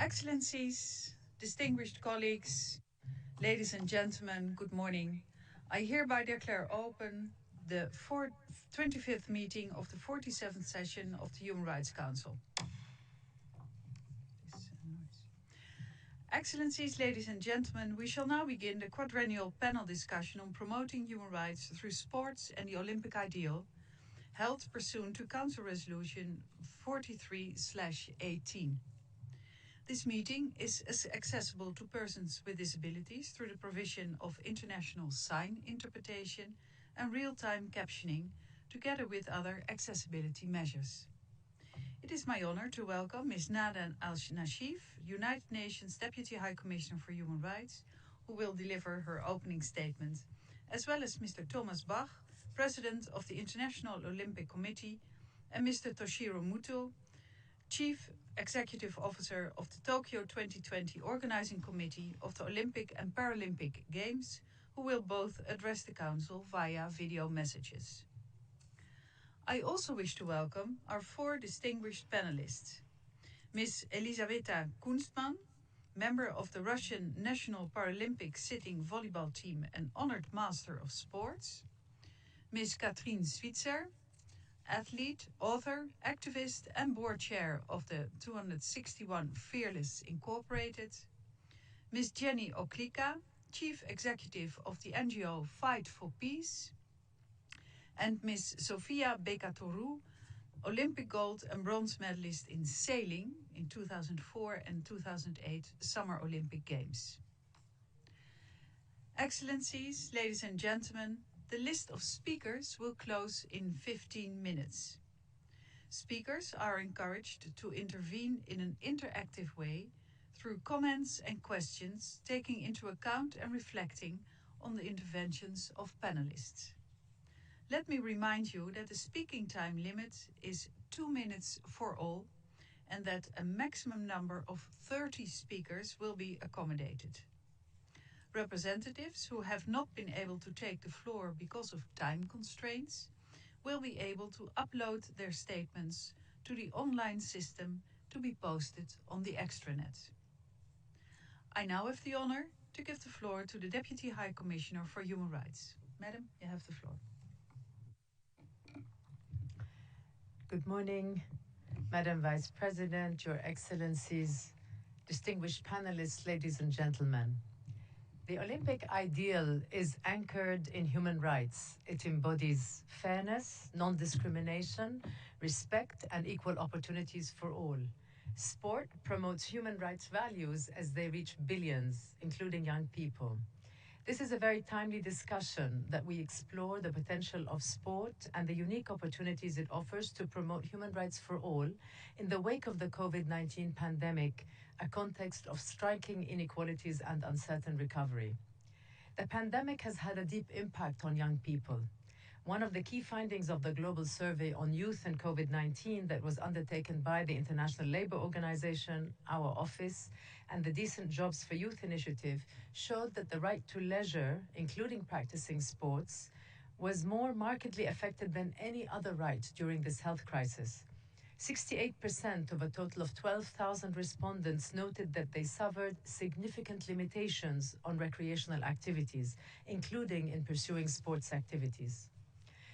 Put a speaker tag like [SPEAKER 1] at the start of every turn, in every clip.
[SPEAKER 1] Excellencies, distinguished colleagues, ladies and gentlemen, good morning. I hereby declare open the 25th meeting of the 47th session of the Human Rights Council. Excellencies, ladies and gentlemen, we shall now begin the quadrennial panel discussion on promoting human rights through sports and the Olympic ideal, held pursuant to Council Resolution 43/18. This meeting is accessible to persons with disabilities through the provision of international sign interpretation and real-time captioning, together with other accessibility measures. It is my honor to welcome Ms. Nada Al-Nashif, United Nations Deputy High Commissioner for Human Rights, who will deliver her opening statement, as well as Mr. Thomas Bach, President of the International Olympic Committee, and Mr. Toshiro Muto, Chief Executive Officer of the Tokyo 2020 Organising Committee of the Olympic and Paralympic Games, who will both address the Council via video messages. I also wish to welcome our four distinguished panelists. Ms. Elizaveta Kunstman, member of the Russian National Paralympic sitting volleyball team and honored Master of Sports. Ms. Katrien Switzer, athlete, author, activist, and board chair of the 261 Fearless Incorporated. Ms. Jenny Oklika, chief executive of the NGO Fight for Peace. And Ms. Sofia Bekatourou, Olympic gold and bronze medalist in sailing in 2004 and 2008 Summer Olympic Games. Excellencies, ladies and gentlemen, the list of speakers will close in 15 minutes. Speakers are encouraged to intervene in an interactive way through comments and questions, taking into account and reflecting on the interventions of panelists. Let me remind you that the speaking time limit is 2 minutes for all, and that a maximum number of 30 speakers will be accommodated. Representatives who have not been able to take the floor because of time constraints will be able to upload their statements to the online system to be posted on the extranet. I now have the honor to give the floor to the Deputy High Commissioner for Human Rights. Madam, you have the floor.
[SPEAKER 2] Good morning, Madam Vice President, Your Excellencies, distinguished panelists, ladies and gentlemen. The Olympic ideal is anchored in human rights. It embodies fairness, non-discrimination, respect, and equal opportunities for all. Sport promotes human rights values as they reach billions, including young people. This is a very timely discussion that we explore the potential of sport and the unique opportunities it offers to promote human rights for all in the wake of the COVID-19 pandemic, a context of striking inequalities and uncertain recovery. The pandemic has had a deep impact on young people. One of the key findings of the global survey on youth and COVID-19 that was undertaken by the International Labour Organization, our office, and the Decent Jobs for Youth initiative showed that the right to leisure, including practicing sports, was more markedly affected than any other right during this health crisis. 68% of a total of 12,000 respondents noted that they suffered significant limitations on recreational activities, including in pursuing sports activities.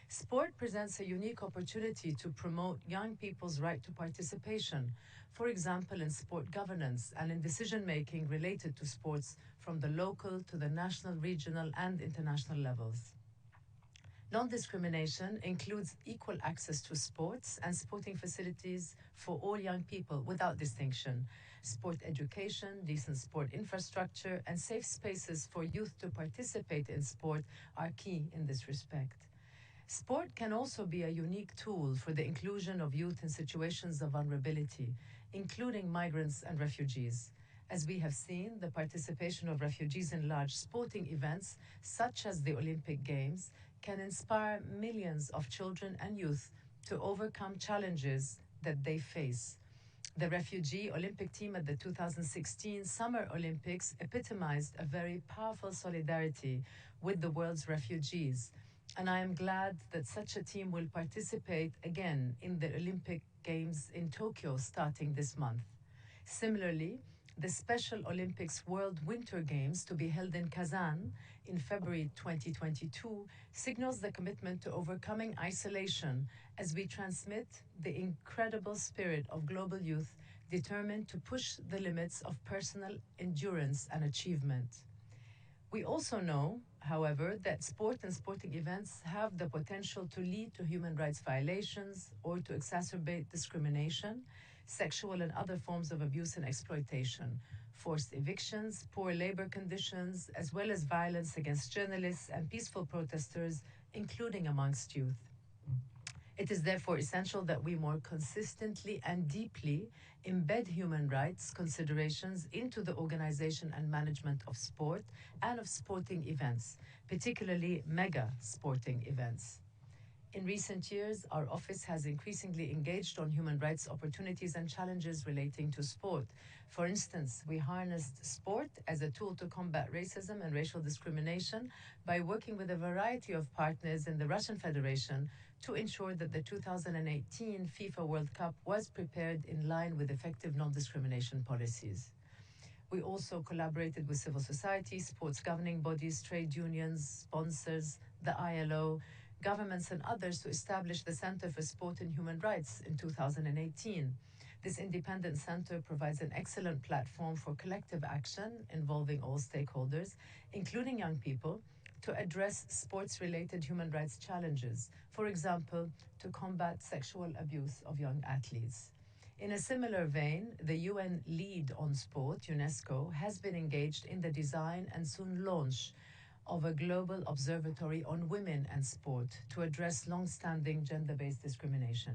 [SPEAKER 2] Sport presents a unique opportunity to promote young people's right to participation, for example, in sport governance and in decision-making related to sports from the local to the national, regional, and international levels. Non-discrimination includes equal access to sports and sporting facilities for all young people without distinction. Sport education, decent sport infrastructure, and safe spaces for youth to participate in sport are key in this respect. Sport can also be a unique tool for the inclusion of youth in situations of vulnerability, including migrants and refugees. As we have seen, the participation of refugees in large sporting events, such as the Olympic Games, can inspire millions of children and youth to overcome challenges that they face. The refugee Olympic team at the 2016 Summer Olympics epitomized a very powerful solidarity with the world's refugees. And I am glad that such a team will participate again in the Olympic Games in Tokyo starting this month. Similarly, the Special Olympics World Winter Games to be held in Kazan in February 2022 signals the commitment to overcoming isolation as we transmit the incredible spirit of global youth determined to push the limits of personal endurance and achievement. We also know, however, that sport and sporting events have the potential to lead to human rights violations or to exacerbate discrimination, sexual and other forms of abuse and exploitation, forced evictions, poor labor conditions, as well as violence against journalists and peaceful protesters, including amongst youth. It is therefore essential that we more consistently and deeply embed human rights considerations into the organization and management of sport and of sporting events, particularly mega sporting events. In recent years, our office has increasingly engaged on human rights opportunities and challenges relating to sport. For instance, we harnessed sport as a tool to combat racism and racial discrimination by working with a variety of partners in the Russian Federation to ensure that the 2018 FIFA World Cup was prepared in line with effective non-discrimination policies. We also collaborated with civil society, sports governing bodies, trade unions, sponsors, the ILO, governments and others to establish the Center for Sport and Human Rights in 2018. This independent center provides an excellent platform for collective action involving all stakeholders, including young people, to address sports-related human rights challenges, for example, to combat sexual abuse of young athletes. In a similar vein, the UN Lead on Sport, UNESCO, has been engaged in the design and soon launch of a global observatory on women and sport to address long-standing gender-based discrimination.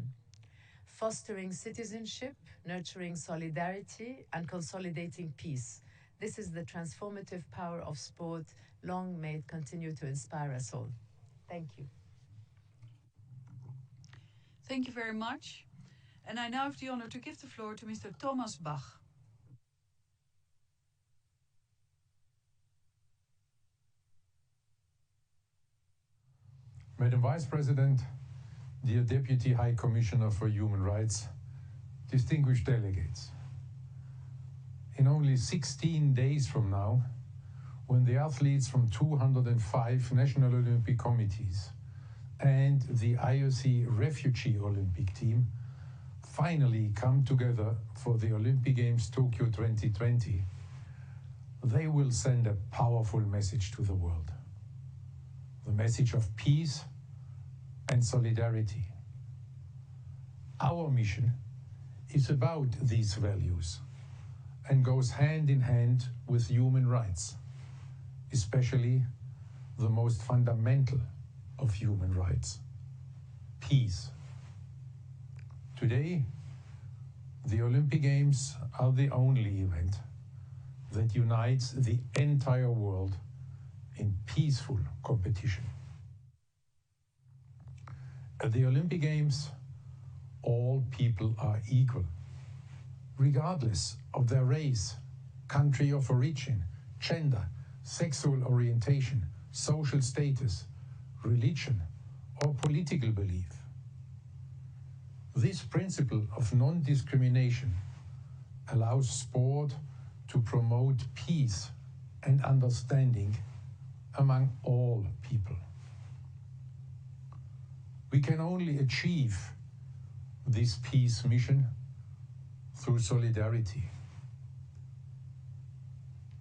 [SPEAKER 2] Fostering citizenship, nurturing solidarity, and consolidating peace. This is the transformative power of sport. Long may it continue to inspire us all. Thank you.
[SPEAKER 1] Thank you very much. And I now have the honor to give the floor to Mr. Thomas Bach.
[SPEAKER 3] Madam Vice President, dear Deputy High Commissioner for Human Rights, distinguished delegates. In only 16 days from now, when the athletes from 205 national Olympic committees and the IOC refugee Olympic team finally come together for the Olympic Games Tokyo 2020, they will send a powerful message to the world. The message of peace and solidarity. Our mission is about these values and goes hand in hand with human rights, especially the most fundamental of human rights, peace. Today, the Olympic Games are the only event that unites the entire world in peaceful competition. At the Olympic Games, all people are equal, regardless of their race, country of origin, gender, sexual orientation, social status, religion, or political belief. This principle of non-discrimination allows sport to promote peace and understanding among all people. We can only achieve this peace mission through solidarity,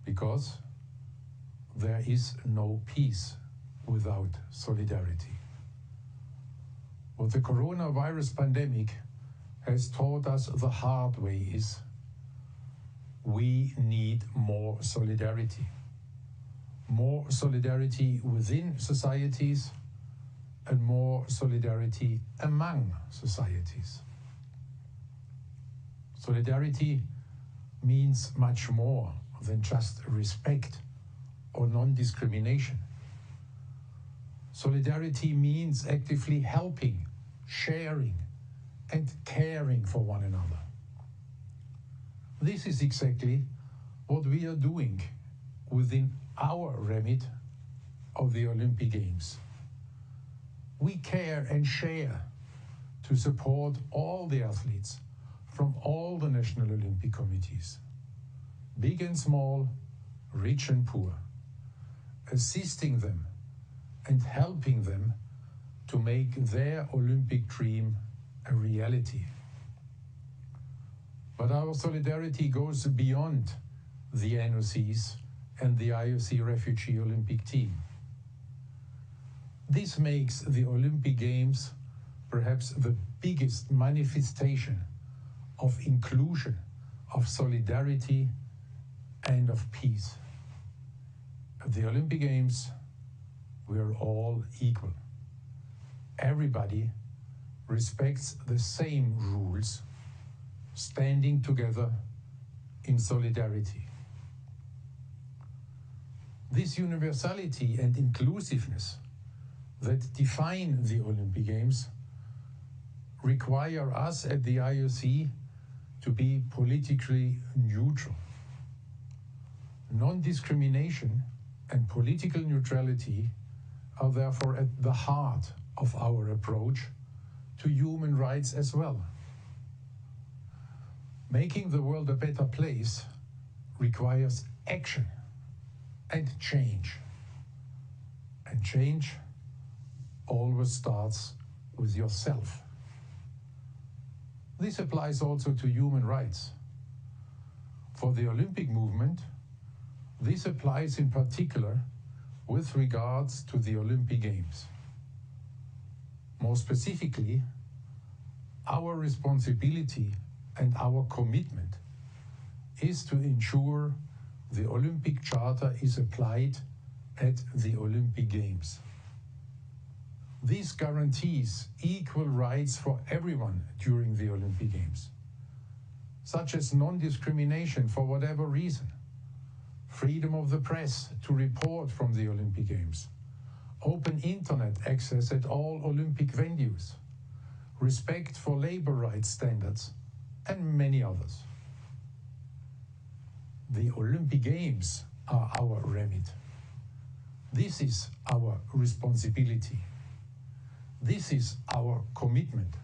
[SPEAKER 3] because there is no peace without solidarity. What the coronavirus pandemic has taught us the hard way is we need more solidarity. More solidarity within societies and more solidarity among societies. Solidarity means much more than just respect or non-discrimination. Solidarity means actively helping, sharing, and caring for one another. This is exactly what we are doing within our remit of the Olympic Games. We care and share to support all the athletes from all the national Olympic committees. big and small, rich and poor, assisting them and helping them to make their Olympic dream a reality. But our solidarity goes beyond the NOCs and the IOC Refugee Olympic Team. This makes the Olympic Games perhaps the biggest manifestation of inclusion, of solidarity, and of peace. At the Olympic Games, we are all equal. Everybody respects the same rules, standing together in solidarity. This universality and inclusiveness that define the Olympic Games require us at the IOC to be politically neutral. Non-discrimination and political neutrality are therefore at the heart of our approach to human rights as well. Making the world a better place requires action and change. And change always starts with yourself. This applies also to human rights. For the Olympic movement, this applies in particular with regards to the Olympic Games. More specifically, our responsibility and our commitment is to ensure the Olympic Charter is applied at the Olympic Games. This guarantees equal rights for everyone during the Olympic Games, such as non-discrimination for whatever reason, freedom of the press to report from the Olympic Games, open internet access at all Olympic venues, respect for labor rights standards, and many others. The Olympic Games are our remit. This is our responsibility. This is our commitment.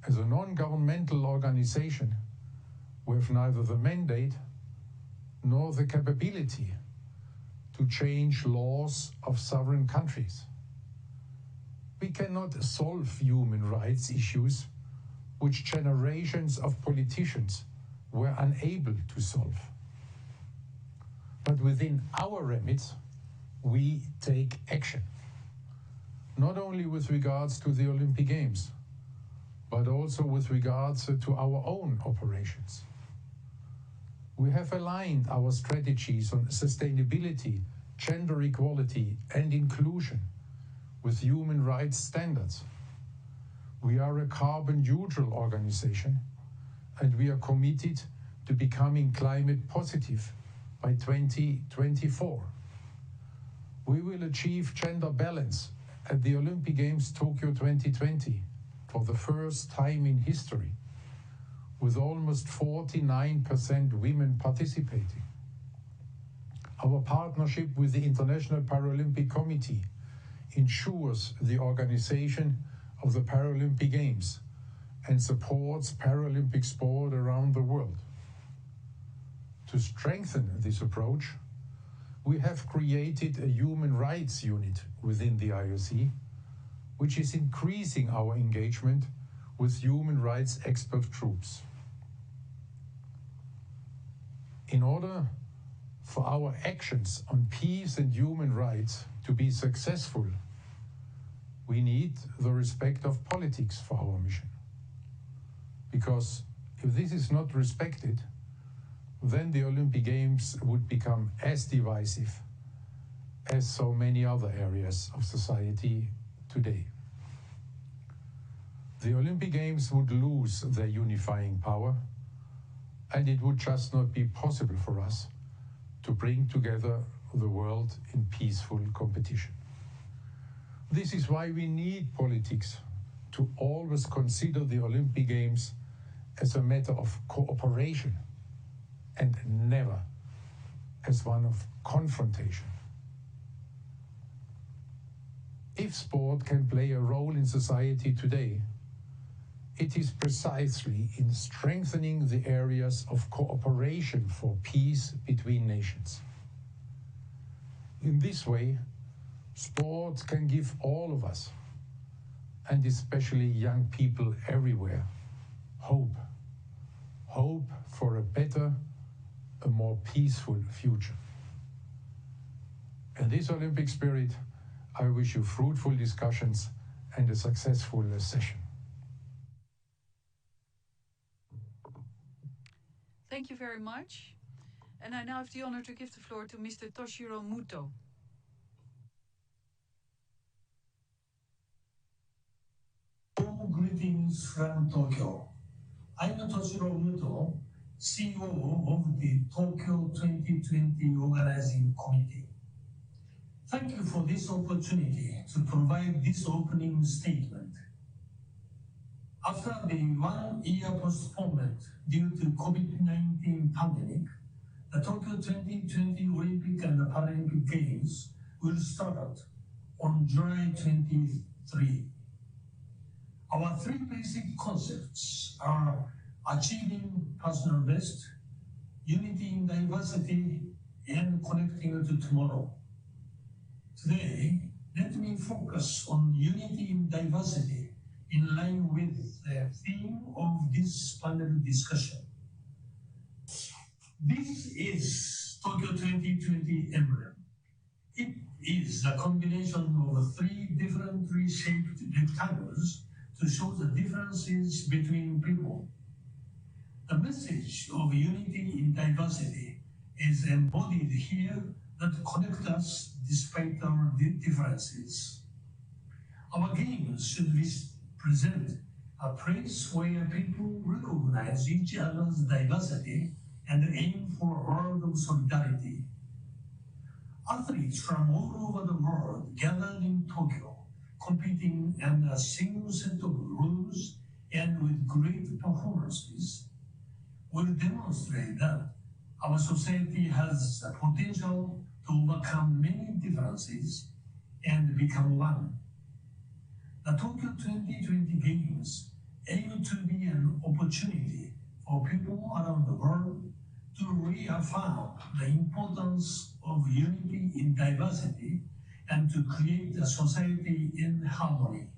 [SPEAKER 3] As a non-governmental organization, we have neither the mandate nor the capability to change laws of sovereign countries. We cannot solve human rights issues which generations of politicians were unable to solve. But within our remits, we take action, not only with regards to the Olympic Games, but also with regards to our own operations. We have aligned our strategies on sustainability, gender equality, and inclusion with human rights standards. We are a carbon neutral organization, and we are committed to becoming climate positive by 2024. We will achieve gender balance at the Olympic Games Tokyo 2020 for the first time in history, with almost 49% women participating. Our partnership with the International Paralympic Committee ensures the organization of the Paralympic Games and supports Paralympic sport around the world. To strengthen this approach, we have created a human rights unit within the IOC, which is increasing our engagement with human rights expert groups. In order for our actions on peace and human rights to be successful, we need the respect of politics for our mission. Because if this is not respected, then the Olympic Games would become as divisive as so many other areas of society today. The Olympic Games would lose their unifying power, and it would just not be possible for us to bring together the world in peaceful competition. This is why we need politics to always consider the Olympic Games as a matter of cooperation and never as one of confrontation. If sport can play a role in society today, it is precisely in strengthening the areas of cooperation for peace between nations. In this way, sport can give all of us, and especially young people everywhere, hope. Hope for a better, a more peaceful future. In this Olympic spirit, I wish you fruitful discussions and a successful session.
[SPEAKER 1] Thank you very much. And I now have the honor to give the floor to Mr. Toshiro Muto.
[SPEAKER 4] Greetings from Tokyo. I'm Toshiro Muto, CEO of the Tokyo 2020 Organizing Committee. Thank you for this opportunity to provide this opening statement. After the 1-year postponement due to COVID-19 pandemic, the Tokyo 2020 Olympic and Paralympic Games will start on July 23. Our three basic concepts are achieving personal best, unity in diversity, and connecting to tomorrow. Today, let me focus on unity in diversity in line with the theme of this panel discussion. This is Tokyo 2020 emblem. It is a combination of three differently shaped rectangles to show the differences between people. The message of unity in diversity is embodied here that connect us despite our differences. Our games should represent a place where people recognize each other's diversity and aim for a world of solidarity. Athletes from all over the world gathered in Tokyo, competing under a single set of rules and with great performances, will demonstrate that our society has the potential to overcome many differences and become one. The Tokyo 2020 Games aim to be an opportunity for people around the world to reaffirm the importance of unity in diversity and to create a society in harmony.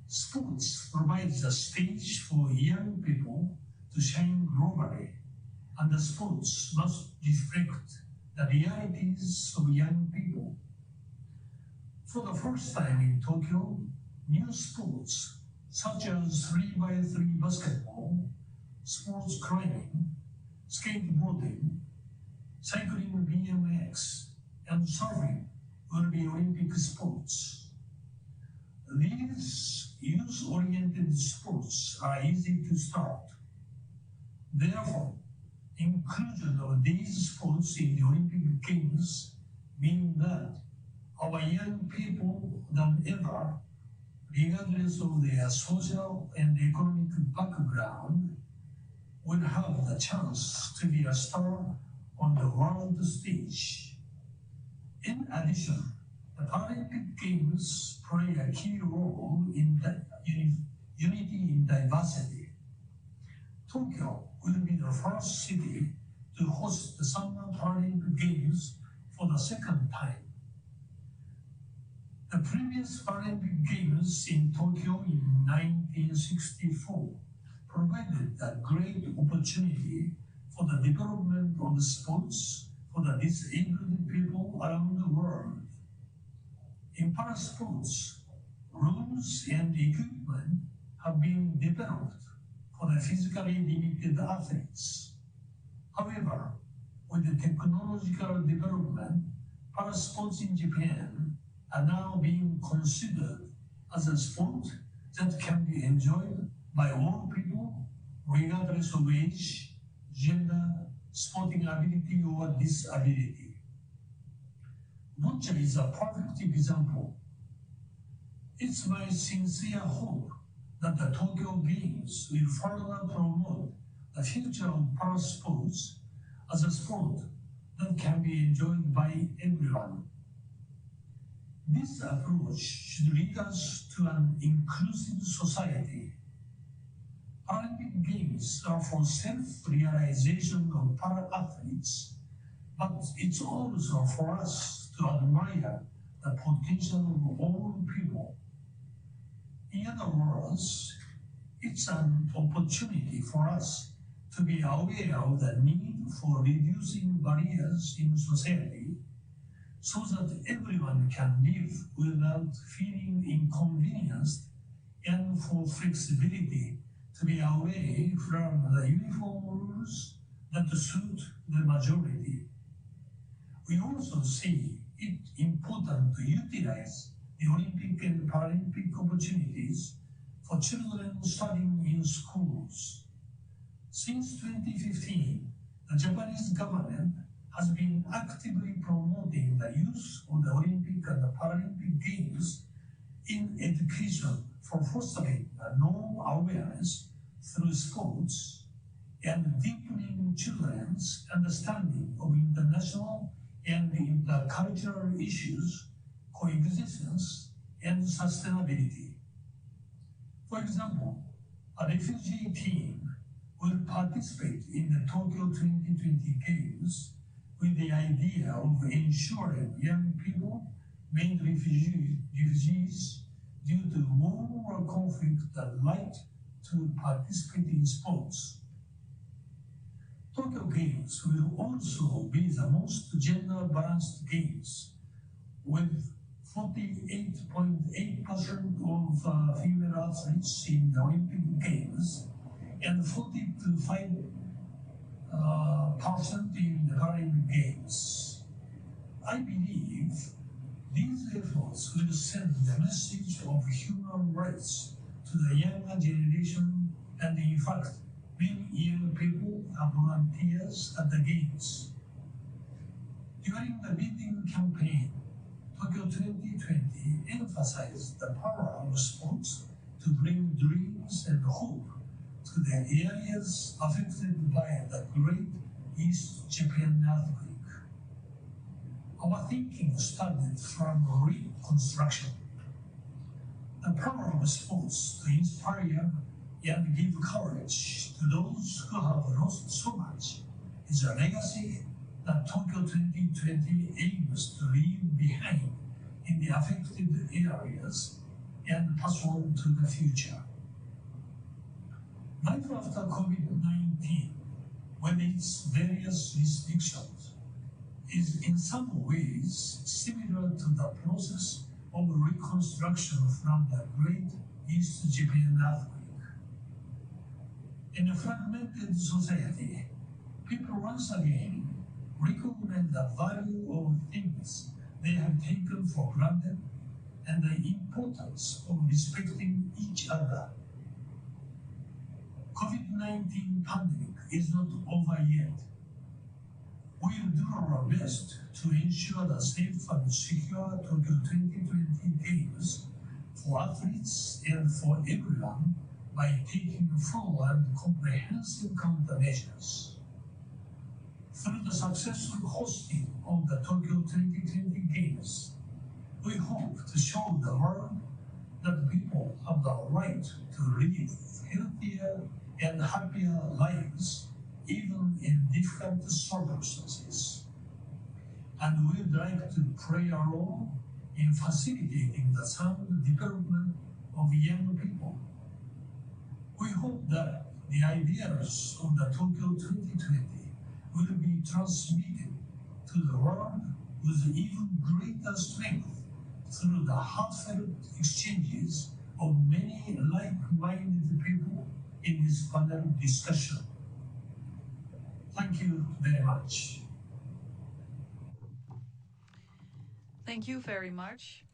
[SPEAKER 4] Sports provides a stage for young people to shine globally, and the sports must reflect the realities of young people. For the first time in Tokyo, new sports such as 3x3 basketball, sports climbing, skateboarding, cycling BMX, and surfing will be Olympic sports. These youth-oriented sports are easy to start. Therefore, inclusion of these sports in the Olympic Games mean that our young people than ever, regardless of their social and economic background, will have the chance to be a star on the world stage. In addition, the Paralympic Games play a key role in unity in diversity. Tokyo will be the first city to host the Summer Paralympic Games for the second time. The previous Paralympic Games in Tokyo in 1964 provided a great opportunity for the development of sports for the disabled people around the world. In parasports, rules and equipment have been developed for the physically limited athletes. However, with the technological development, parasports in Japan are now being considered as a sport that can be enjoyed by all people, regardless of age, gender, sporting ability, or disability. Boccia is a perfect example. It's my sincere hope that the Tokyo Games will further promote the future of parasports as a sport that can be enjoyed by everyone. This approach should lead us to an inclusive society Paralympic Games are for self-realization of para-athletes, but it's also for us to admire the potential of all people. In other words, it's an opportunity for us to be aware of the need for reducing barriers in society so that everyone can live without feeling inconvenienced, and for flexibility to be away from the uniform rules that suit the majority. We also see it important to utilize the Olympic and Paralympic opportunities for children studying in schools. Since 2015, the Japanese government has been actively promoting the use of the Olympic and the Paralympic Games in education for fostering the norm awareness through sports and deepening children's understanding of international and intercultural issues, coexistence, and sustainability. For example, a refugee team will participate in the Tokyo 2020 Games with the idea of ensuring young people made refugees due to war or conflict that like to participate in sports. Tokyo Games will also be the most gender-balanced games, with 48.8% of female athletes in the Olympic Games and 45% in the Paralympic Games. I believe these efforts will send the message of human rights to the younger generation, and in fact, many young people are volunteers at the Games. During the bidding campaign, Tokyo 2020 emphasized the power of sports to bring dreams and hope to the areas affected by the Great East Japan earthquake. Our thinking started from reconstruction. The power of sports to inspire and give courage to those who have lost so much is a legacy that Tokyo 2020 aims to leave behind in the affected areas and pass on to the future. Life after COVID-19, with its various restrictions, is in some ways similar to the process of reconstruction from the Great East Japan earthquake. In a fragmented society, people once again recognize the value of things they have taken for granted and the importance of respecting each other. COVID-19 pandemic is not over yet. We will do our best to ensure the safe and secure Tokyo 2020 Games for athletes and for everyone by taking full and comprehensive countermeasures. Through the successful hosting of the Tokyo 2020 Games, we hope to show the world that people have the right to live healthier and happier lives, even in difficult circumstances. And we would like to play a role in facilitating the sound development of young people. We hope that the ideas of the Tokyo 2020 will be transmitted to the world with even greater strength through the heartfelt exchanges of many like-minded people in this panel discussion. Thank you very much.
[SPEAKER 1] Thank you very much.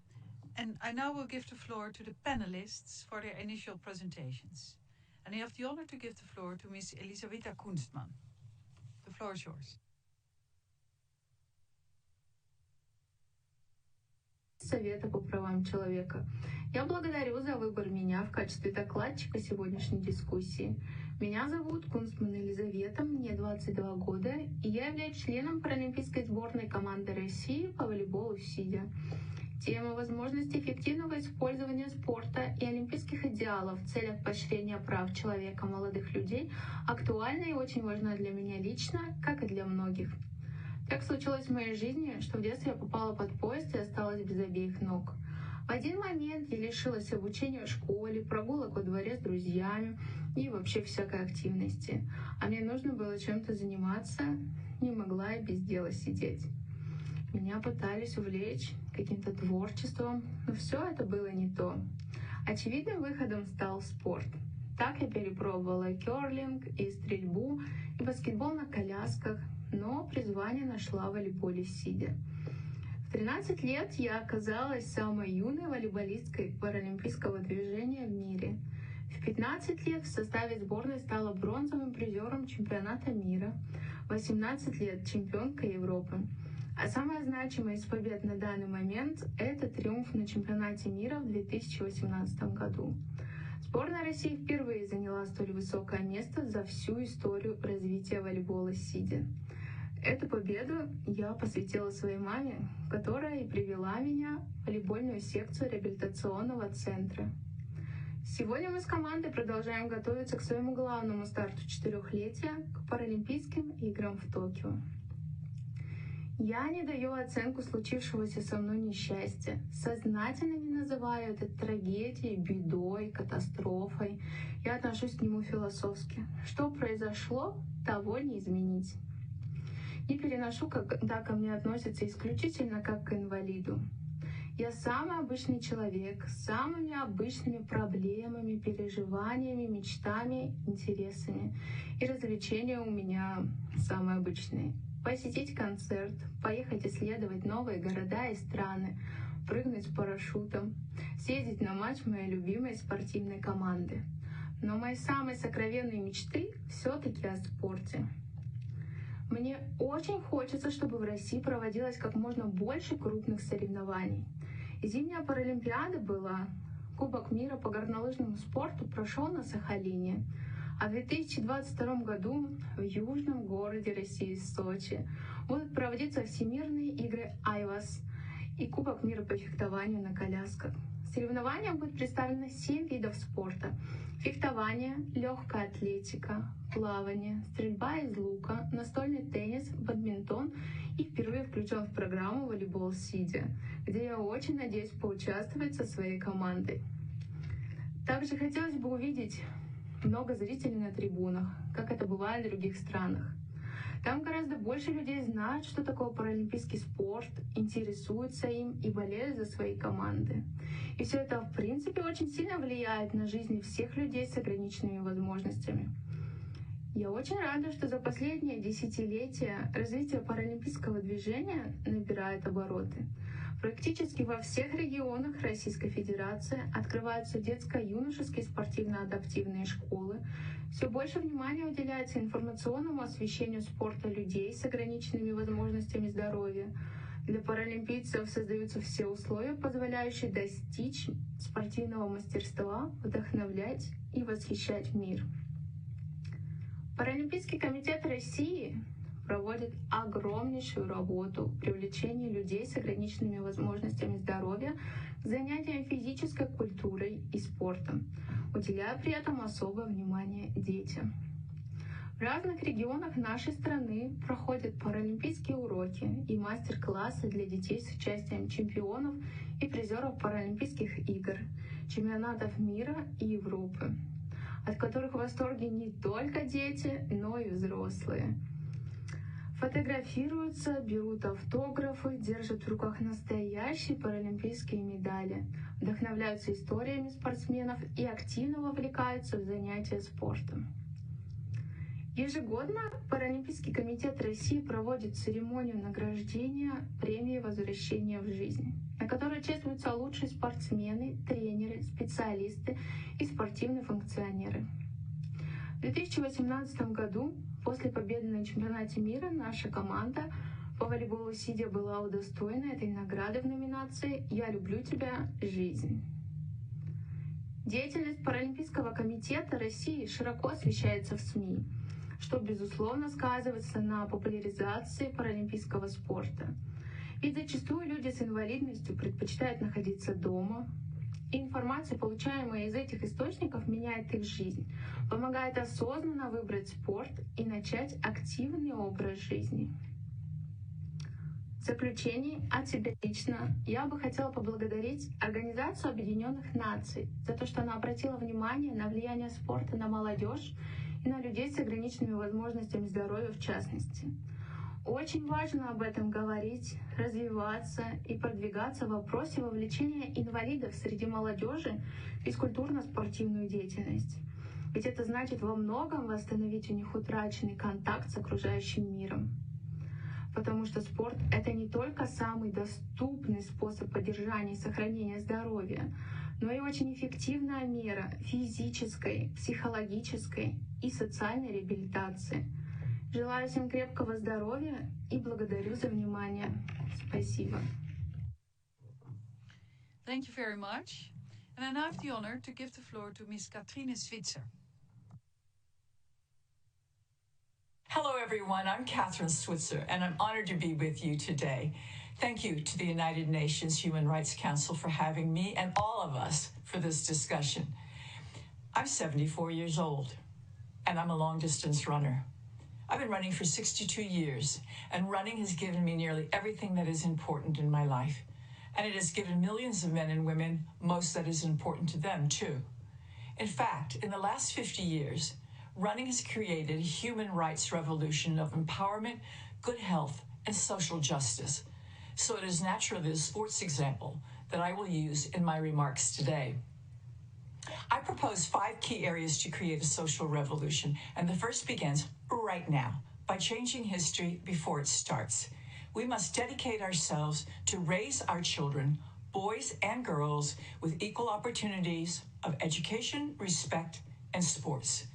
[SPEAKER 1] And I now will give the floor to the panelists for their initial presentations. And I have the honor to give the floor to Ms. Elisabetta Kunstmann. The floor is yours.
[SPEAKER 5] Совета по правам человека. Я благодарю за выбор меня в качестве докладчика сегодняшней дискуссии. Меня зовут Кунстман Елизавета, мне 22 года, и я являюсь членом паралимпийской сборной команды России по волейболу сидя. Тема возможности эффективного использования спорта и олимпийских идеалов в целях поощрения прав человека, молодых людей актуальна и очень важна для меня лично, как и для многих. Так случилось в моей жизни, что в детстве я попала под поезд и осталась без обеих ног. В один момент я лишилась обучения в школе, прогулок во дворе с друзьями и вообще всякой активности. А мне нужно было чем-то заниматься, не могла я без дела сидеть. Меня пытались увлечь каким-то творчеством, но все это было не то. Очевидным выходом стал спорт. Так я перепробовала и керлинг, и стрельбу, и баскетбол на колясках, но призвание нашла в волейболе сидя. В 13 лет я оказалась самой юной волейболисткой паралимпийского движения в мире. В 15 лет в составе сборной стала бронзовым призером чемпионата мира, в 18 лет чемпионкой Европы. А самая значимая из побед на данный момент – это триумф на чемпионате мира в 2018 году. Сборная России впервые заняла столь высокое место за всю историю развития волейбола сидя. Эту победу я посвятила своей маме, которая и привела меня в волейбольную секцию реабилитационного центра. Сегодня мы с командой продолжаем готовиться к своему главному старту 4-летия, к Паралимпийским играм в Токио. Я не даю оценку случившегося со мной несчастья, сознательно не называю это трагедией, бедой, катастрофой. Я отношусь к нему философски. Что произошло, того не изменить. Не переношу, когда ко мне относятся исключительно как к инвалиду. Я самый обычный человек с самыми обычными проблемами, переживаниями, мечтами, интересами. И развлечения у меня самые обычные. Посетить концерт, поехать исследовать новые города и страны, прыгнуть с парашютом, съездить на матч моей любимой спортивной команды. Но мои самые сокровенные мечты все-таки о спорте. Мне очень хочется, чтобы в России проводилось как можно больше крупных соревнований. Зимняя Паралимпиада была, Кубок мира по горнолыжному спорту прошел на Сахалине, а в 2022 году в южном городе России, Сочи, будут проводиться Всемирные игры Айвас и Кубок мира по фехтованию на колясках. В соревнованиях будет представлено 7 видов спорта: фехтование, легкая атлетика, плавание, стрельба из лука, настольный теннис, бадминтон и впервые включен в программу волейбол сидя, где я очень надеюсь поучаствовать со своей командой. Также хотелось бы увидеть много зрителей на трибунах, как это бывает в других странах. Там гораздо больше людей знают, что такое паралимпийский спорт, интересуются им и болеют за свои команды. И все это, в принципе, очень сильно влияет на жизнь всех людей с ограниченными возможностями. Я очень рада, что за последние десятилетия развитие паралимпийского движения набирает обороты. Практически во всех регионах Российской Федерации открываются детско-юношеские спортивно-адаптивные школы. Все больше внимания уделяется информационному освещению спорта людей с ограниченными возможностями здоровья. Для паралимпийцев создаются все условия, позволяющие достичь спортивного мастерства, вдохновлять и восхищать мир. Паралимпийский комитет России проводит огромнейшую работу в привлечении людей с ограниченными возможностями здоровья к занятиям физической культурой и спортом, уделяя при этом особое внимание детям. В разных регионах нашей страны проходят паралимпийские уроки и мастер-классы для детей с участием чемпионов и призеров Паралимпийских игр, чемпионатов мира и Европы, от которых в восторге не только дети, но и взрослые. Фотографируются, берут автографы, держат в руках настоящие паралимпийские медали, вдохновляются историями спортсменов и активно вовлекаются в занятия спортом. Ежегодно Паралимпийский комитет России проводит церемонию награждения премии «Возвращение в жизнь», на которой чествуются лучшие спортсмены, тренеры, специалисты и спортивные функционеры. В 2018 году, после победы на чемпионате мира, наша команда по волейболу сидя была удостоена этой награды в номинации «Я люблю тебя, жизнь». Деятельность Паралимпийского комитета России широко освещается в СМИ, что, безусловно, сказывается на популяризации паралимпийского спорта. Ведь зачастую люди с инвалидностью предпочитают находиться дома, и информация, получаемая из этих источников, меняет их жизнь, помогает осознанно выбрать спорт и начать активный образ жизни. В заключение от себя лично я бы хотела поблагодарить Организацию Объединенных Наций за то, что она обратила внимание на влияние спорта на молодежь и на людей с ограниченными возможностями здоровья в частности. Очень важно об этом говорить, развиваться и продвигаться в вопросе вовлечения инвалидов среди молодежи в физкультурно-спортивную деятельность. Ведь это значит во многом восстановить у них утраченный контакт с окружающим миром. Потому что спорт — это не только самый доступный способ поддержания и сохранения здоровья, но и очень эффективная мера физической, психологической и социальной реабилитации. Желаю всем крепкого здоровья и благодарю за внимание. Спасибо.
[SPEAKER 1] Thank you very much. And I now have the honor to give the floor to Ms. Katrine Switzer.
[SPEAKER 6] Hello, everyone. I'm Catherine Switzer, and I'm honored to be with you today. Thank you to the United Nations Human Rights Council for having me and all of us for this discussion. I'm 74 years old, and I'm a long-distance runner. I've been running for 62 years, and running has given me nearly everything that is important in my life. And it has given millions of men and women most that is important to them, too. In fact, in the last 50 years, running has created a human rights revolution of empowerment, good health, and social justice. So it is naturally the sports example that I will use in my remarks today. I propose 5 key areas to create a social revolution, and the first begins right now by changing history before it starts. We must dedicate ourselves to raise our children, boys and girls, with equal opportunities of education, respect, and sports.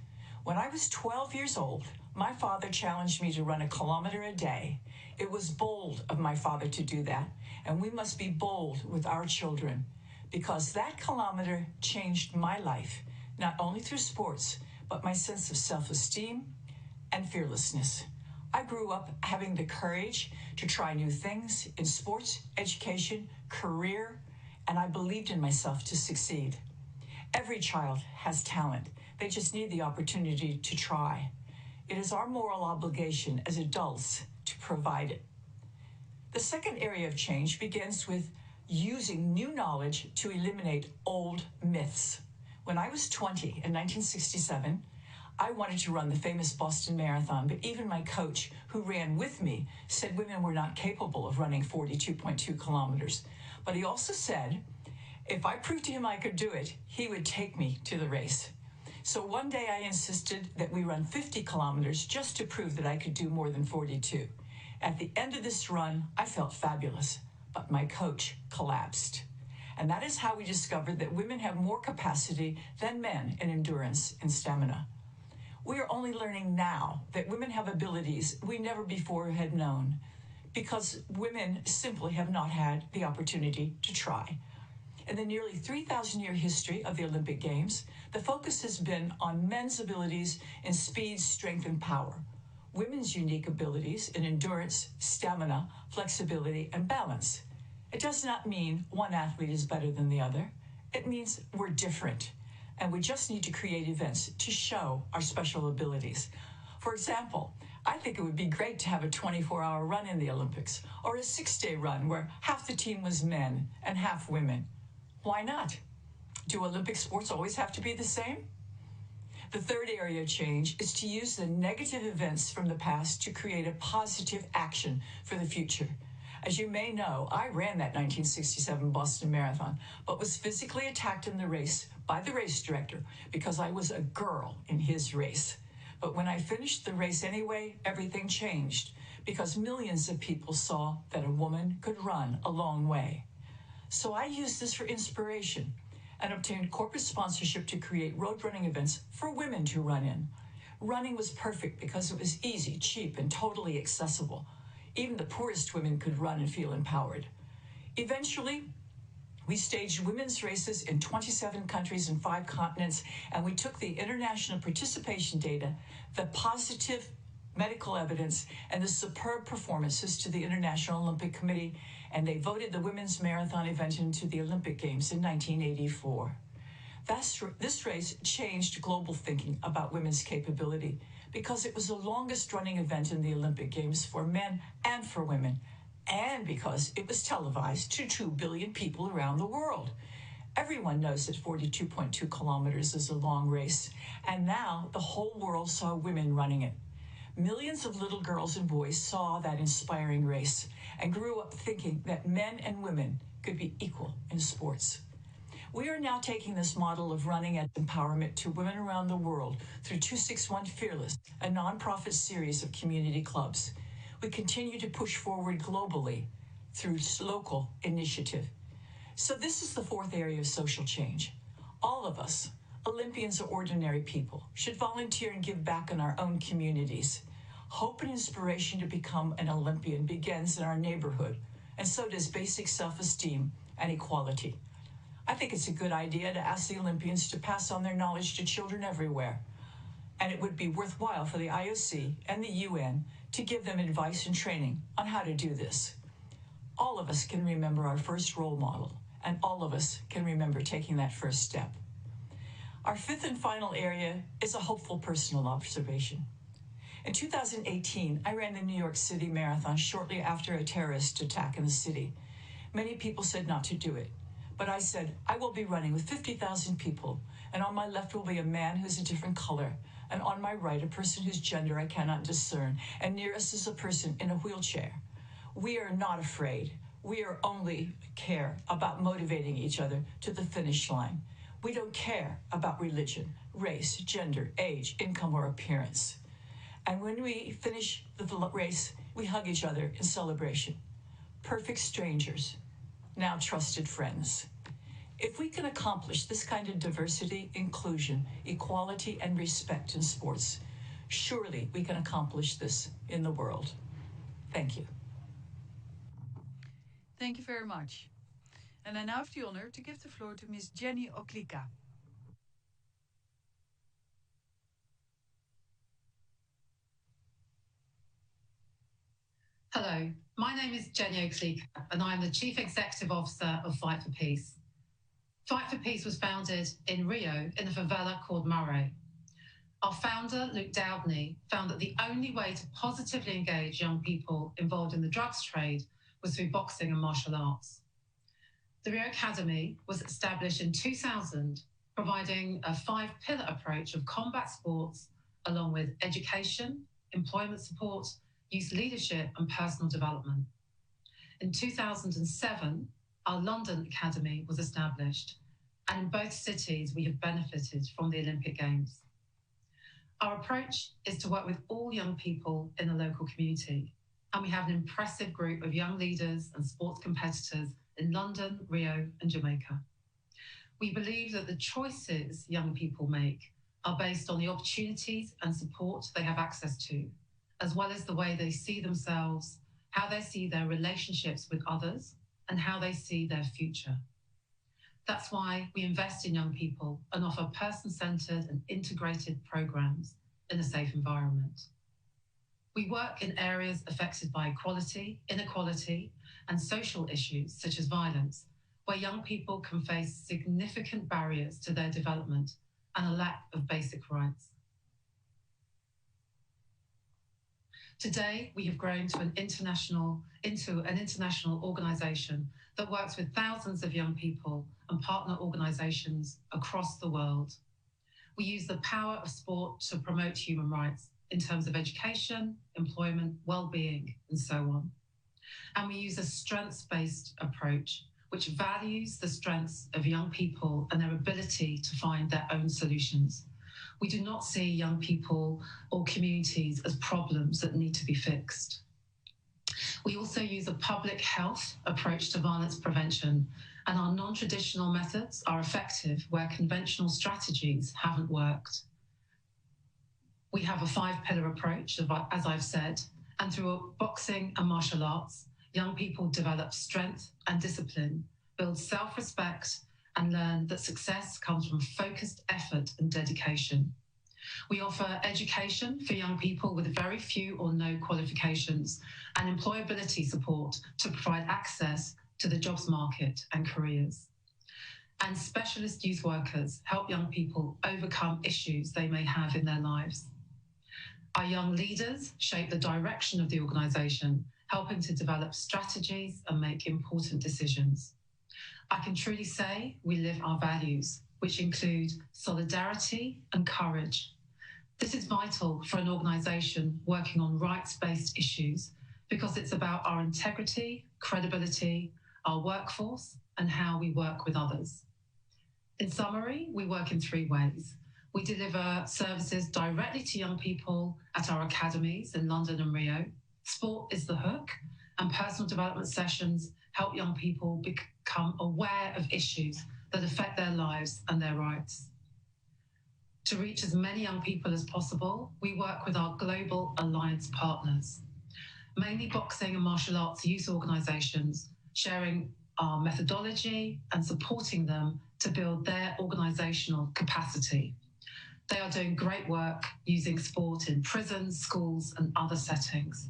[SPEAKER 6] When I was 12 years old, my father challenged me to run 1 kilometer a day. It was bold of my father to do that, and we must be bold with our children, because that kilometer changed my life, not only through sports, but my sense of self-esteem and fearlessness. I grew up having the courage to try new things in sports, education, career, and I believed in myself to succeed. Every child has talent. They just need the opportunity to try. It is our moral obligation as adults to provide it. The second area of change begins with using new knowledge to eliminate old myths. When I was 20 in 1967, I wanted to run the famous Boston Marathon, but even my coach, who ran with me, said women were not capable of running 42.2 kilometers. But he also said, if I proved to him I could do it, he would take me to the race. So one day I insisted that we run 50 kilometers just to prove that I could do more than 42. At the end of this run, I felt fabulous, but my coach collapsed. And that is how we discovered that women have more capacity than men in endurance and stamina. We are only learning now that women have abilities we never before had known, because women simply have not had the opportunity to try. In the nearly 3,000-year history of the Olympic Games, the focus has been on men's abilities in speed, strength, and power, women's unique abilities in endurance, stamina, flexibility, and balance. It does not mean one athlete is better than the other. It means we're different, and we just need to create events to show our special abilities. For example, I think it would be great to have a 24-hour run in the Olympics, or a 6-day run where half the team was men and half women. Why not? Do Olympic sports always have to be the same? The third area of change is to use the negative events from the past to create a positive action for the future. As you may know, I ran that 1967 Boston Marathon, but was physically attacked in the race by the race director because I was a girl in his race. But when I finished the race anyway, everything changed because millions of people saw that a woman could run a long way. So I used this for inspiration and obtained corporate sponsorship to create road running events for women to run in. Running was perfect because it was easy, cheap, and totally accessible. Even the poorest women could run and feel empowered. Eventually, we staged women's races in 27 countries and 5 continents, and we took the international participation data, the positive medical evidence, and the superb performances to the International Olympic Committee, and they voted the women's marathon event into the Olympic Games in 1984. This race changed global thinking about women's capability because it was the longest running event in the Olympic Games for men and for women, and because it was televised to 2 billion people around the world. Everyone knows that 42.2 kilometers is a long race, and now the whole world saw women running it. Millions of little girls and boys saw that inspiring race and grew up thinking that men and women could be equal in sports. We are now taking this model of running and empowerment to women around the world through 261 Fearless, a nonprofit series of community clubs. We continue to push forward globally through local initiative. So this is the fourth area of social change. All of us, Olympians are ordinary people, should volunteer and give back in our own communities. Hope and inspiration to become an Olympian begins in our neighborhood, and so does basic self-esteem and equality. I think it's a good idea to ask the Olympians to pass on their knowledge to children everywhere. And it would be worthwhile for the IOC and the UN to give them advice and training on how to do this. All of us can remember our first role model, and all of us can remember taking that first step. Our fifth and final area is a hopeful personal observation. In 2018, I ran the New York City Marathon shortly after a terrorist attack in the city. Many people said not to do it, but I said, I will be running with 50,000 people, and on my left will be a man who's a different color, and on my right, a person whose gender I cannot discern, and near us is a person in a wheelchair. We are not afraid. We are only care about motivating each other to the finish line. We don't care about religion, race, gender, age, income, or appearance. And when we finish the race, we hug each other in celebration. Perfect strangers, now trusted friends. If we can accomplish this kind of diversity, inclusion, equality, and respect in sports, surely we can accomplish this in the world. Thank you.
[SPEAKER 1] Thank you very much. And I now have the honor to give the floor to Ms. Jenny Oklika.
[SPEAKER 7] Hello, my name is Jenny Oklika, and I am the Chief Executive Officer of Fight for Peace. Fight for Peace was founded in Rio in a favela called Murray. Our founder, Luke Dowdney, found that the only way to positively engage young people involved in the drugs trade was through boxing and martial arts. The Rio Academy was established in 2000, providing a 5-pillar approach of combat sports, along with education, employment support, youth leadership, and personal development. In 2007, our London Academy was established, and in both cities we have benefited from the Olympic Games. Our approach is to work with all young people in the local community, and we have an impressive group of young leaders and sports competitors in London, Rio, and Jamaica. We believe that the choices young people make are based on the opportunities and support they have access to, as well as the way they see themselves, how they see their relationships with others, and how they see their future. That's why we invest in young people and offer person-centered and integrated programs in a safe environment. We work in areas affected by equality, inequality, and social issues such as violence, where young people can face significant barriers to their development and a lack of basic rights. Today, we have grown to an international organization that works with thousands of young people and partner organizations across the world. We use the power of sport to promote human rights in terms of education, employment, well-being, and so on. And we use a strengths-based approach, which values the strengths of young people and their ability to find their own solutions. We do not see young people or communities as problems that need to be fixed. We also use a public health approach to violence prevention, and our non-traditional methods are effective where conventional strategies haven't worked. We have a 5-pillar approach, as I've said, and through boxing and martial arts, young people develop strength and discipline, build self-respect, and learn that success comes from focused effort and dedication. We offer education for young people with very few or no qualifications and employability support to provide access to the jobs market and careers. And specialist youth workers help young people overcome issues they may have in their lives. Our young leaders shape the direction of the organisation, helping to develop strategies and make important decisions. I can truly say we live our values, which include solidarity and courage. This is vital for an organisation working on rights-based issues because it's about our integrity, credibility, our workforce, and how we work with others. In summary, we work in 3 ways. We deliver services directly to young people at our academies in London and Rio. Sport is the hook, and personal development sessions help young people become aware of issues that affect their lives and their rights. To reach as many young people as possible, we work with our global alliance partners, mainly boxing and martial arts youth organisations, sharing our methodology and supporting them to build their organisational capacity. They are doing great work using sport in prisons, schools, and other settings.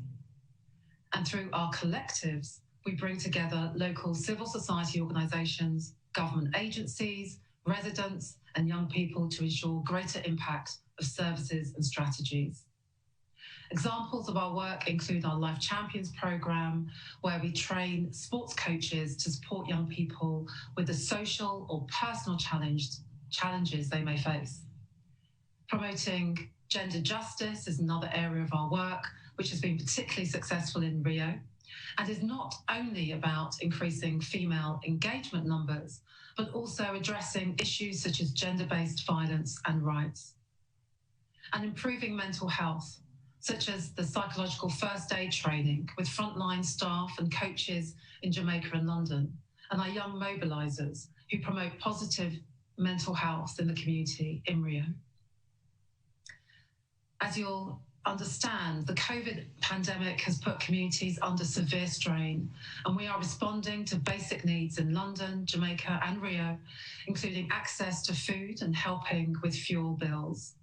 [SPEAKER 7] And through our collectives, we bring together local civil society organisations, government agencies, residents, and young people to ensure greater impact of services and strategies. Examples of our work include our Life Champions programme, where we train sports coaches to support young people with the social or personal challenges they may face. Promoting gender justice is another area of our work, which has been particularly successful in Rio, and is not only about increasing female engagement numbers, but also addressing issues such as gender-based violence and rights. And improving mental health, such as the psychological first aid training with frontline staff and coaches in Jamaica and London, and our young mobilisers who promote positive mental health in the community in Rio. As you'll understand, the COVID pandemic has put communities under severe strain, and we are responding to basic needs in London, Jamaica, and Rio, including access to food and helping with fuel bills.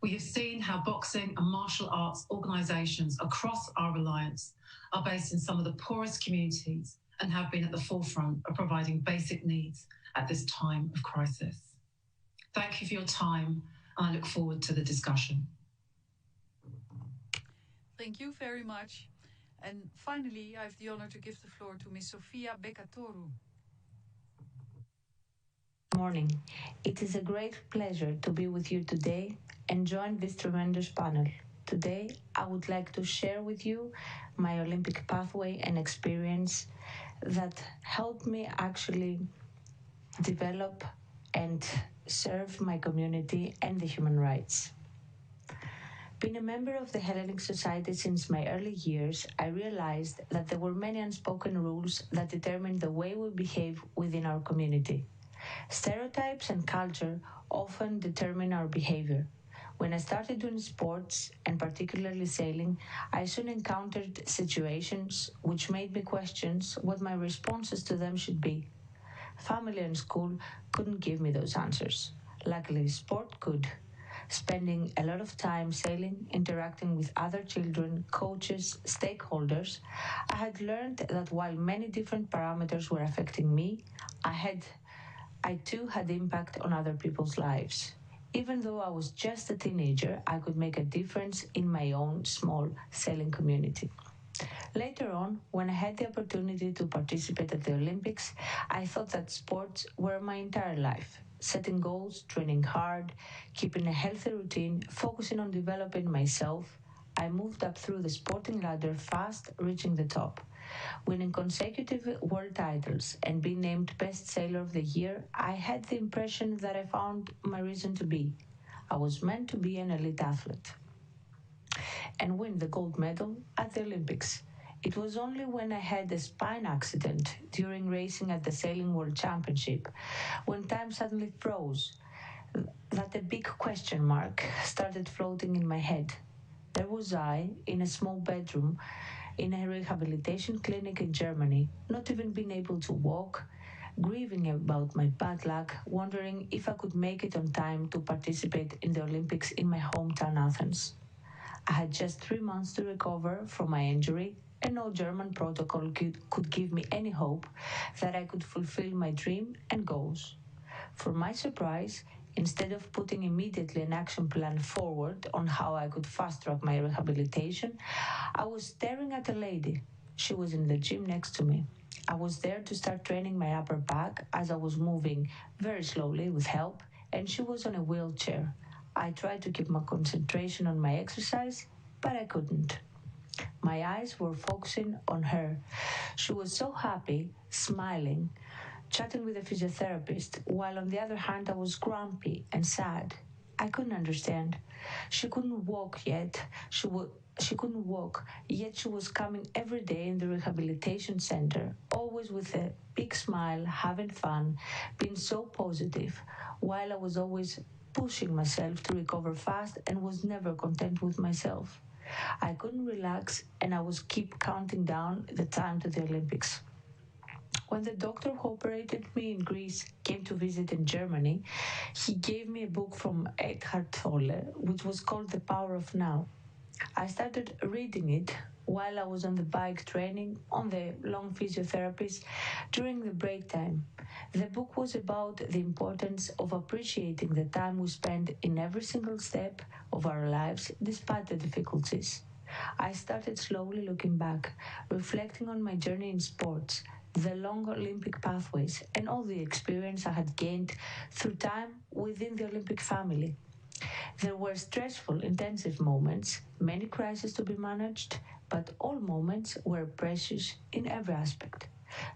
[SPEAKER 7] We have seen how boxing and martial arts organisations across our alliance are based in some of the poorest communities and have been at the forefront of providing basic needs at this time of crisis. Thank you for your time, and I look forward to the discussion.
[SPEAKER 1] Thank you very much. And finally, I have the honor to give the floor to Ms. Sofia Bekatoru.
[SPEAKER 8] Morning. It is a great pleasure to be with you today and join this tremendous panel. Today, I would like to share with you my Olympic pathway and experience that helped me actually develop and serve my community and the human rights. Being a member of the Hellenic Society since my early years, I realized that there were many unspoken rules that determine the way we behave within our community. Stereotypes and culture often determine our behavior. When I started doing sports, and particularly sailing, I soon encountered situations which made me question what my responses to them should be. Family and school couldn't give me those answers. Luckily, sport could. Spending a lot of time sailing, interacting with other children, coaches, stakeholders, I had learned that while many different parameters were affecting me, I too had impact on other people's lives. Even though I was just a teenager, I could make a difference in my own small sailing community. Later on, when I had the opportunity to participate at the Olympics, I thought that sports were my entire life. Setting goals, training hard, keeping a healthy routine, focusing on developing myself, I moved up through the sporting ladder fast, reaching the top. Winning consecutive world titles and being named Best Sailor of the Year, I had the impression that I found my reason to be. I was meant to be an elite athlete and win the gold medal at the Olympics. It was only when I had a spine accident during racing at the Sailing World Championship, when time suddenly froze, that a big question mark started floating in my head. There was I, in a small bedroom, in a rehabilitation clinic in Germany, not even being able to walk, grieving about my bad luck, wondering if I could make it on time to participate in the Olympics in my hometown Athens. I had just 3 months to recover from my injury, and no German protocol could give me any hope that I could fulfill my dream and goals. For my surprise, instead of putting immediately an action plan forward on how I could fast track my rehabilitation, I was staring at a lady. She was in the gym next to me. I was there to start training my upper back as I was moving very slowly with help, and she was on a wheelchair. I tried to keep my concentration on my exercise, but I couldn't. My eyes were focusing on her. She was so happy, smiling, chatting with a physiotherapist, while on the other hand, I was grumpy and sad. I couldn't understand. She couldn't walk yet. She couldn't walk, yet she was coming every day in the rehabilitation center, always with a big smile, having fun, being so positive, while I was always pushing myself to recover fast and was never content with myself. I couldn't relax and I was keep counting down the time to the Olympics. When the doctor who operated me in Greece came to visit in Germany, he gave me a book from Eckhart Tolle, which was called The Power of Now. I started reading it while I was on the bike training on the long physiotherapies during the break time. The book was about the importance of appreciating the time we spend in every single step of our lives despite the difficulties. I started slowly looking back, reflecting on my journey in sports, the long Olympic pathways, and all the experience I had gained through time within the Olympic family. There were stressful, intensive moments, many crises to be managed, but all moments were precious in every aspect.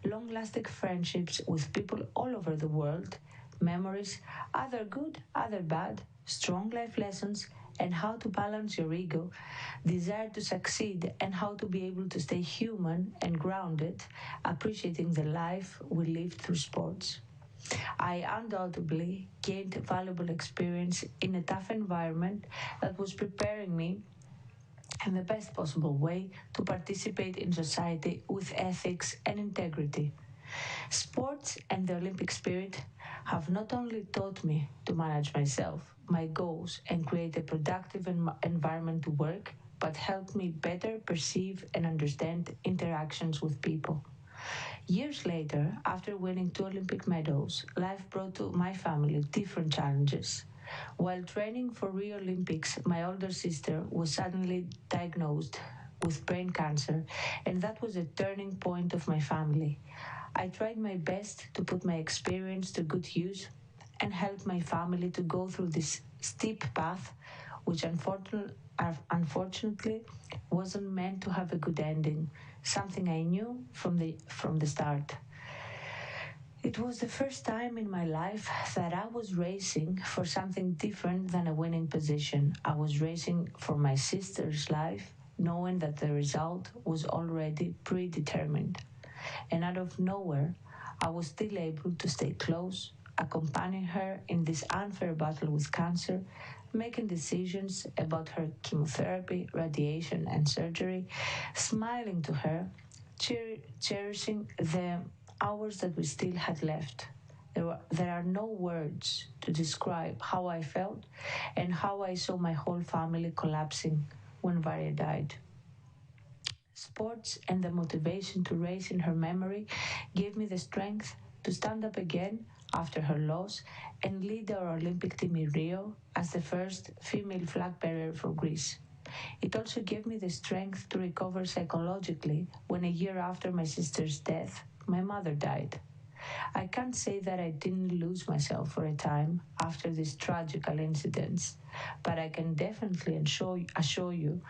[SPEAKER 8] Long lasting friendships with people all over the world, memories, other good, other bad, strong life lessons, and how to balance your ego, desire to succeed, and how to be able to stay human and grounded, appreciating the life we live through sports. I undoubtedly gained valuable experience in a tough environment that was preparing me in the best possible way to participate in society with ethics and integrity. Sports and the Olympic spirit have not only taught me to manage myself, my goals, and create a productive environment to work, but helped me better perceive and understand interactions with people. Years later, after winning 2 Olympic medals, life brought to my family different challenges. While training for Rio Olympics, my older sister was suddenly diagnosed with brain cancer, and that was a turning point of my family. I tried my best to put my experience to good use and help my family to go through this steep path, which unfortunately wasn't meant to have a good ending, something I knew from the start. It was the first time in my life that I was racing for something different than a winning position. I was racing for my sister's life, knowing that the result was already predetermined. And out of nowhere, I was still able to stay close, accompanying her in this unfair battle with cancer, making decisions about her chemotherapy, radiation, and surgery, smiling to her, cherishing the hours that we still had left. There are no words to describe how I felt and how I saw my whole family collapsing when Varia died. Sports and the motivation to race in her memory gave me the strength to stand up again after her loss and lead our Olympic team in Rio as the first female flag bearer for Greece. It also gave me the strength to recover psychologically when a year after my sister's death, my mother died. I can't say that I didn't lose myself for a time after these tragical incidents, but I can definitely assure you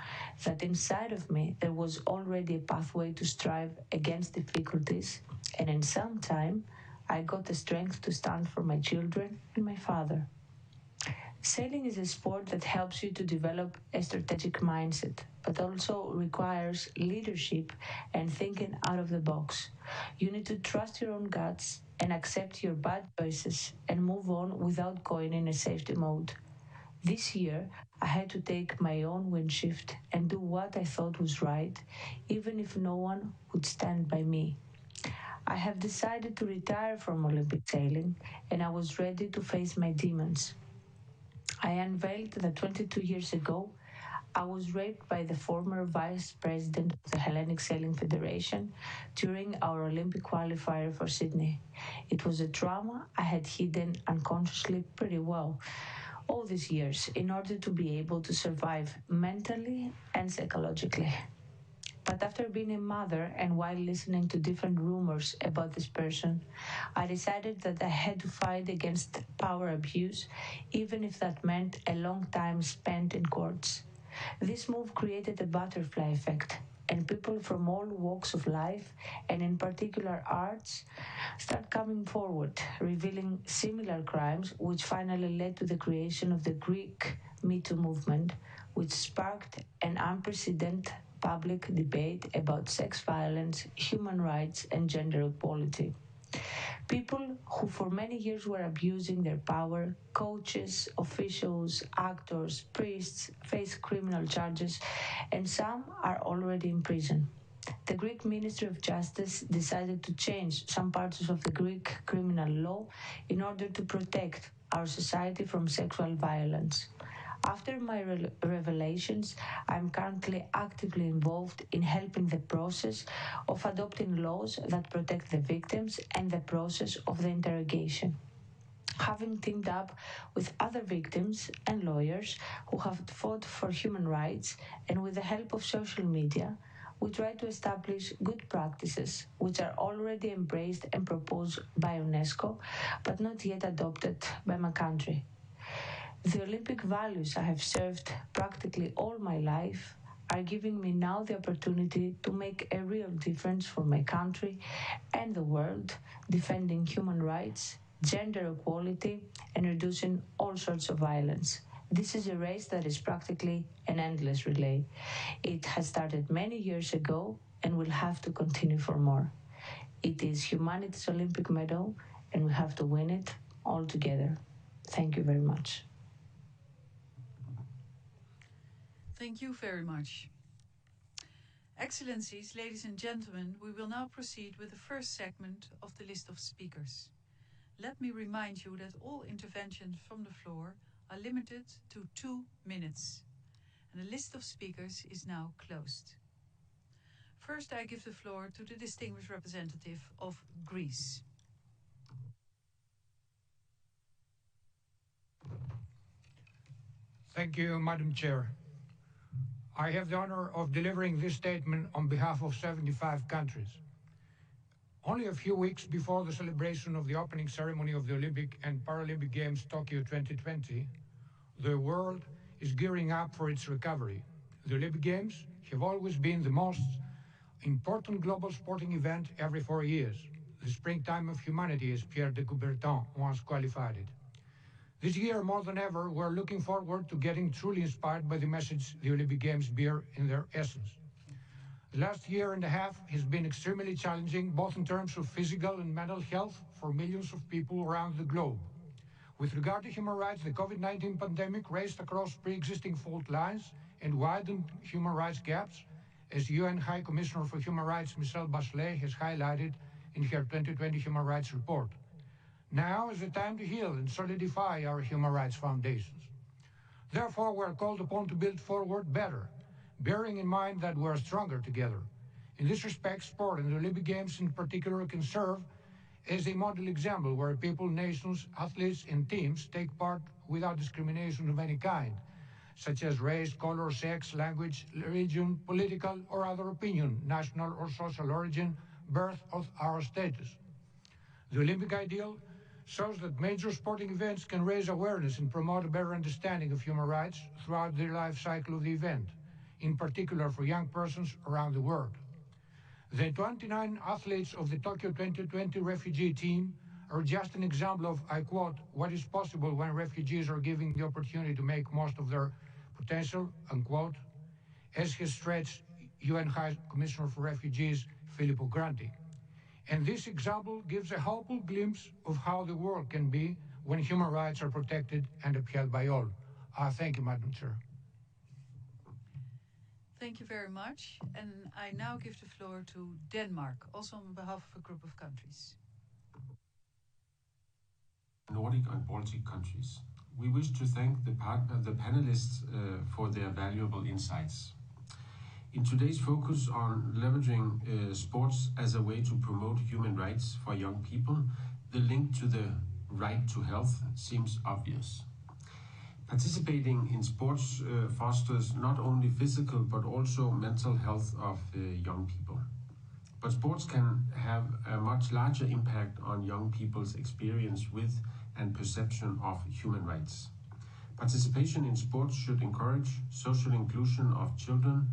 [SPEAKER 8] that inside of me there was already a pathway to strive against difficulties, and in some time I got the strength to stand for my children and my father. Sailing is a sport that helps you to develop a strategic mindset, but also requires leadership and thinking out of the box. You need to trust your own guts and accept your bad choices and move on without going in a safety mode. This year, I had to take my own wind shift and do what I thought was right, even if no one would stand by me. I have decided to retire from Olympic sailing, and I was ready to face my demons. I unveiled that 22 years ago, I was raped by the former vice president of the Hellenic Sailing Federation during our Olympic qualifier for Sydney. It was a trauma I had hidden unconsciously pretty well all these years in order to be able to survive mentally and psychologically. But after being a mother and while listening to different rumors about this person, I decided that I had to fight against power abuse, even if that meant a long time spent in courts. This move created a butterfly effect, and people from all walks of life, and in particular arts, start coming forward, revealing similar crimes, which finally led to the creation of the Greek Me Too movement, which sparked an unprecedented public debate about sex violence, human rights, and gender equality. People who for many years were abusing their power, coaches, officials, actors, priests, face criminal charges, and some are already in prison. The Greek Ministry of Justice decided to change some parts of the Greek criminal law in order to protect our society from sexual violence. After my revelations, I'm currently actively involved in helping the process of adopting laws that protect the victims and the process of the interrogation. Having teamed up with other victims and lawyers who have fought for human rights, and with the help of social media, we try to establish good practices which are already embraced and proposed by UNESCO but not yet adopted by my country. The Olympic values I have served practically all my life are giving me now the opportunity to make a real difference for my country and the world, defending human rights, gender equality, and reducing all sorts of violence. This is a race that is practically an endless relay. It has started many years ago and will have to continue for more. It is humanity's Olympic medal, and we have to win it all together. Thank you very much.
[SPEAKER 1] Thank you very much. Excellencies, ladies and gentlemen, we will now proceed with the first segment of the list of speakers. Let me remind you that all interventions from the floor are limited to 2 minutes, and the list of speakers is now closed. First, I give the floor to the distinguished representative of Greece.
[SPEAKER 9] Thank you, Madam Chair. I have the honor of delivering this statement on behalf of 75 countries. Only a few weeks before the celebration of the opening ceremony of the Olympic and Paralympic Games Tokyo 2020, the world is gearing up for its recovery. The Olympic Games have always been the most important global sporting event every 4 years. The springtime of humanity, as Pierre de Coubertin once qualified it. This year, more than ever, we're looking forward to getting truly inspired by the message the Olympic Games bear in their essence. The last year and a half has been extremely challenging, both in terms of physical and mental health for millions of people around the globe. With regard to human rights, the COVID-19 pandemic raced across pre-existing fault lines and widened human rights gaps, as UN High Commissioner for Human Rights Michelle Bachelet has highlighted in her 2020 Human Rights Report. Now is the time to heal and solidify our human rights foundations. Therefore, we are called upon to build forward better, bearing in mind that we are stronger together. In this respect, sport and the Olympic Games in particular can serve as a model example where people, nations, athletes, and teams take part without discrimination of any kind, such as race, color, sex, language, religion, political or other opinion, national or social origin, birth, or status. The Olympic ideal shows that major sporting events can raise awareness and promote a better understanding of human rights throughout the life cycle of the event, in particular for young persons around the world. The 29 athletes of the Tokyo 2020 refugee team are just an example of, I quote, what is possible when refugees are given the opportunity to make most of their potential, unquote, as has stretched UN High Commissioner for Refugees, Filippo Grandi. And this example gives a hopeful glimpse of how the world can be when human rights are protected and upheld by all. Thank you, Madam Chair.
[SPEAKER 1] Thank you very much. And I now give the floor to Denmark, also on behalf of a group of countries.
[SPEAKER 10] Nordic and Baltic countries. We wish to thank the panelists for their valuable insights. In today's focus on leveraging sports as a way to promote human rights for young people, the link to the right to health seems obvious. Participating in sports fosters not only physical but also mental health of young people. But sports can have a much larger impact on young people's experience with and perception of human rights. Participation in sports should encourage social inclusion of children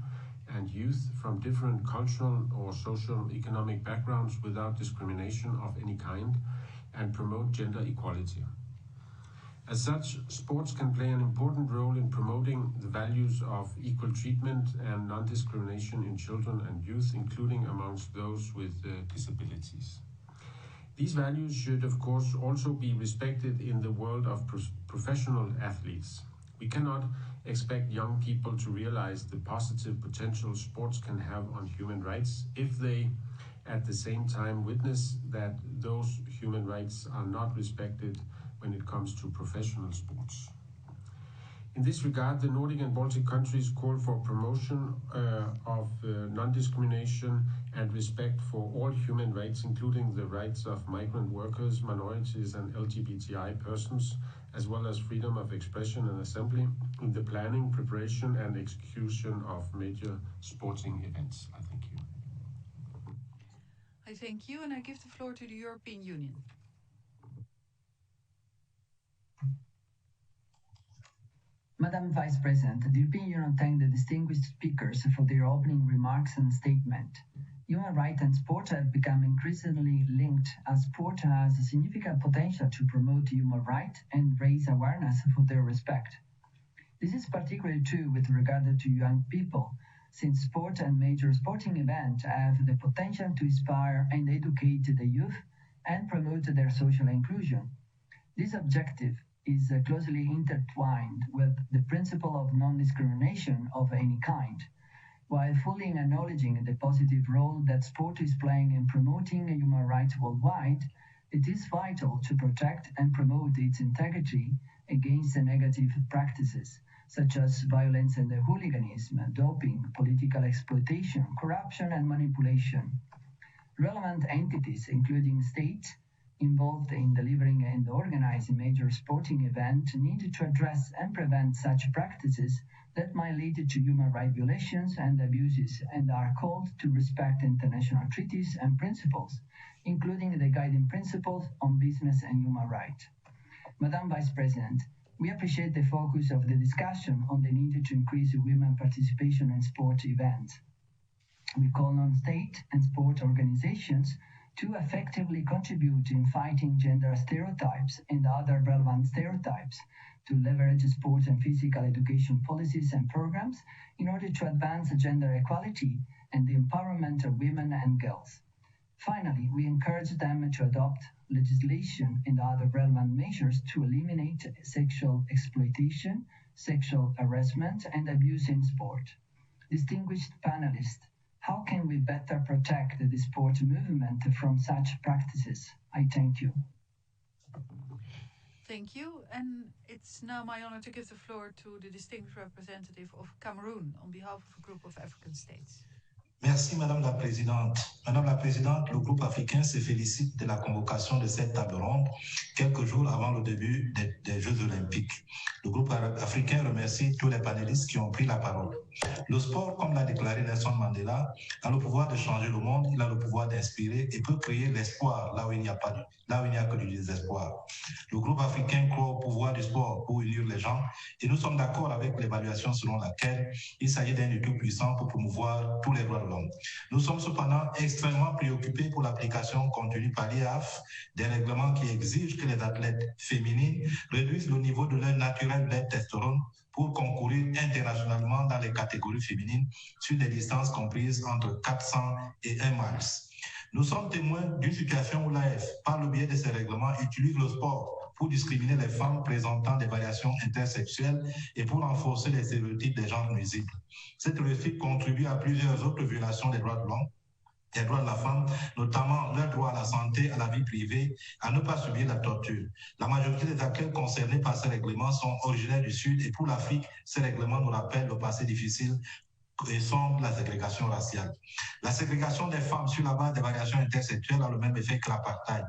[SPEAKER 10] and youth from different cultural or socio-economic backgrounds without discrimination of any kind and promote gender equality. As such, sports can play an important role in promoting the values of equal treatment and non-discrimination in children and youth, including amongst those with disabilities. These values should, of course, also be respected in the world of professional athletes. We cannot expect young people to realize the positive potential sports can have on human rights if they, at the same time, witness that those human rights are not respected when it comes to professional sports. In this regard, the Nordic and Baltic countries call for promotion of non-discrimination and respect for all human rights, including the rights of migrant workers, minorities and LGBTI persons, as well as freedom of expression and assembly in the planning, preparation and execution of major sporting events. I thank you.
[SPEAKER 1] I thank you, and I give the floor to the European Union.
[SPEAKER 11] Madam Vice President, the European Union thanks the distinguished speakers for their opening remarks and statement. Human rights and sport have become increasingly linked as sport has a significant potential to promote human rights and raise awareness for their respect. This is particularly true with regard to young people, since sport and major sporting events have the potential to inspire and educate the youth and promote their social inclusion. This objective is closely intertwined with the principle of non-discrimination of any kind. While fully acknowledging the positive role that sport is playing in promoting human rights worldwide, it is vital to protect and promote its integrity against the negative practices, such as violence and hooliganism, doping, political exploitation, corruption and manipulation. Relevant entities, including states, involved in delivering and organizing major sporting events need to address and prevent such practices that might lead to human rights violations and abuses, and are called to respect international treaties and principles, including the guiding principles on business and human rights. Madam Vice President, we appreciate the focus of the discussion on the need to increase women participation in sport events. We call on state and sport organizations to effectively contribute in fighting gender stereotypes and other relevant stereotypes, to leverage sport and physical education policies and programs in order to advance gender equality and the empowerment of women and girls. Finally, we encourage them to adopt legislation and other relevant measures to eliminate sexual exploitation, sexual harassment, and abuse in sport. Distinguished panelists, how can we better protect the sport movement from such practices? I thank you.
[SPEAKER 1] Thank you. And it's now my honor to give the floor to the distinguished representative of Cameroon on behalf of a group of African states.
[SPEAKER 12] Merci, Madame la Présidente. Madame la Présidente, le groupe africain se félicite de la convocation de cette table ronde quelques jours avant le début des Jeux olympiques. Le groupe africain remercie tous les panélistes qui ont pris la parole. Le sport, comme l'a déclaré Nelson Mandela, a le pouvoir de changer le monde, il a le pouvoir d'inspirer et peut créer l'espoir là où il n'y a que du désespoir. Le groupe africain croit au pouvoir du sport pour unir les gens et nous sommes d'accord avec l'évaluation selon laquelle il s'agit d'un outil puissant pour promouvoir tous les droits de l'homme. Nous sommes cependant extrêmement préoccupés pour l'application contenue par l'IAF des règlements qui exigent que les athlètes féminines réduisent le niveau de leur naturel de testostérone pour concourir internationalement dans les catégories féminines sur des distances comprises entre 400 et 1 miles. Nous sommes témoins d'une situation où l'AF, par le biais de ces règlements, utilise le sport pour discriminer les femmes présentant des variations intersexuelles et pour renforcer les stéréotypes des genres nuisibles. Cette réussite contribue à plusieurs autres violations des droits de l'homme, des droits de la femme, notamment leur droit à la santé, à la vie privée, à ne pas subir la torture. La majorité des acteurs concernés par ces règlements sont originaires du Sud et pour l'Afrique, ces règlements nous rappellent le passé difficile et sont la ségrégation raciale. La ségrégation des femmes sur la base des variations intersexuelles a le même effet que l'apartheid,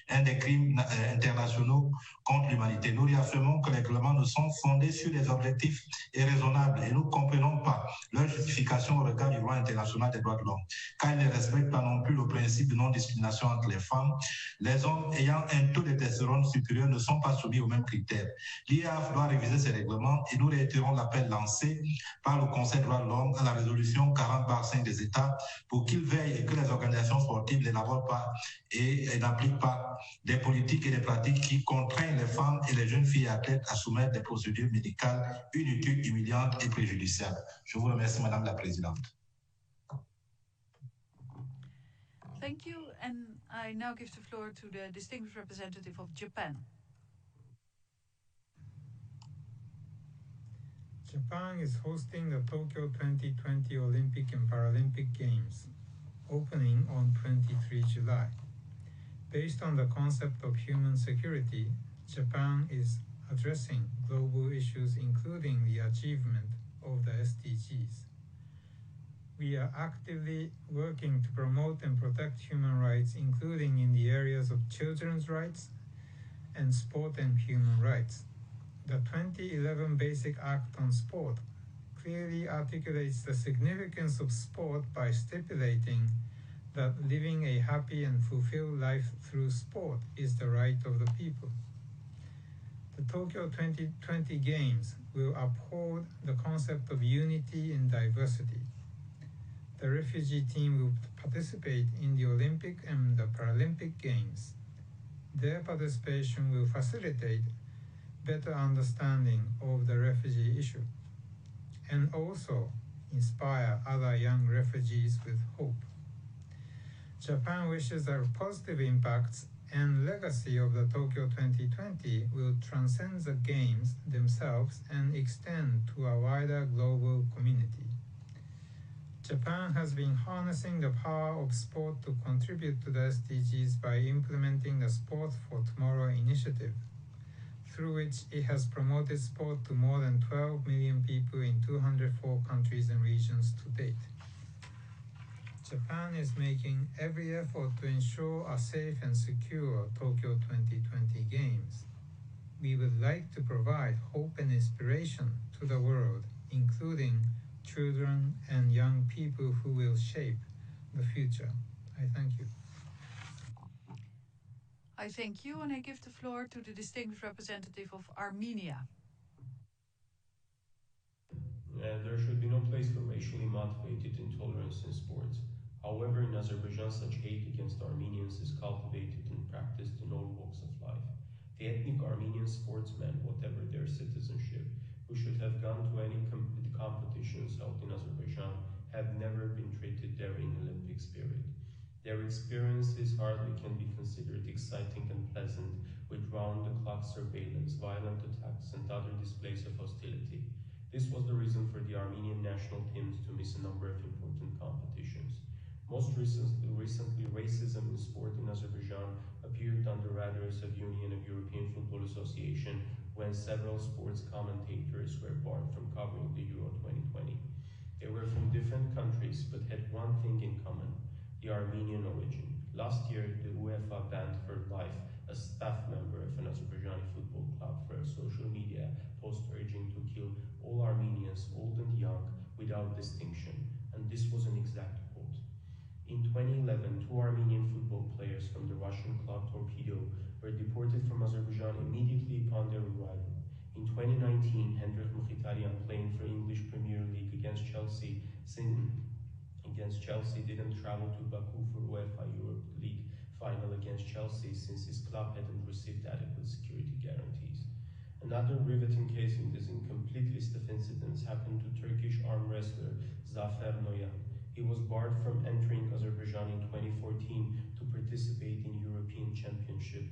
[SPEAKER 12] un des crimes internationaux contre l'humanité. Nous réaffirmons que les règlements ne sont fondés sur des objectifs irraisonnables et nous ne comprenons pas leur justification au regard du droit international des droits de l'homme, car ils ne respectent pas non plus le principe de non-discrimination entre les femmes. Les hommes ayant un taux de testostérone supérieur ne sont pas soumis aux mêmes critères. L'IAF doit réviser ces règlements et nous réitérons l'appel lancé par le Conseil des droits de l'homme à la résolution 40/5 des États pour qu'ils veillent et que les organisations sportives n'élaborent pas et n'appliquent pas des politiques et des pratiques qui contraignent les femmes et les jeunes filles athlètes à soumettre des procédures médicales inutiles, humiliantes et préjudiciables. Je vous remercie, Madame la Présidente.
[SPEAKER 1] Thank you, and I now give the floor to the distinguished representative of Japan.
[SPEAKER 13] Japan is hosting the Tokyo 2020 Olympic and Paralympic Games, opening on 23 July. Based on the concept of human security, Japan is addressing global issues including the achievement of the SDGs. We are actively working to promote and protect human rights, including in the areas of children's rights and sport and human rights. The 2011 Basic Act on Sport clearly articulates the significance of sport by stipulating that living a happy and fulfilled life through sport is the right of the people. The Tokyo 2020 Games will uphold the concept of unity in diversity. The refugee team will participate in the Olympic and the Paralympic Games. Their participation will facilitate better understanding of the refugee issue and also inspire other young refugees with hope. Japan wishes that positive impacts and legacy of the Tokyo 2020 will transcend the games themselves and extend to a wider global community. Japan has been harnessing the power of sport to contribute to the SDGs by implementing the Sport for Tomorrow initiative, through which it has promoted sport to more than 12 million people in 204 countries and regions to date. Japan is making every effort to ensure a safe and secure Tokyo 2020 Games. We would like to provide hope and inspiration to the world, including children and young people who will shape the future. I thank you.
[SPEAKER 1] I thank you, and I give the floor to the distinguished representative of Armenia.
[SPEAKER 14] There should be no place for racially motivated intolerance in sports. However, in Azerbaijan, such hate against Armenians is cultivated and practiced in all walks of life. The ethnic Armenian sportsmen, whatever their citizenship, who should have gone to any competitions held in Azerbaijan, have never been treated there in Olympic spirit. Their experiences hardly can be considered exciting and pleasant, with round-the-clock surveillance, violent attacks, and other displays of hostility. This was the reason for the Armenian national teams to miss a number of important competitions. Most recently, racism in sport in Azerbaijan appeared under radar's of Union of European Football Association when several sports commentators were barred from covering the Euro 2020. They were from different countries but had one thing in common: the Armenian origin. Last year, the UEFA banned for life a staff member of an Azerbaijani football club for a social media post urging to kill all Armenians, old and young, without distinction, and this was an exact quote. In 2011, two Armenian football players from the Russian club Torpedo were deported from Azerbaijan immediately upon their arrival. In 2019, Hendrik Mkhitaryan, playing for English Premier League against Chelsea, didn't travel to Baku for UEFA Europe League final against Chelsea since his club hadn't received adequate security guarantees. Another riveting case in this incomplete list of incidents happened to Turkish arm wrestler Zafer Noyan. He was barred from entering Azerbaijan in 2014 to participate in European Championship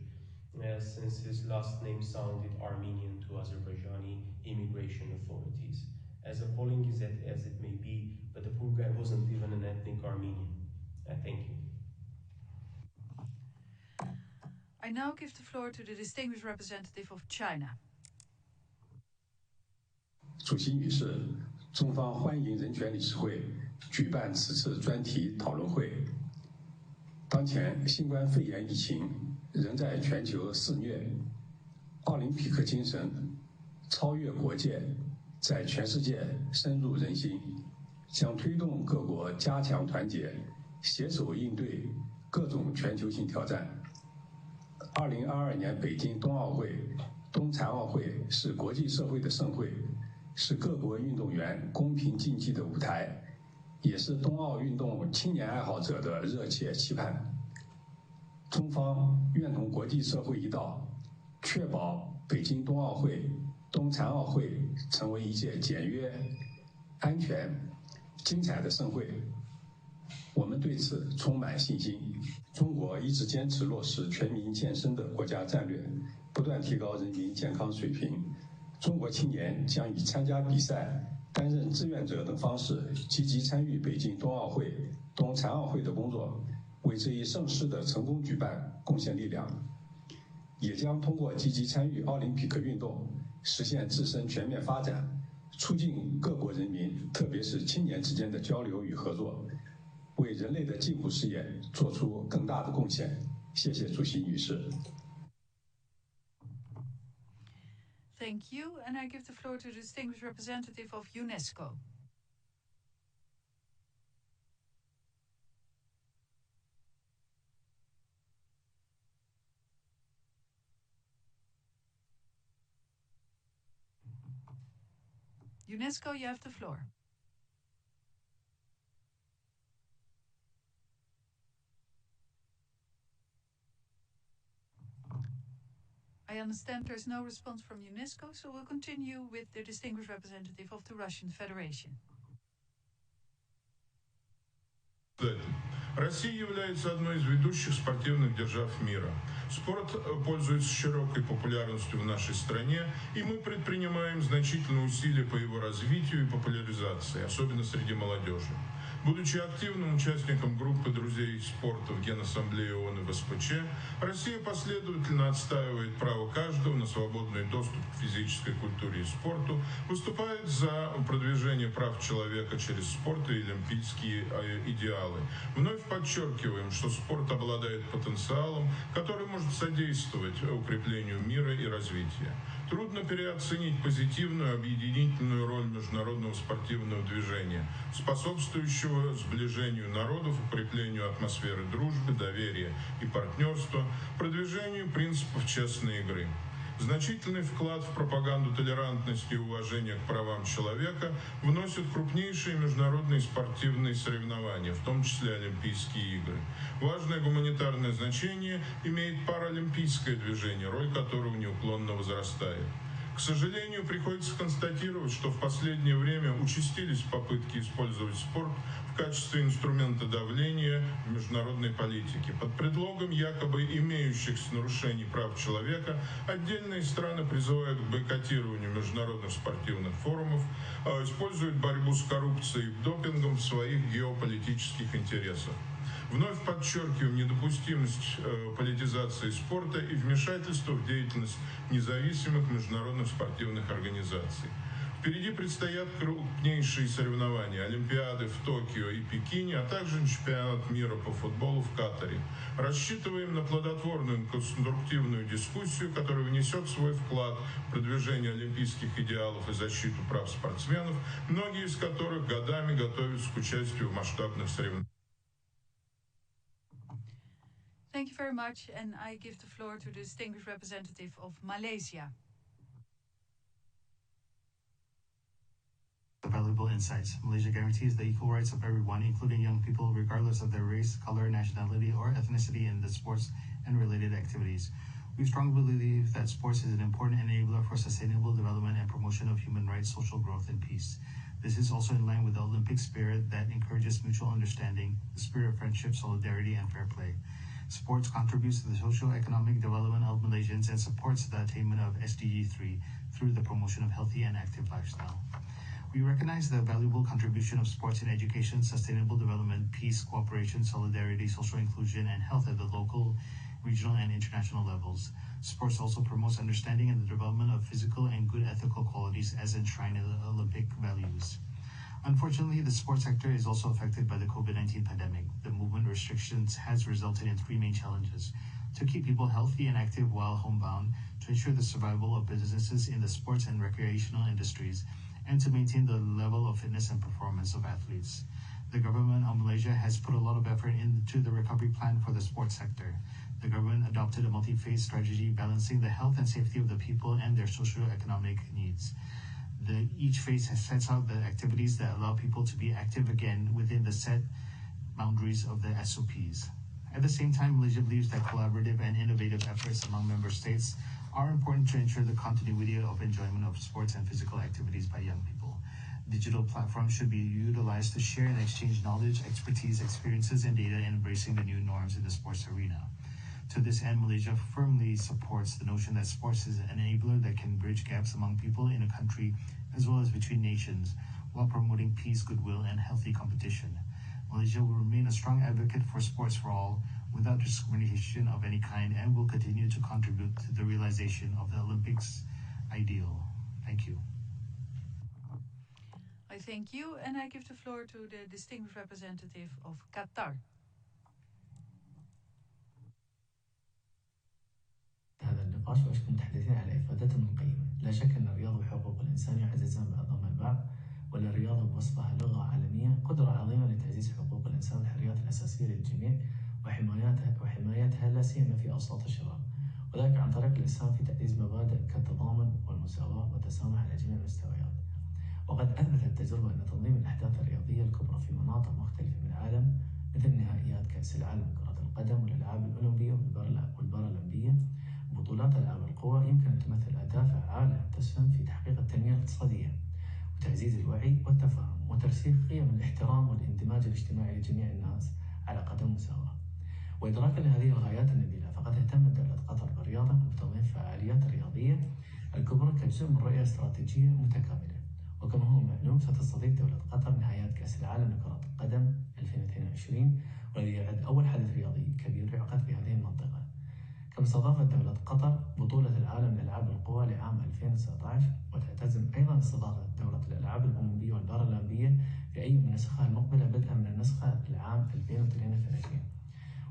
[SPEAKER 14] since his last name sounded Armenian to Azerbaijani immigration authorities. As appalling as it may be, but the poor guy wasn't even an ethnic Armenian. Thank you.
[SPEAKER 1] I now give the floor to the distinguished representative of China.
[SPEAKER 15] 主席女士，中方欢迎人权理事会举办此次专题讨论会。当前新冠肺炎疫情仍在全球肆虐，奥林匹克精神超越国界，在全世界深入人心，将推动各国加强团结，携手应对各种全球性挑战。2022年北京冬奥会、冬残奥会是国际社会的盛会，是各国运动员公平竞技的舞台，也是冬奥运动青年爱好者的热切期盼。中方愿同国际社会一道，确保北京冬奥会、冬残奥会成为一届简约、安全、精彩的盛会。我们对此充满信心。中国一直坚持落实全民健身的国家战略，不断提高人民健康水平。中国青年将以参加比赛、担任志愿者等方式，积极参与北京冬奥会、冬残奥会的工作，为这一盛事的成功举办贡献力量。也将通过积极参与奥林匹克运动，实现自身全面发展，促进各国人民，特别是青年之间的交流与合作，为人类的进步事业做出更大的贡献。谢谢主席女士。
[SPEAKER 1] Thank you, and I give the floor to the distinguished representative of UNESCO. UNESCO, you have the floor. I understand there's no response from UNESCO, so we'll continue with the distinguished representative of the Russian Federation.
[SPEAKER 16] Россия является одной из ведущих спортивных держав мира. Спорт пользуется широкой популярностью в нашей стране, и мы предпринимаем значительные усилия по его развитию и популяризации, особенно среди молодежи. Будучи активным участником группы друзей спорта в Генассамблее ООН и в СПЧ, Россия последовательно отстаивает право каждого на свободный доступ к физической культуре и спорту, выступает за продвижение прав человека через спорт и олимпийские идеалы. Вновь подчеркиваем, что спорт обладает потенциалом, который может содействовать укреплению мира и развития. Трудно переоценить позитивную объединительную роль международного спортивного движения, способствующего сближению народов, укреплению атмосферы дружбы, доверия и партнерства, продвижению принципов честной игры. Значительный вклад в пропаганду толерантности и уважения к правам человека вносят крупнейшие международные спортивные соревнования, в том числе Олимпийские игры. Важное гуманитарное значение имеет паралимпийское движение, роль которого неуклонно возрастает. К сожалению, приходится констатировать, что в последнее время участились попытки использовать спорт в качестве инструмента давления в международной политике. Под предлогом якобы имеющихся нарушений прав человека отдельные страны призывают к бойкотированию международных спортивных форумов, используют борьбу с коррупцией и допингом в своих геополитических интересах. Вновь подчеркиваем недопустимость политизации спорта и вмешательства в деятельность независимых международных спортивных организаций. Впереди предстоят крупнейшие соревнования, Олимпиады в Токио и Пекине, а также чемпионат мира по футболу в Катаре. Рассчитываем на плодотворную конструктивную дискуссию, которая внесет свой вклад в продвижение олимпийских идеалов и защиту прав спортсменов, многие из которых годами готовятся к участию в масштабных соревнованиях.
[SPEAKER 1] Thank you very much, and I give the floor to the distinguished representative of Malaysia.
[SPEAKER 17] Valuable insights. Malaysia guarantees the equal rights of everyone, including young people, regardless of their race, color, nationality, or ethnicity in the sports and related activities. We strongly believe that sports is an important enabler for sustainable development and promotion of human rights, social growth, and peace. This is also in line with the Olympic spirit that encourages mutual understanding, the spirit of friendship, solidarity, and fair play. Sports contributes to the socio-economic development of Malaysians and supports the attainment of SDG 3 through the promotion of healthy and active lifestyle. We recognize the valuable contribution of sports in education, sustainable development, peace, cooperation, solidarity, social inclusion, and health at the local, regional, and international levels. Sports also promotes understanding and the development of physical and good ethical qualities as enshrined in the Olympic values. Unfortunately, the sports sector is also affected by the COVID-19 pandemic. The movement restrictions has resulted in three main challenges: to keep people healthy and active while homebound, to ensure the survival of businesses in the sports and recreational industries, and to maintain the level of fitness and performance of athletes. The government of Malaysia has put a lot of effort into the recovery plan for the sports sector. The government adopted a multi-phase strategy balancing the health and safety of the people and their socio-economic needs. Each phase sets out the activities that allow people to be active again within the set boundaries of the SOPs. At the same time, Malaysia believes that collaborative and innovative efforts among member states are important to ensure the continuity of enjoyment of sports and physical activities by young people. Digital platforms should be utilized to share and exchange knowledge, expertise, experiences, and data in embracing the new norms in the sports arena. To this end, Malaysia firmly supports the notion that sports is an enabler that can bridge gaps among people in a country as well as between nations while promoting peace, goodwill, and healthy competition. Malaysia will remain a strong advocate for sports for all without discrimination of any kind and will continue to contribute to the realization of the Olympics ideal. Thank you.
[SPEAKER 1] I thank you, and I give the floor to the distinguished representative of Qatar.
[SPEAKER 18] هذا النقاش وأشكر متحدثين على إفادتهم القيمة. لا شك أن الرياضة وحقوق الإنسان يعززان بعضهما البعض، ولا الرياضة بوصفها لغة عالمية قدرة عظيمة لتعزيز حقوق الإنسان والحريات الأساسية للجميع وحمايتها لا سيما في أوساط الشباب، وذلك عن طريق الإسهام في تعزيز مبادئ كالتضامن والمساواة والتسامح على جميع المستويات. وقد أثبتت التجربة أن تنظيم الأحداث الرياضية الكبرى في مناطق مختلفة من العالم مثل نهائيات كأس العالم لكرة القدم والألعاب الأولمبية والبارالمبية وبطولات ألعاب القوى يمكن أن تمثل أداة فعالة تسهم في تحقيق التنمية الاقتصادية وتعزيز الوعي والتفاهم وترسيخ قيم الاحترام والاندماج الاجتماعي لجميع الناس على قدم مساواة. وإدراكا لهذه الغايات النبيلة فقد اهتمت دولة قطر بالرياضة بتنظيم فعاليات الرياضية الكبرى كجزء من رؤية استراتيجية متكاملة. وكما هو معلوم ستستضيف دولة قطر نهائيات كأس العالم لكرة القدم 2022 والذي يعد أول حدث رياضي كبير يعقد في هذه المنطقة. كما استضافت دولة قطر بطولة العالم لألعاب القوى لعام 2019 وتعتزم أيضا استضافة دورة الألعاب الأولمبية والبارالمبية في أي من نسخها المقبلة بدءا من النسخة العام 2032.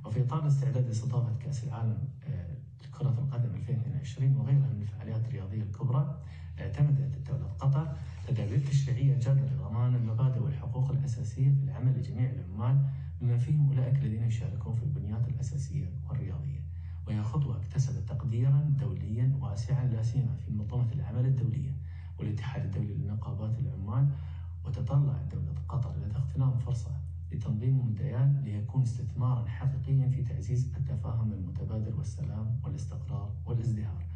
[SPEAKER 18] وفي إطار الاستعداد لاستضافة كأس العالم لكرة القدم 2022 وغيرها من الفعاليات الرياضية الكبرى اعتمدت دولة قطر تدابير تشريعية جادة لضمان المبادئ والحقوق الأساسية في العمل لجميع العمال بما فيهم أولئك الذين يشاركون في البنيات الأساسية والرياضية. وهي خطوة اكتسبت تقديرا دوليا واسعا لا سيما في منظمة العمل الدولية والاتحاد الدولي لنقابات العمال. وتطلع دولة قطر إلى اغتنام فرصة لتنظيم منتديان ليكون استثمارا حقيقيا في تعزيز التفاهم المتبادل والسلام والاستقرار والازدهار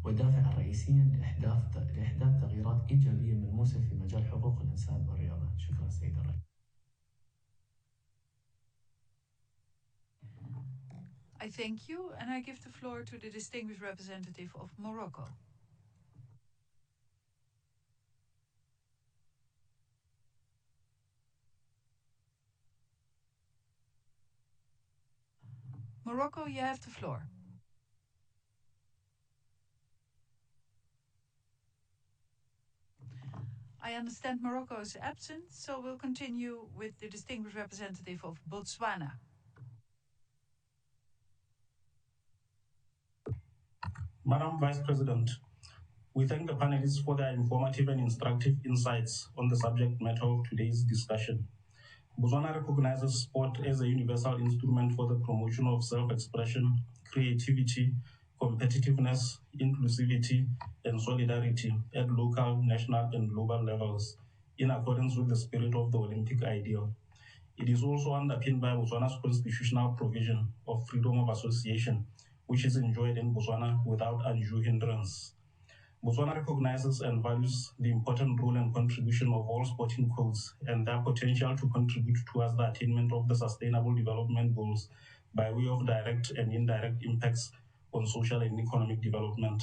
[SPEAKER 18] ودافعا رئيسيا لإحداث تغييرات إيجابية ملموسة في مجال حقوق الإنسان والرياضة. شكرا سيد الرئيس.
[SPEAKER 1] I thank you, and I give the floor to the distinguished representative of Morocco. Morocco, you have the floor. I understand Morocco is absent, so we'll continue with the distinguished representative of Botswana.
[SPEAKER 19] Madam Vice President, we thank the panelists for their informative and instructive insights on the subject matter of today's discussion. Botswana recognizes sport as a universal instrument for the promotion of self-expression, creativity, competitiveness, inclusivity, and solidarity at local, national, and global levels, in accordance with the spirit of the Olympic ideal. It is also underpinned by Botswana's constitutional provision of freedom of association, which is enjoyed in Botswana without undue hindrance. Botswana recognizes and values the important role and contribution of all sporting codes and their potential to contribute towards the attainment of the Sustainable Development Goals by way of direct and indirect impacts on social and economic development.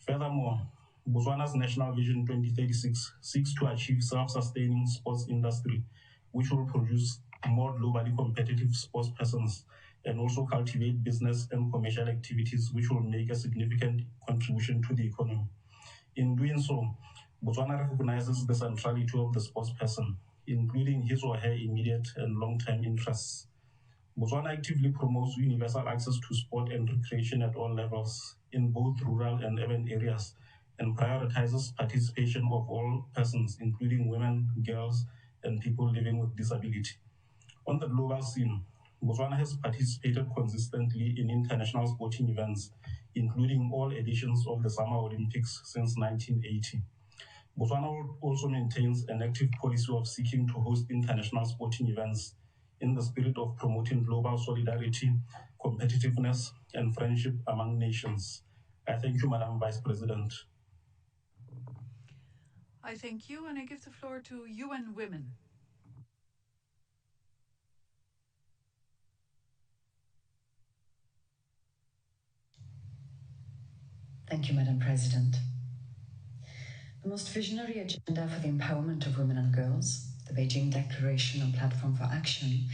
[SPEAKER 19] Furthermore, Botswana's National Vision 2036 seeks to achieve self-sustaining sports industry, which will produce more globally competitive sports persons and also cultivate business and commercial activities which will make a significant contribution to the economy. In doing so, Botswana recognizes the centrality of the sports person, including his or her immediate and long-term interests. Botswana actively promotes universal access to sport and recreation at all levels in both rural and urban areas and prioritizes participation of all persons, including women, girls, and people living with disability. On the global scene, Botswana has participated consistently in international sporting events, including all editions of the Summer Olympics since 1980. Botswana also maintains an active policy of seeking to host international sporting events in the spirit of promoting global solidarity, competitiveness, and friendship among nations. I thank you, Madam Vice President.
[SPEAKER 1] I thank you, and I give the floor to UN Women.
[SPEAKER 20] Thank you, Madam President. The most visionary agenda for the empowerment of women and girls, the Beijing Declaration on Platform for Action,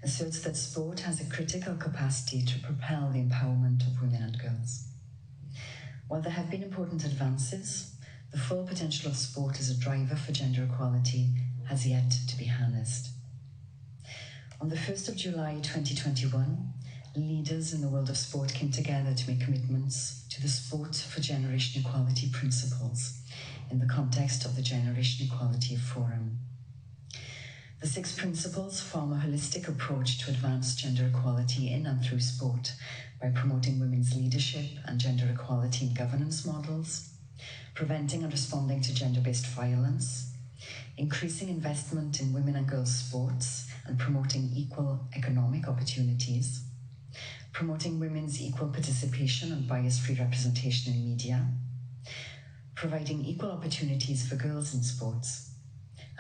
[SPEAKER 20] asserts that sport has a critical capacity to propel the empowerment of women and girls. While there have been important advances, the full potential of sport as a driver for gender equality has yet to be harnessed. On the 1st of July 2021, leaders in the world of sport came together to make commitments to the Sport for Generation Equality principles in the context of the Generation Equality Forum. The 6 principles form a holistic approach to advance gender equality in and through sport by promoting women's leadership and gender equality in governance models, preventing and responding to gender-based violence, increasing investment in women and girls sports and promoting equal economic opportunities, promoting women's equal participation and bias-free representation in media, providing equal opportunities for girls in sports,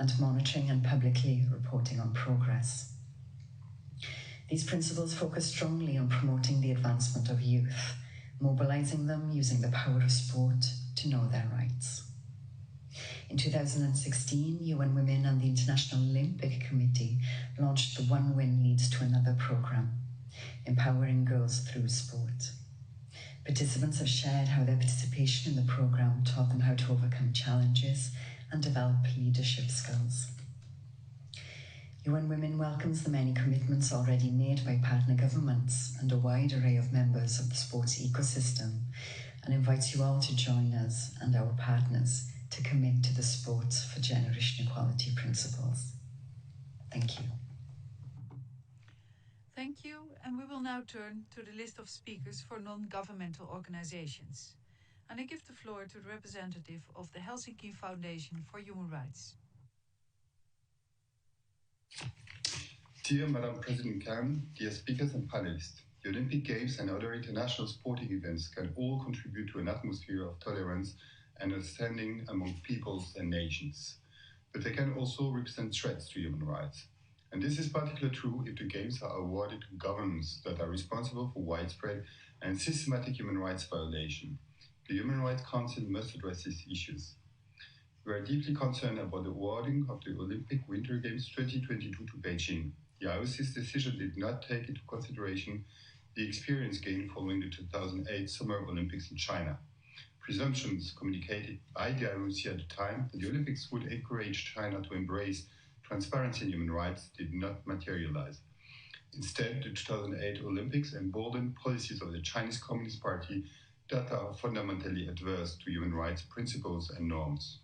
[SPEAKER 20] and monitoring and publicly reporting on progress. These principles focus strongly on promoting the advancement of youth, mobilizing them using the power of sport to know their rights. In 2016, UN Women and the International Olympic Committee launched the One Win Leads to Another program, empowering girls through sport. Participants have shared how their participation in the program taught them how to overcome challenges and develop leadership skills. UN Women welcomes the many commitments already made by partner governments and a wide array of members of the sports ecosystem, and invites you all to join us and our partners to commit to the Sports for Generation Equality principles. Thank you.
[SPEAKER 1] Thank you, and we will now turn to the list of speakers for non-governmental organizations. And I give the floor to the representative of the Helsinki Foundation for Human Rights.
[SPEAKER 21] Dear Madam President Khan, dear speakers and panelists, the Olympic Games and other international sporting events can all contribute to an atmosphere of tolerance and understanding among peoples and nations. But they can also represent threats to human rights. And this is particularly true if the Games are awarded to governments that are responsible for widespread and systematic human rights violation. The Human Rights Council must address these issues. We are deeply concerned about the awarding of the Olympic Winter Games 2022 to Beijing. The IOC's decision did not take into consideration the experience gained following the 2008 Summer Olympics in China. Presumptions communicated by the IOC at the time that the Olympics would encourage China to embrace transparency in human rights did not materialize. Instead, the 2008 Olympics emboldened policies of the Chinese Communist Party that are fundamentally adverse to human rights principles and norms.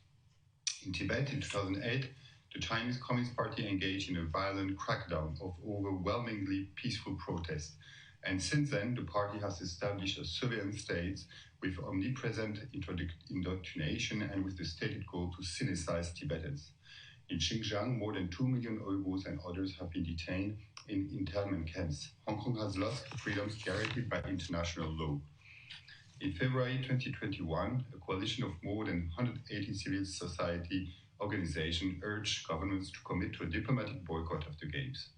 [SPEAKER 21] In Tibet in 2008, the Chinese Communist Party engaged in a violent crackdown of overwhelmingly peaceful protests. And since then, the party has established a surveillance state with omnipresent indoctrination and with the stated goal to sinicize Tibetans. In Xinjiang, more than 2 million Uyghurs and others have been detained in internment camps. Hong Kong has lost freedoms guaranteed by international law. In February 2021, a coalition of more than 180 civil society organizations urged governments to commit to a diplomatic boycott of the Games.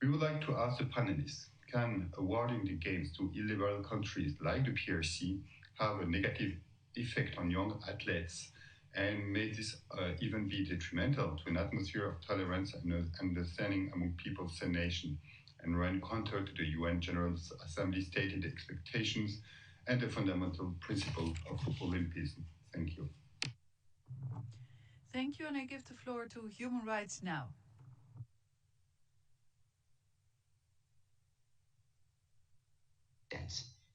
[SPEAKER 21] We would like to ask the panelists, can awarding the games to illiberal countries like the PRC have a negative effect on young athletes and may this even be detrimental to an atmosphere of tolerance and understanding among peoples and nations, and run counter to the UN General Assembly stated expectations and the fundamental principle of Olympism. Thank you.
[SPEAKER 1] Thank you, and I give the floor to Human Rights Now.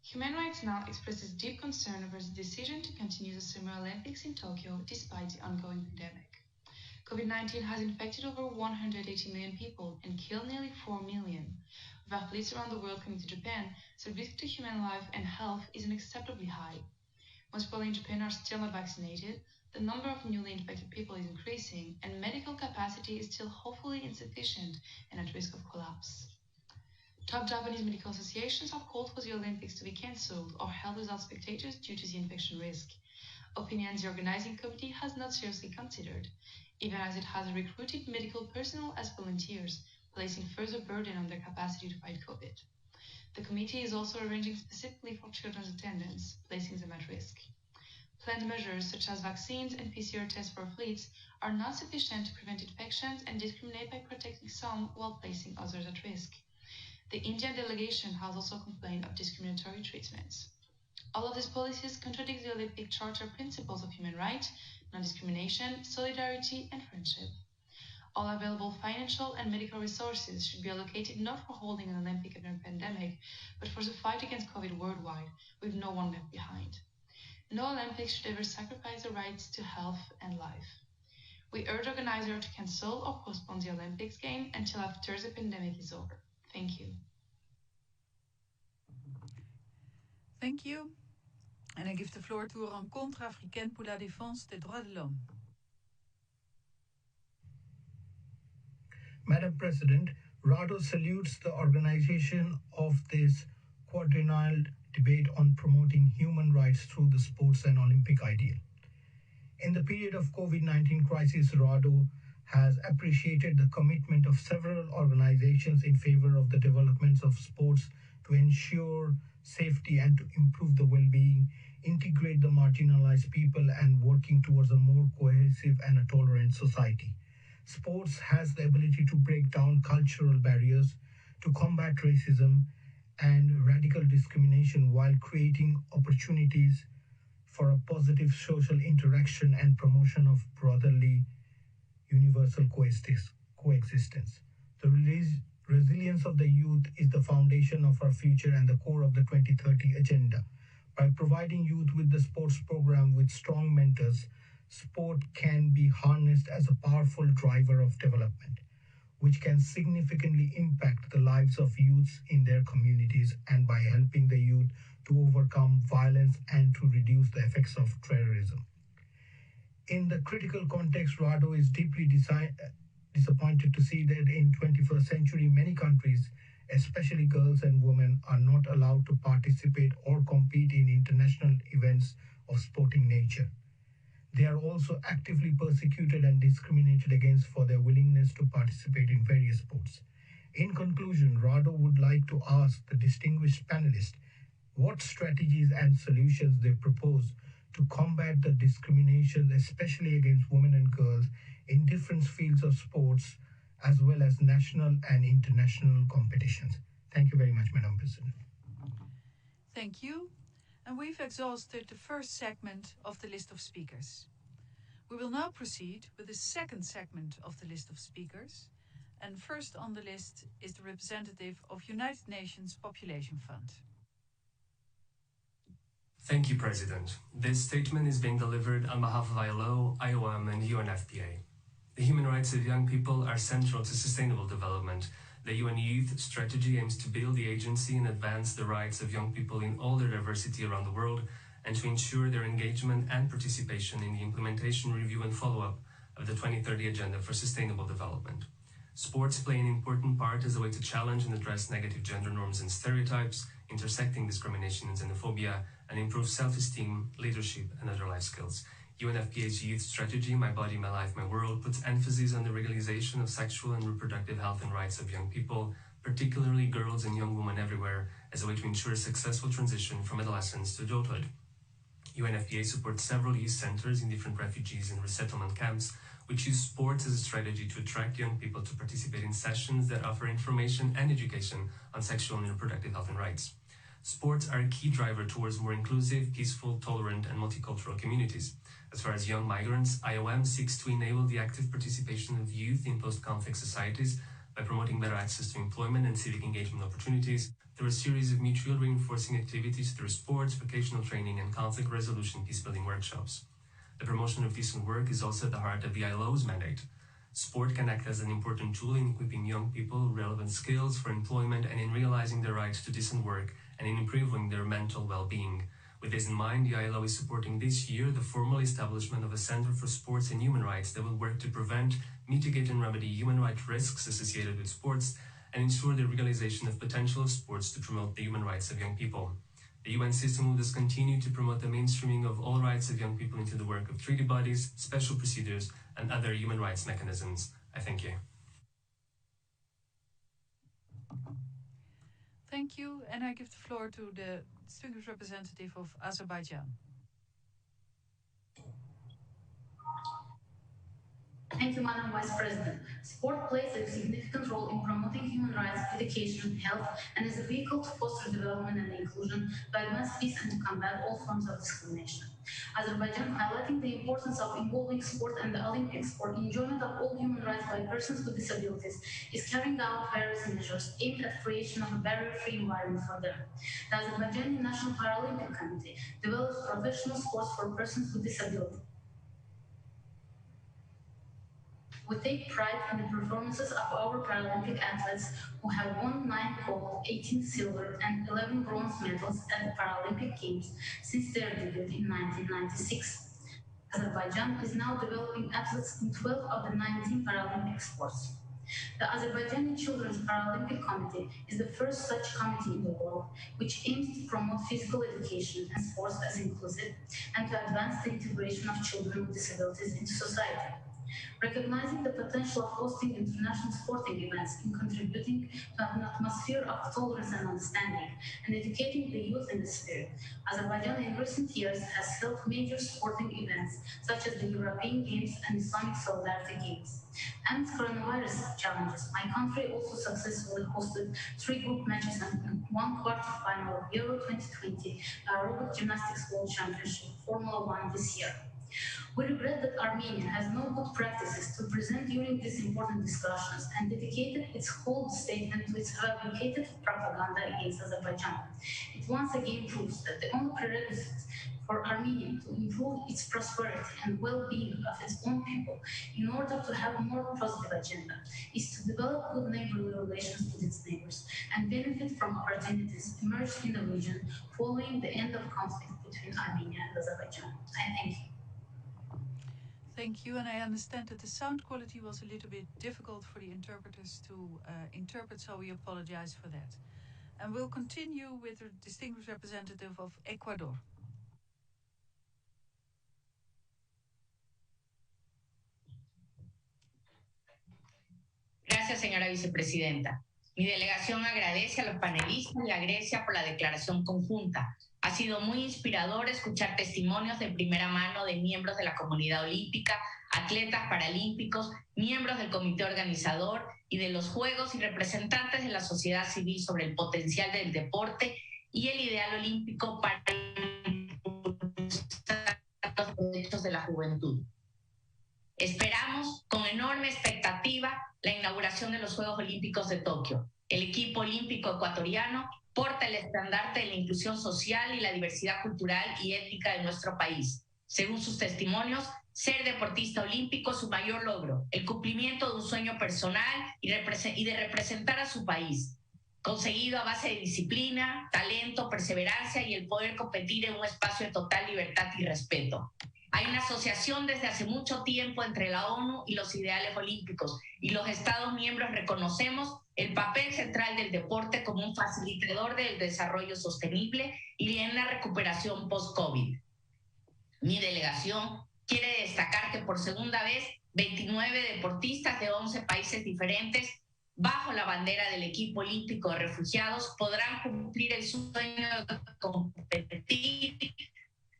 [SPEAKER 2] Human Rights Now expresses deep concern over the decision to continue the Summer Olympics in Tokyo despite the ongoing pandemic. COVID-19 has infected over 180 million people and killed nearly 4 million. With athletes around the world coming to Japan, the risk to human life and health is unacceptably high. Most people in Japan are still not vaccinated, the number of newly infected people is increasing, and medical capacity is still hopefully insufficient and at risk of collapse. Top Japanese medical associations have called for the Olympics to be cancelled or held without spectators due to the infection risk. Opinions the Organising Committee has not seriously considered, even as it has recruited medical personnel as volunteers, placing further burden on their capacity to fight COVID. The committee is also arranging specifically for children's attendance, placing them at risk. Planned measures such as vaccines and PCR tests for athletes are not sufficient to prevent infections and discriminate by protecting some while placing others at risk. The Indian delegation has also complained of discriminatory treatments. All of these policies contradict the Olympic Charter principles of human rights, non-discrimination, solidarity, and friendship. All available financial and medical resources should be allocated not for holding an Olympic under a pandemic, but for the fight against COVID worldwide, with no one left behind. No Olympics should ever sacrifice the rights to health and life. We urge organizers to cancel or postpone the Olympics game until after the pandemic is over. Thank you.
[SPEAKER 1] Thank you. And I give the floor to Rencontre Africaine pour la Défense des Droits de l'Homme.
[SPEAKER 22] Madam President, RADO salutes the organization of this quadrennial debate on promoting human rights through the sports and Olympic ideal. In the period of COVID-19 crisis, RADO has appreciated the commitment of several organizations in favor of the developments of sports to ensure safety and to improve the well-being, integrate the marginalized people, and working towards a more cohesive and a tolerant society. Sports has the ability to break down cultural barriers, to combat racism and radical discrimination while creating opportunities for a positive social interaction and promotion of brotherly universal coexistence. The resilience of the youth is the foundation of our future and the core of the 2030 agenda. By providing youth with the sports program with strong mentors, sport can be harnessed as a powerful driver of development, which can significantly impact the lives of youths in their communities and by helping the youth to overcome violence and to reduce the effects of terrorism. In the critical context, RADO is deeply disappointed to see that in 21st century, many countries, especially girls and women, are not allowed to participate or compete in international events of sporting nature. They are also actively persecuted and discriminated against for their willingness to participate in various sports. In conclusion, RADO would like to ask the distinguished panelists what strategies and solutions they propose to combat the discrimination, especially against women and girls, in different fields of sports, as well as national and international competitions. Thank you very much, Madam President.
[SPEAKER 1] Thank you. And we've exhausted the first segment of the list of speakers. We will now proceed with the second segment of the list of speakers. And first on the list is the representative of United Nations Population Fund.
[SPEAKER 23] Thank you, President. This statement is being delivered on behalf of ILO, IOM, and UNFPA. The human rights of young people are central to sustainable development. The UN Youth Strategy aims to build the agency and advance the rights of young people in all their diversity around the world, and to ensure their engagement and participation in the implementation, review, and follow-up of the 2030 Agenda for Sustainable Development. Sports play an important part as a way to challenge and address negative gender norms and stereotypes, intersecting discrimination and xenophobia, and improve self-esteem, leadership, and other life skills. UNFPA's youth strategy, My Body, My Life, My World, puts emphasis on the regularization of sexual and reproductive health and rights of young people, particularly girls and young women everywhere, as a way to ensure a successful transition from adolescence to adulthood. UNFPA supports several youth centers in different refugees and resettlement camps, which use sports as a strategy to attract young people to participate in sessions that offer information and education on sexual and reproductive health and rights. Sports are a key driver towards more inclusive, peaceful, tolerant, and multicultural communities. As far as young migrants, IOM seeks to enable the active participation of youth in post-conflict societies by promoting better access to employment and civic engagement opportunities through a series of mutually reinforcing activities through sports, vocational training, and conflict resolution peacebuilding workshops. The promotion of decent work is also at the heart of the ILO's mandate. Sport can act as an important tool in equipping young people with relevant skills for employment and in realizing their rights to decent work and in improving their mental well-being. With this in mind, the ILO is supporting this year the formal establishment of a Center for Sports and Human Rights that will work to prevent, mitigate and remedy human rights risks associated with sports and ensure the realization of potential of sports to promote the human rights of young people. The UN system will thus continue to promote the mainstreaming of all rights of young people into the work of treaty bodies, special procedures, and other human rights mechanisms. I thank you.
[SPEAKER 1] Thank you, and I give the floor to the distinguished representative of Azerbaijan.
[SPEAKER 3] Thank you, Madam Vice President. Sport plays a significant role in promoting human rights, education, health, and is a vehicle to foster development and inclusion, to advance peace and to combat all forms of discrimination. Azerbaijan, highlighting the importance of involving sport and the Olympics for enjoyment of all human rights by persons with disabilities, is carrying out various measures aimed at creation of a barrier-free environment for them. The Azerbaijani National Paralympic Committee develops professional sports for persons with disabilities. We take pride in the performances of our Paralympic athletes who have won 9 gold, 18 silver, and 11 bronze medals at the Paralympic Games since their debut in 1996. Azerbaijan is now developing athletes in 12 of the 19 Paralympic sports. The Azerbaijani Children's Paralympic Committee is the first such committee in the world, which aims to promote physical education and sports as inclusive and to advance the integration of children with disabilities into society. Recognizing the potential of hosting international sporting events in contributing to an atmosphere of tolerance and understanding and educating the youth in the spirit, Azerbaijan in recent years has held major sporting events such as the European Games and Islamic Solidarity Games. Amidst coronavirus challenges, my country also successfully hosted 3 group matches and 1 quarter-final of Euro 2020 Aerobic Gymnastics World Championship Formula 1 this year. We regret that Armenia has no good practices to present during these important discussions and dedicated its whole statement to its fabricated propaganda against Azerbaijan. It once again proves that the only prerequisite for Armenia to improve its prosperity and well-being of its own people in order to have a more positive agenda is to develop good neighborly relations with its neighbors and benefit from opportunities emerged in the region following the end of conflict between Armenia and Azerbaijan. I thank you.
[SPEAKER 1] Thank you, and I understand that the sound quality was a little bit difficult for the interpreters to interpret, so we apologize for that. And we'll continue with the distinguished representative of Ecuador.
[SPEAKER 4] Gracias, señora vicepresidenta. Mi delegación agradece a los panelistas y a Grecia por la declaración conjunta. Ha sido muy inspirador escuchar testimonios de primera mano de miembros de la comunidad olímpica, atletas paralímpicos, miembros del comité organizador y de los Juegos y representantes de la sociedad civil sobre el potencial del deporte y el ideal olímpico para los derechos de la juventud. Esperamos con enorme expectativa la inauguración de los Juegos Olímpicos de Tokio. El equipo olímpico ecuatoriano porta el estandarte de la inclusión social y la diversidad cultural y étnica de nuestro país. Según sus testimonios, ser deportista olímpico es su mayor logro, el cumplimiento de un sueño personal y de representar a su país, conseguido a base de disciplina, talento, perseverancia y el poder competir en un espacio de total libertad y respeto. Hay una asociación desde hace mucho tiempo entre la ONU y los ideales olímpicos, y los Estados miembros reconocemos el papel central del deporte como un facilitador del desarrollo sostenible y en la recuperación post-COVID. Mi delegación quiere destacar que por segunda vez 29 deportistas de 11 países diferentes bajo la bandera del equipo olímpico de refugiados, podrán cumplir el sueño de competir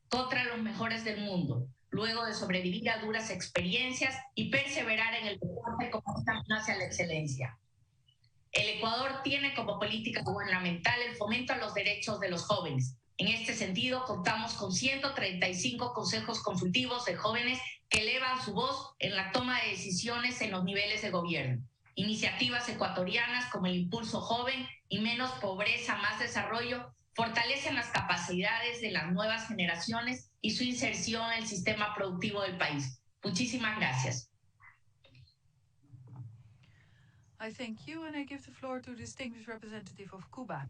[SPEAKER 4] contra los mejores del mundo, luego de sobrevivir a duras experiencias y perseverar en el deporte como un camino hacia la excelencia. El Ecuador tiene como política gubernamental el fomento a los derechos de los jóvenes. En este sentido, contamos con 135 consejos consultivos de jóvenes que elevan su voz en la toma de decisiones en los niveles de gobierno. Iniciativas ecuatorianas como el Impulso Joven y Menos Pobreza, Más Desarrollo fortalecen las capacidades de las nuevas generaciones y su inserción en el sistema productivo del país. Muchísimas gracias.
[SPEAKER 1] I thank you and I give the floor to the distinguished representative of Cuba.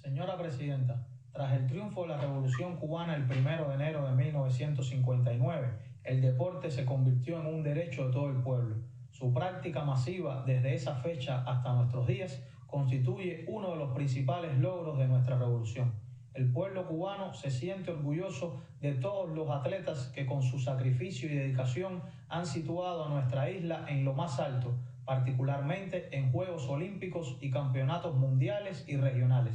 [SPEAKER 5] Señora Presidenta, tras el triunfo de la Revolución Cubana el 1 de enero de 1959, el deporte se convirtió en un derecho de todo el pueblo. Su práctica masiva desde esa fecha hasta nuestros días constituye uno de los principales logros de nuestra revolución. El pueblo cubano se siente orgulloso de todos los atletas que con su sacrificio y dedicación han situado a nuestra isla en lo más alto, particularmente en Juegos Olímpicos y campeonatos mundiales y regionales.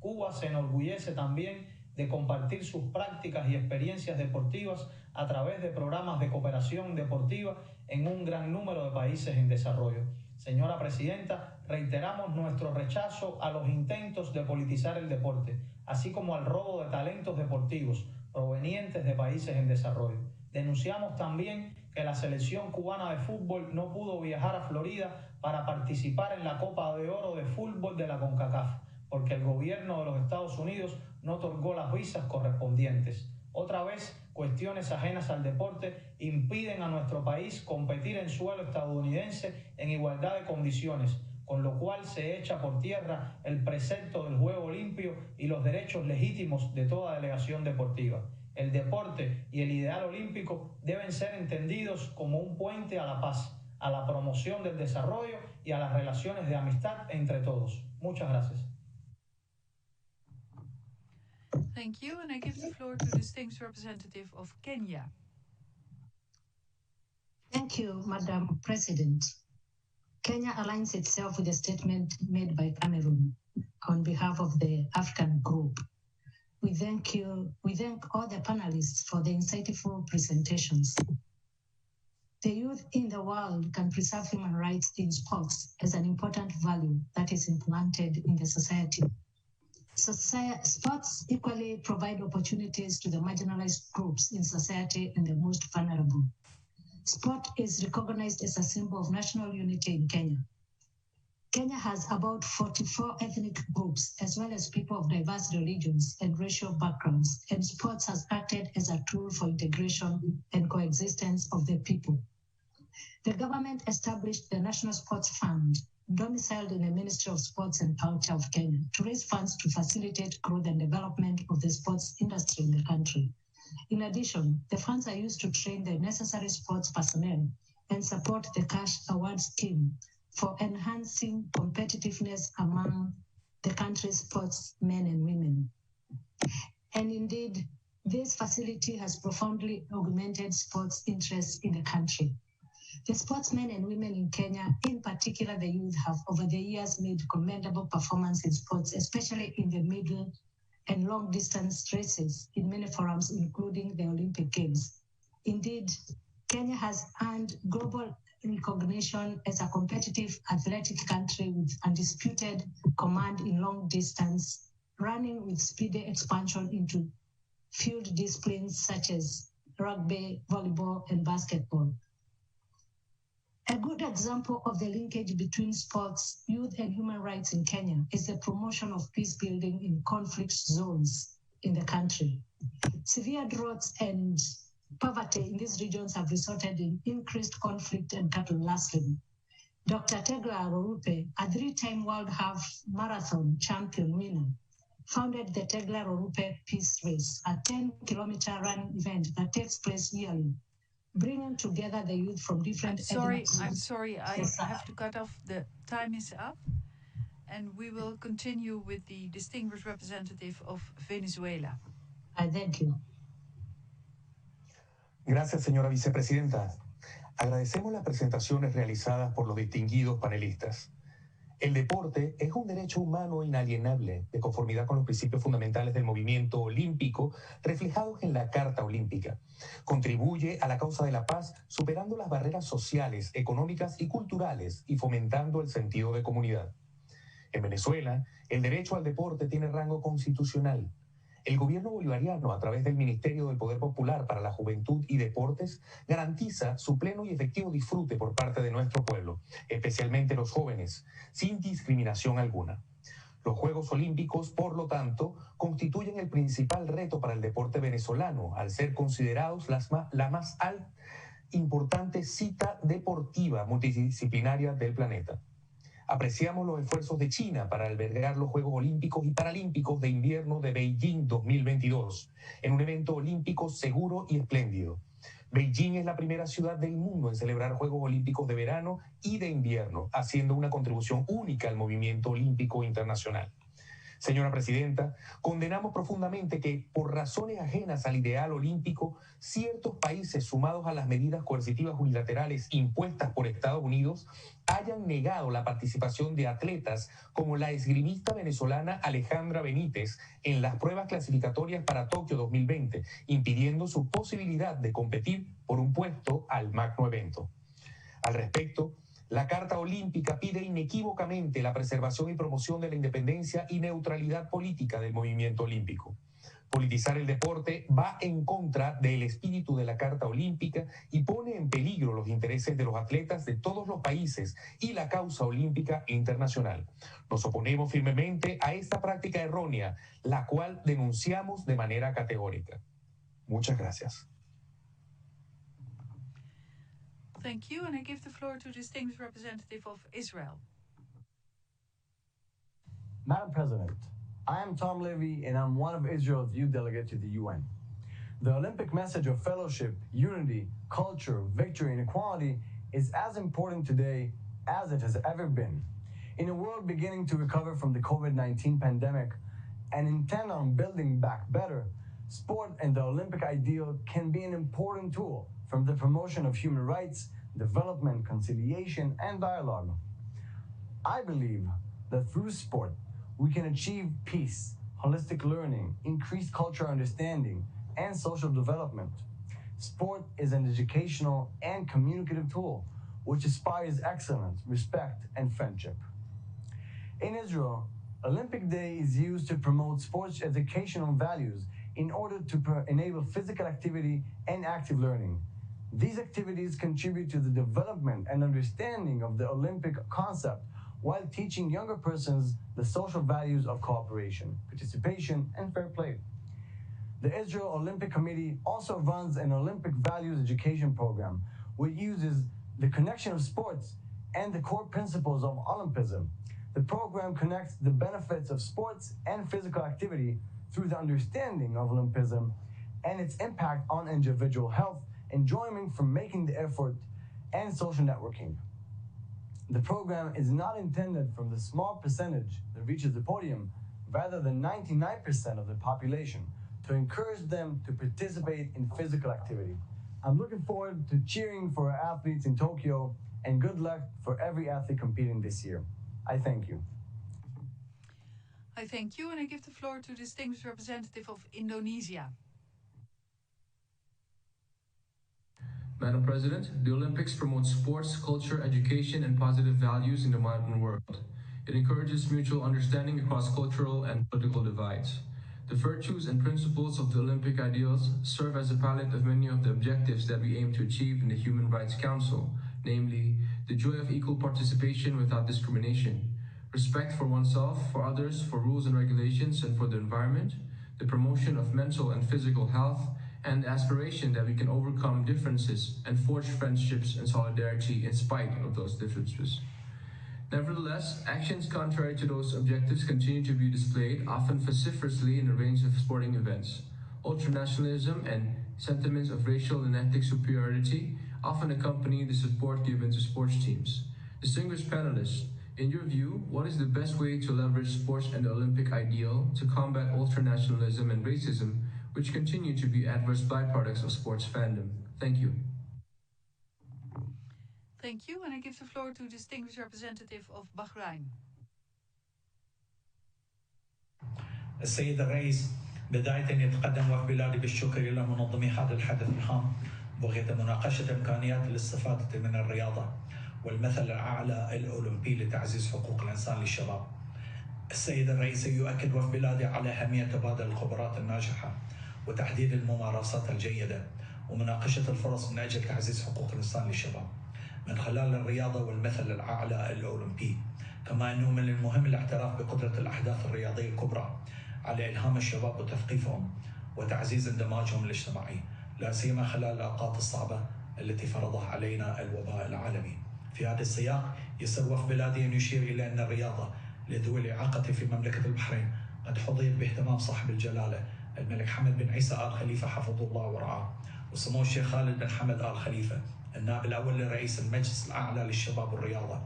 [SPEAKER 5] Cuba se enorgullece también de compartir sus prácticas y experiencias deportivas a través de programas de cooperación deportiva en un gran número de países en desarrollo. Señora Presidenta, reiteramos nuestro rechazo a los intentos de politizar el deporte, así como al robo de talentos deportivos provenientes de países en desarrollo. Denunciamos también que la selección cubana de fútbol no pudo viajar a Florida para participar en la Copa de Oro de fútbol de la CONCACAF, porque el gobierno de los Estados Unidos no otorgó las visas correspondientes. Otra vez, cuestiones ajenas al deporte impiden a nuestro país competir en suelo estadounidense en igualdad de condiciones, con lo cual se echa por tierra el precepto del juego limpio y los derechos legítimos de toda delegación deportiva. El deporte y el ideal olímpico deben ser entendidos como un puente a la paz, a la promoción del desarrollo y a las relaciones de amistad entre todos. Muchas gracias.
[SPEAKER 1] Thank you, and I give the floor to the distinguished representative of Kenya.
[SPEAKER 6] Thank you, Madam President. Kenya aligns itself with the statement made by Cameroon on behalf of the African group. We thank all the panelists for the insightful presentations. The youth in the world can preserve human rights in sports as an important value that is implanted in the society. Sports equally provide opportunities to the marginalized groups in society and the most vulnerable. Sport is recognized as a symbol of national unity in Kenya. Kenya has about 44 ethnic groups, as well as people of diverse religions and racial backgrounds, and sports has acted as a tool for integration and coexistence of the people. The government established the National Sports Fund, domiciled in the Ministry of Sports and Culture of Kenya, to raise funds to facilitate growth and development of the sports industry in the country. In addition, the funds are used to train the necessary sports personnel and support the cash award scheme for enhancing competitiveness among the country's sportsmen and women. And indeed, this facility has profoundly augmented sports interest in the country. The sportsmen and women in Kenya, in particular the youth, have over the years made commendable performance in sports, especially in the middle and long distance races in many forums, including the Olympic Games. Indeed, Kenya has earned global recognition as a competitive athletic country with undisputed command in long distance, running with speedy expansion into field disciplines such as rugby, volleyball, and basketball. A good example of the linkage between sports, youth, and human rights in Kenya is the promotion of peace building in conflict zones in the country. Severe droughts and poverty in these regions have resulted in increased conflict and cattle rustling. Dr. Tegla Rorupe, a 3-time World Half Marathon champion winner, founded the Tegla Rorupe Peace Race, a 10-kilometer running event that takes place yearly, bringing together the youth from different
[SPEAKER 1] I'm sorry, I have to cut off. The time is up. And we will continue with the distinguished representative of Venezuela.
[SPEAKER 6] Thank you.
[SPEAKER 7] Gracias, señora vicepresidenta. Agradecemos las presentaciones realizadas por los distinguidos panelistas. El deporte es un derecho humano inalienable, de conformidad con los principios fundamentales del movimiento olímpico reflejados en la Carta Olímpica. Contribuye a la causa de la paz, superando las barreras sociales, económicas y culturales y fomentando el sentido de comunidad. En Venezuela, el derecho al deporte tiene rango constitucional. El gobierno bolivariano, a través del Ministerio del Poder Popular para la Juventud y Deportes, garantiza su pleno y efectivo disfrute por parte de nuestro pueblo, especialmente los jóvenes, sin discriminación alguna. Los Juegos Olímpicos, por lo tanto, constituyen el principal reto para el deporte venezolano, al ser considerados la más importante cita deportiva multidisciplinaria del planeta. Apreciamos los esfuerzos de China para albergar los Juegos Olímpicos y Paralímpicos de Invierno de Beijing 2022, en un evento olímpico seguro y espléndido. Beijing es la primera ciudad del mundo en celebrar Juegos Olímpicos de verano y de invierno, haciendo una contribución única al movimiento olímpico internacional. Señora Presidenta, condenamos profundamente que, por razones ajenas al ideal olímpico, ciertos países, sumados a las medidas coercitivas unilaterales impuestas por Estados Unidos, hayan negado la participación de atletas como la esgrimista venezolana Alejandra Benítez en las pruebas clasificatorias para Tokio 2020, impidiendo su posibilidad de competir por un puesto al magno evento. Al respecto, la Carta Olímpica pide inequívocamente la preservación y promoción de la independencia y neutralidad política del movimiento olímpico. Politizar el deporte va en contra del espíritu de la Carta Olímpica y pone en peligro los intereses de los atletas de todos los países y la causa olímpica internacional. Nos oponemos firmemente a esta práctica errónea, la cual denunciamos de manera categórica. Muchas gracias.
[SPEAKER 1] Thank you, and I give the floor to the distinguished representative of Israel.
[SPEAKER 8] Madam President, I am Tom Levy, and I'm one of Israel's youth delegates to the UN. The Olympic message of fellowship, unity, culture, victory, and equality is as important today as it has ever been. In a world beginning to recover from the COVID-19 pandemic and intent on building back better, sport and the Olympic ideal can be an important tool from the promotion of human rights, development, conciliation, and dialogue. I believe that through sport, we can achieve peace, holistic learning, increased cultural understanding, and social development. Sport is an educational and communicative tool which inspires excellence, respect, and friendship. In Israel, Olympic Day is used to promote sports educational values in order to enable physical activity and active learning. These activities contribute to the development and understanding of the Olympic concept while teaching younger persons the social values of cooperation, participation, and fair play. The Israel Olympic Committee also runs an Olympic values education program which uses the connection of sports and the core principles of Olympism. The program connects the benefits of sports and physical activity through the understanding of Olympism and its impact on individual health, enjoyment from making the effort, and social networking. The program is not intended for the small percentage that reaches the podium, rather than 99% of the population, to encourage them to participate in physical activity. I'm looking forward to cheering for our athletes in Tokyo, and good luck for every athlete competing this year. I thank you.
[SPEAKER 1] I thank you, and I give the floor to the distinguished representative of Indonesia.
[SPEAKER 9] Madam President, the Olympics promotes sports, culture, education, and positive values in the modern world. It encourages mutual understanding across cultural and political divides. The virtues and principles of the Olympic ideals serve as a palette of many of the objectives that we aim to achieve in the Human Rights Council, namely, the joy of equal participation without discrimination, respect for oneself, for others, for rules and regulations, and for the environment, the promotion of mental and physical health, and the aspiration that we can overcome differences and forge friendships and solidarity in spite of those differences. Nevertheless, actions contrary to those objectives continue to be displayed, often vociferously in a range of sporting events. Ultranationalism and sentiments of racial and ethnic superiority often accompany the support given to sports teams. Distinguished panelists, in your view, what is the best way to leverage sports and the Olympic ideal to combat ultranationalism and racism, which continue to be adverse byproducts of sports fandom? Thank you.
[SPEAKER 1] Thank you, and I give the floor to the distinguished representative of Bahrain.
[SPEAKER 5] السيد الرئيس، بداية يتقدم وفد بلادي بالشكر إلى منظمي هذا الحدث الهام بغية مناقشة إمكانيات الاستفادة من الرياضة والمثل الأعلى الأولمبي لتعزيز حقوق الإنسان للشباب. السيد الرئيس، يؤكد وفد بلادي على أهمية تبادل الخبرات الناجحة وتحديد الممارسات الجيدة ومناقشة الفرص من أجل تعزيز حقوق الإنسان للشباب من خلال الرياضة والمثل الأعلى الأولمبي. كما أنه من المهم الاعتراف بقدرة الأحداث الرياضية الكبرى على إلهام الشباب وتثقيفهم وتعزيز اندماجهم الاجتماعي، لا سيما خلال الأوقات الصعبة التي فرضها علينا الوباء العالمي. في هذا السياق يسر وفد بلادي أن يشير إلى أن الرياضة لذوي الإعاقة في مملكة البحرين قد حظيت باهتمام صاحب الجلالة الملك حمد بن عيسى آل خليفة حفظه الله ورعاه، وسمو الشيخ خالد بن حمد آل خليفة النائب الأول لرئيس المجلس الأعلى للشباب والرياضة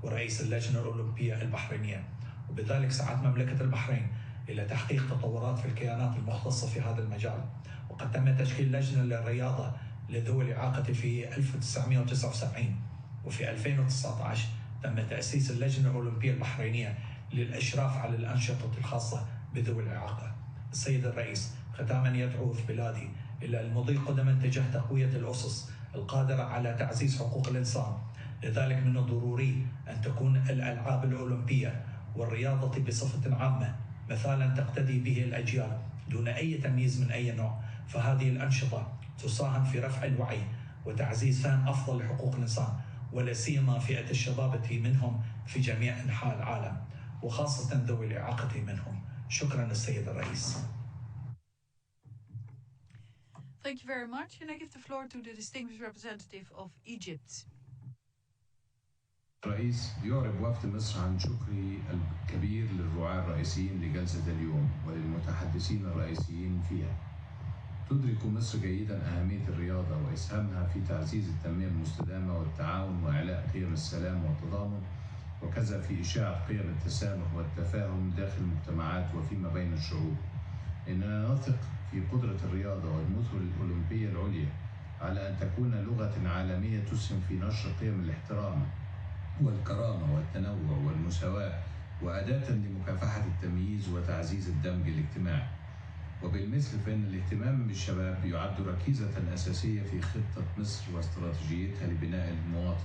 [SPEAKER 5] ورئيس اللجنة الأولمبية البحرينية. وبذلك سعت مملكة البحرين إلى تحقيق تطورات في الكيانات المختصة في هذا المجال، وقد تم تشكيل لجنة للرياضة لذوي الإعاقة في 1979، وفي 2019 تم تأسيس اللجنة الأولمبية البحرينية للإشراف على الأنشطة الخاصة بذوي الإعاقة. السيد الرئيس، ختاما يدعو في بلادي إلى المضي قدما تجاه تقوية الأسس القادرة على تعزيز حقوق الإنسان. لذلك من الضروري أن تكون الألعاب الأولمبية والرياضة بصفة عامة مثالا تقتدي به الأجيال دون أي تمييز من أي نوع، فهذه الأنشطة تساهم في رفع الوعي وتعزيز فهم أفضل لحقوق الإنسان، ولا سيما فئة الشباب منهم في جميع أنحاء العالم وخاصة ذوي الإعاقة منهم. شكرا السيد الرئيس.
[SPEAKER 1] Thank you very much, and I give the floor to the distinguished representative of Egypt.
[SPEAKER 10] رئيس، يعرب وفد مصر عن شكره الكبير للرعاة الرئيسيين لجلسة اليوم وللمتحدثين الرئيسيين فيها. تدرك مصر جيدا أهمية الرياضة وإسهامها في تعزيز التنمية المستدامة والتعاون وإعلاء قيم السلام والتضامن، وكذا في إشاعة قيم التسامح والتفاهم داخل المجتمعات وفيما بين الشعوب. إننا نثق في قدرة الرياضة والمثل الأولمبية العليا على أن تكون لغة عالمية تسهم في نشر قيم الاحترام والكرامة والتنوع والمساواة، وأداة لمكافحة التمييز وتعزيز الدمج الاجتماعي. وبالمثل فإن الاهتمام بالشباب يعد ركيزة أساسية في خطة مصر واستراتيجيتها لبناء المواطن،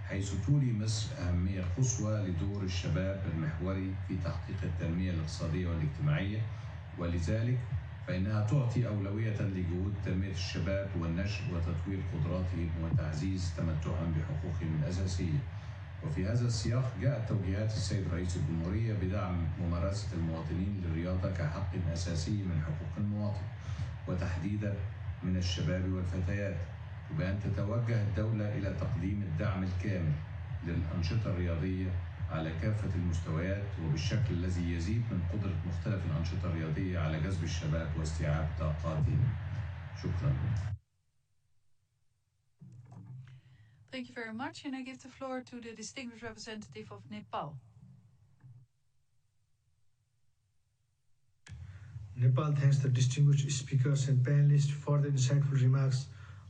[SPEAKER 10] حيث تولي مصر أهمية قصوى لدور الشباب المحوري في تحقيق التنمية الاقتصادية والاجتماعية، ولذلك فإنها تعطي أولوية لجهود تنمية الشباب والنشء وتطوير قدراتهم وتعزيز تمتعهم بحقوقهم الأساسية. وفي هذا السياق جاءت توجيهات السيد رئيس الجمهورية بدعم ممارسة المواطنين للرياضة كحق أساسي من حقوق المواطن، وتحديدا من الشباب والفتيات، وبأن تتوجه الدولة إلى تقديم الدعم الكامل للأنشطة الرياضية على كافة المستويات وبالشكل الذي يزيد من قدرة مختلف الأنشطة الرياضية على جذب الشباب واستيعاب طاقاتهم. شكرا.
[SPEAKER 1] Thank you very much, and I give the floor to the distinguished representative of Nepal.
[SPEAKER 22] Nepal thanks the distinguished speakers and panelists for the insightful remarks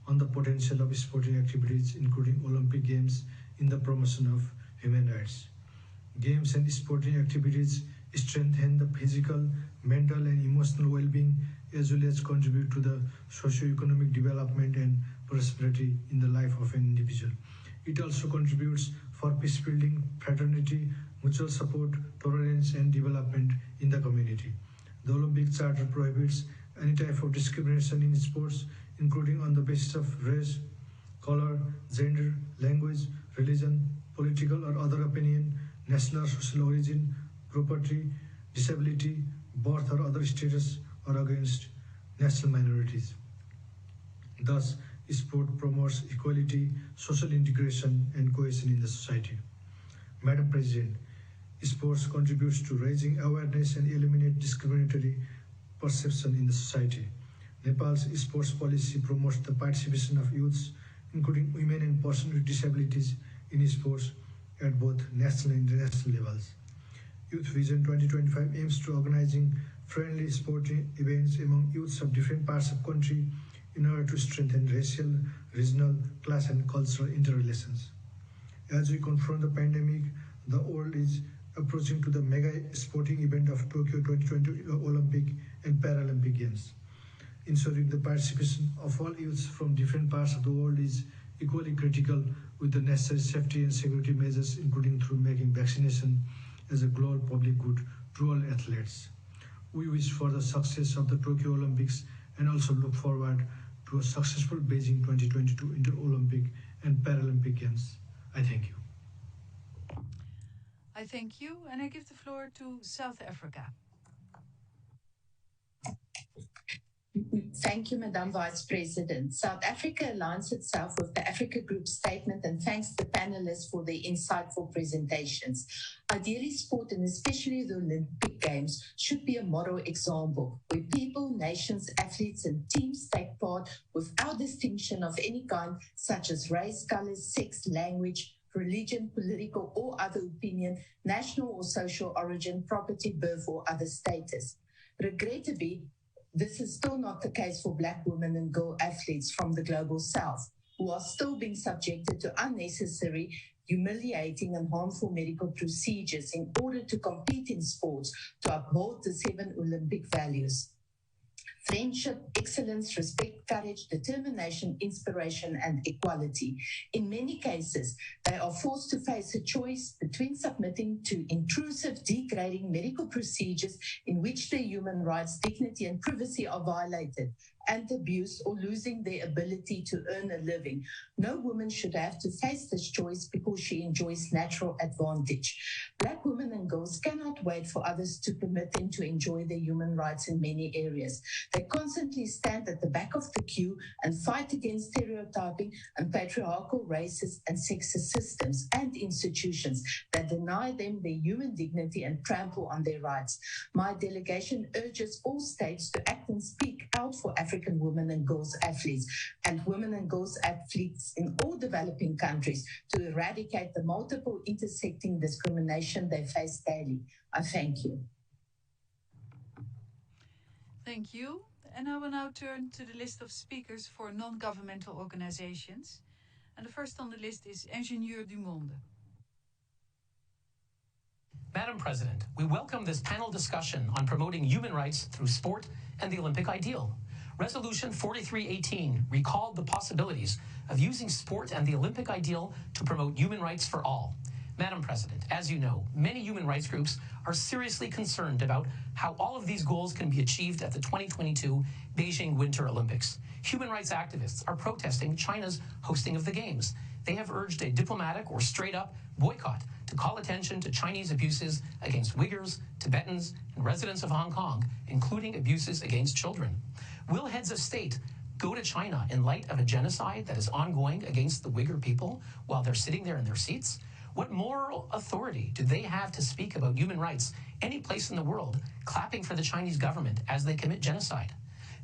[SPEAKER 22] on the potential of sporting activities, including Olympic Games, in the promotion of human rights. Games and sporting activities strengthen the physical, mental, and emotional well-being, as well as contribute to the socio-economic development and prosperity in the life of an individual. It also contributes for peace building, fraternity, mutual support, tolerance, and development in the community. The Olympic Charter prohibits any type of discrimination in sports, including on the basis of race, color, gender, language, religion, political or other opinion, national or social origin, property, disability, birth or other status, or against national minorities. Thus, sport promotes equality, social integration, and cohesion in the society. Madam President, sports contributes to raising awareness and eliminate discriminatory perception in the society. Nepal's sports policy promotes the participation of youths, including women and persons with disabilities, in sports at both national and international levels. Youth Vision 2025 aims to organizing friendly sporting events among youths of different parts of the country in order to strengthen racial, regional, class, and cultural interrelations. As we confront the pandemic, the world is approaching to the mega sporting event of Tokyo 2020 Olympic and Paralympic Games. Ensuring the participation of all youths from different parts of the world is equally critical, with the necessary safety and security measures, including through making vaccination as a global public good to all athletes. We wish for the success of the Tokyo Olympics and also look forward to a successful Beijing 2022 Inter Olympic and Paralympic Games. I thank you.
[SPEAKER 1] I thank you, and I give the floor to South Africa.
[SPEAKER 11] Thank you, Madam Vice President. South Africa aligns itself with the Africa Group statement and thanks the panelists for their insightful presentations. Ideally, sport, and especially the Olympic Games, should be a model example where people, nations, athletes, and teams take part without distinction of any kind, such as race, color, sex, language, religion, political or other opinion, national or social origin, property, birth, or other status. Regrettably, this is still not the case for Black women and girl athletes from the global South, who are still being subjected to unnecessary, humiliating, and harmful medical procedures in order to compete in sports to uphold the 7 Olympic values: friendship, excellence, respect, courage, determination, inspiration, and equality. In many cases, they are forced to face a choice between submitting to intrusive, degrading medical procedures in which their human rights, dignity, and privacy are violated and abused, or losing their ability to earn a living. No woman should have to face this choice because she enjoys natural advantage. Black women and girls cannot wait for others to permit them to enjoy their human rights in many areas. They constantly stand at the back of the queue and fight against stereotyping and patriarchal, racist, and sexist systems and institutions that deny them their human dignity and trample on their rights. My delegation urges all states to act and speak out for African women and girls athletes and women and girls athletes in all developing countries to eradicate the multiple intersecting discrimination they face daily. I thank you.
[SPEAKER 1] Thank you. And I will now turn to the list of speakers for non-governmental organizations. And the first on the list is Ingenieur du Monde.
[SPEAKER 12] Madam President, we welcome this panel discussion on promoting human rights through sport and the Olympic ideal. Resolution 4318 recalled the possibilities of using sport and the Olympic ideal to promote human rights for all. Madam President, as you know, many human rights groups are seriously concerned about how all of these goals can be achieved at the 2022 Beijing Winter Olympics. Human rights activists are protesting China's hosting of the Games. They have urged a diplomatic or straight-up boycott to call attention to Chinese abuses against Uyghurs, Tibetans, and residents of Hong Kong, including abuses against children. Will heads of state go to China in light of a genocide that is ongoing against the Uyghur people while they're sitting there in their seats? What moral authority do they have to speak about human rights any place in the world, clapping for the Chinese government as they commit genocide?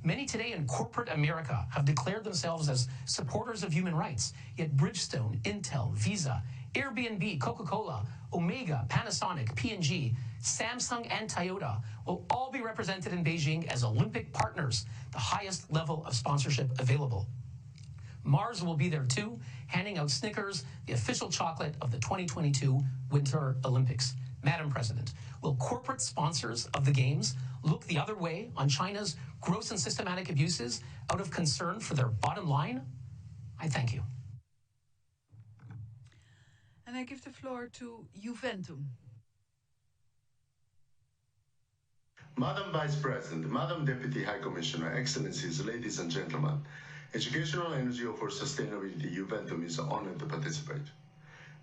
[SPEAKER 12] Many today in corporate America have declared themselves as supporters of human rights, yet Bridgestone, Intel, Visa, Airbnb, Coca-Cola, Omega, Panasonic, P&G, Samsung, and Toyota will all be represented in Beijing as Olympic partners, the highest level of sponsorship available. Mars will be there too, handing out Snickers, the official chocolate of the 2022 Winter Olympics. Madam President, will corporate sponsors of the Games look the other way on China's gross and systematic abuses out of concern for their bottom line? I thank you.
[SPEAKER 1] And I give the floor to Juventum.
[SPEAKER 13] Madam Vice President, Madam Deputy High Commissioner, Excellencies, ladies and gentlemen, Educational NGO for Sustainability Juventum is honored to participate.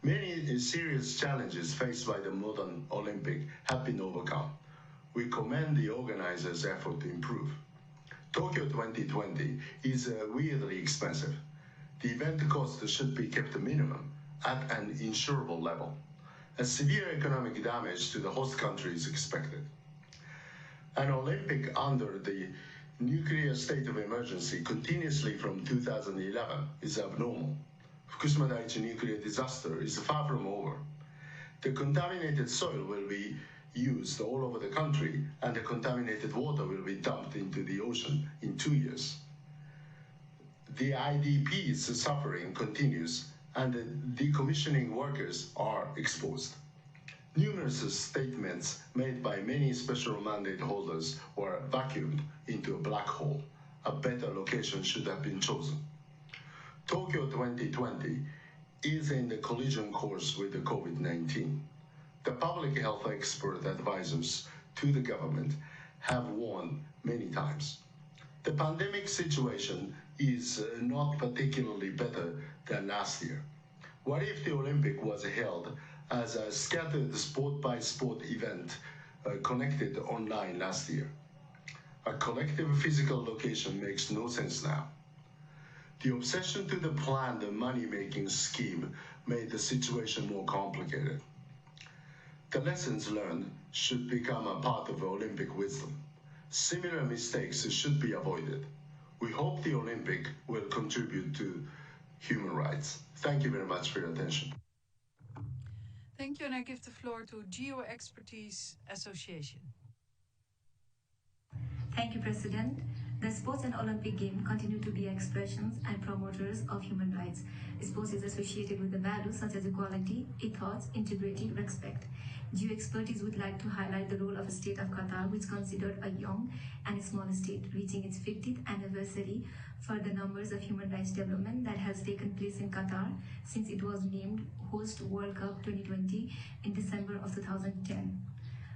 [SPEAKER 13] Many serious challenges faced by the modern Olympic have been overcome. We commend the organizers' effort to improve. Tokyo 2020 is weirdly expensive. The event cost should be kept to minimum at an insurable level. A severe economic damage to the host country is expected. An Olympic under the nuclear state of emergency continuously from 2011 is abnormal. Fukushima Daiichi nuclear disaster is far from over. The contaminated soil will be used all over the country, and the contaminated water will be dumped into the ocean in 2 years. The IDP's suffering continues, and the decommissioning workers are exposed. Numerous statements made by many special mandate holders were vacuumed into a black hole. A better location should have been chosen. Tokyo 2020 is in the collision course with the COVID-19. The public health expert advisors to the government have warned many times. The pandemic situation is not particularly better than last year. What if the Olympic was held as a scattered sport-by-sport event connected online last year? A collective physical location makes no sense now. The obsession to the planned money-making scheme made the situation more complicated. The lessons learned should become a part of Olympic wisdom. Similar mistakes should be avoided. We hope the Olympic will contribute to human rights. Thank you very much for your attention.
[SPEAKER 1] Thank you, and I give the floor to Geo-Expertise Association.
[SPEAKER 14] Thank you, President. The sports and Olympic Games continue to be expressions and promoters of human rights. Sports is associated with the values such as equality, ethos, integrity, respect. Geo-Expertise would like to highlight the role of the state of Qatar, which is considered a young and small state, reaching its 50th anniversary for the numbers of human rights development that has taken place in Qatar since it was named host World Cup 2020 in December of 2010.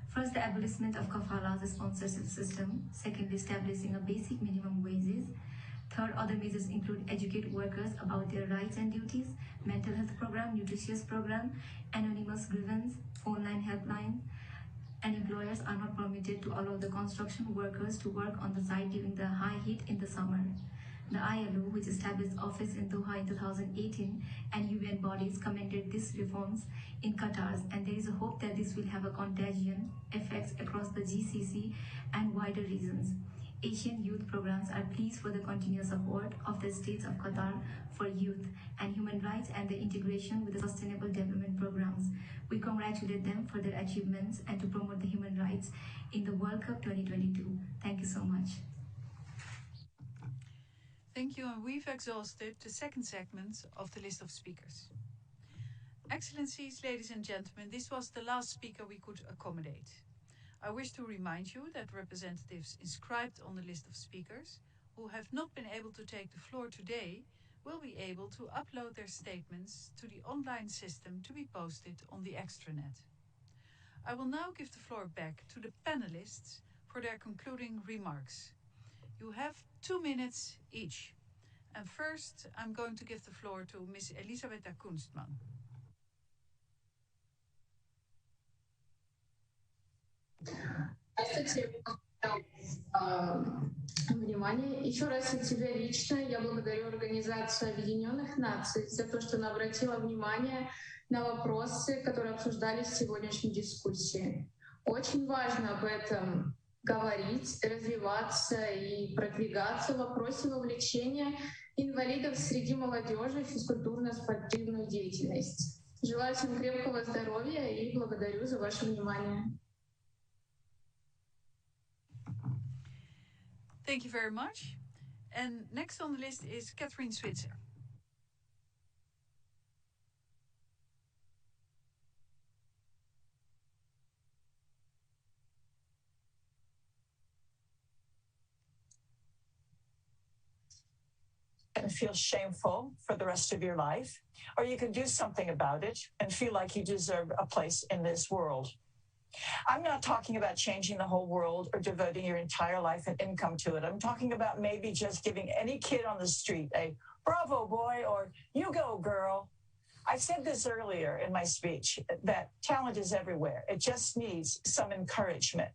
[SPEAKER 14] First, the abolishment of kafala as a sponsorship system. Second, establishing a basic minimum wages. Third, other measures include educate workers about their rights and duties, mental health program, nutritious program, anonymous grievance, phone line helpline, and employers are not permitted to allow the construction workers to work on the site during the high heat in the summer. The ILO, which established office in Doha in 2018, and UN bodies commended these reforms in Qatar, and there is a hope that this will have a contagion effects across the GCC and wider regions. Asian youth programs are pleased for the continuous support of the states of Qatar for youth and human rights and the integration with the sustainable development programs. We congratulate them for their achievements and to promote the human rights in the World Cup 2022. Thank you so much.
[SPEAKER 1] Thank you, and we've exhausted the second segment of the list of speakers. Excellencies, ladies and gentlemen, this was the last speaker we could accommodate. I wish to remind you that representatives inscribed on the list of speakers who have not been able to take the floor today will be able to upload their statements to the online system to be posted on the extranet. I will now give the floor back to the panelists for their concluding remarks. You have 2 minutes each. And first, I'm going to give the floor to Ms. Elisabetta Kunstmann.
[SPEAKER 15] Внимание. Еще раз от себя лично я благодарю Организацию Объединенных Наций за то, что она обратила внимание на вопросы, которые обсуждались в сегодняшней дискуссии. Очень важно об этом говорить, развиваться и продвигаться в вопросе вовлечения инвалидов среди молодежи в физкультурно-спортивную деятельность. Желаю всем крепкого здоровья и благодарю за ваше внимание.
[SPEAKER 1] Thank you very much. And next on the list is Catherine Switzer.
[SPEAKER 16] And feel shameful for the rest of your life, or you can do something about it and feel like you deserve a place in this world. I'm not talking about changing the whole world or devoting your entire life and income to it. I'm talking about maybe just giving any kid on the street a bravo boy or you go girl. I said this earlier in my speech that talent is everywhere. It just needs some encouragement.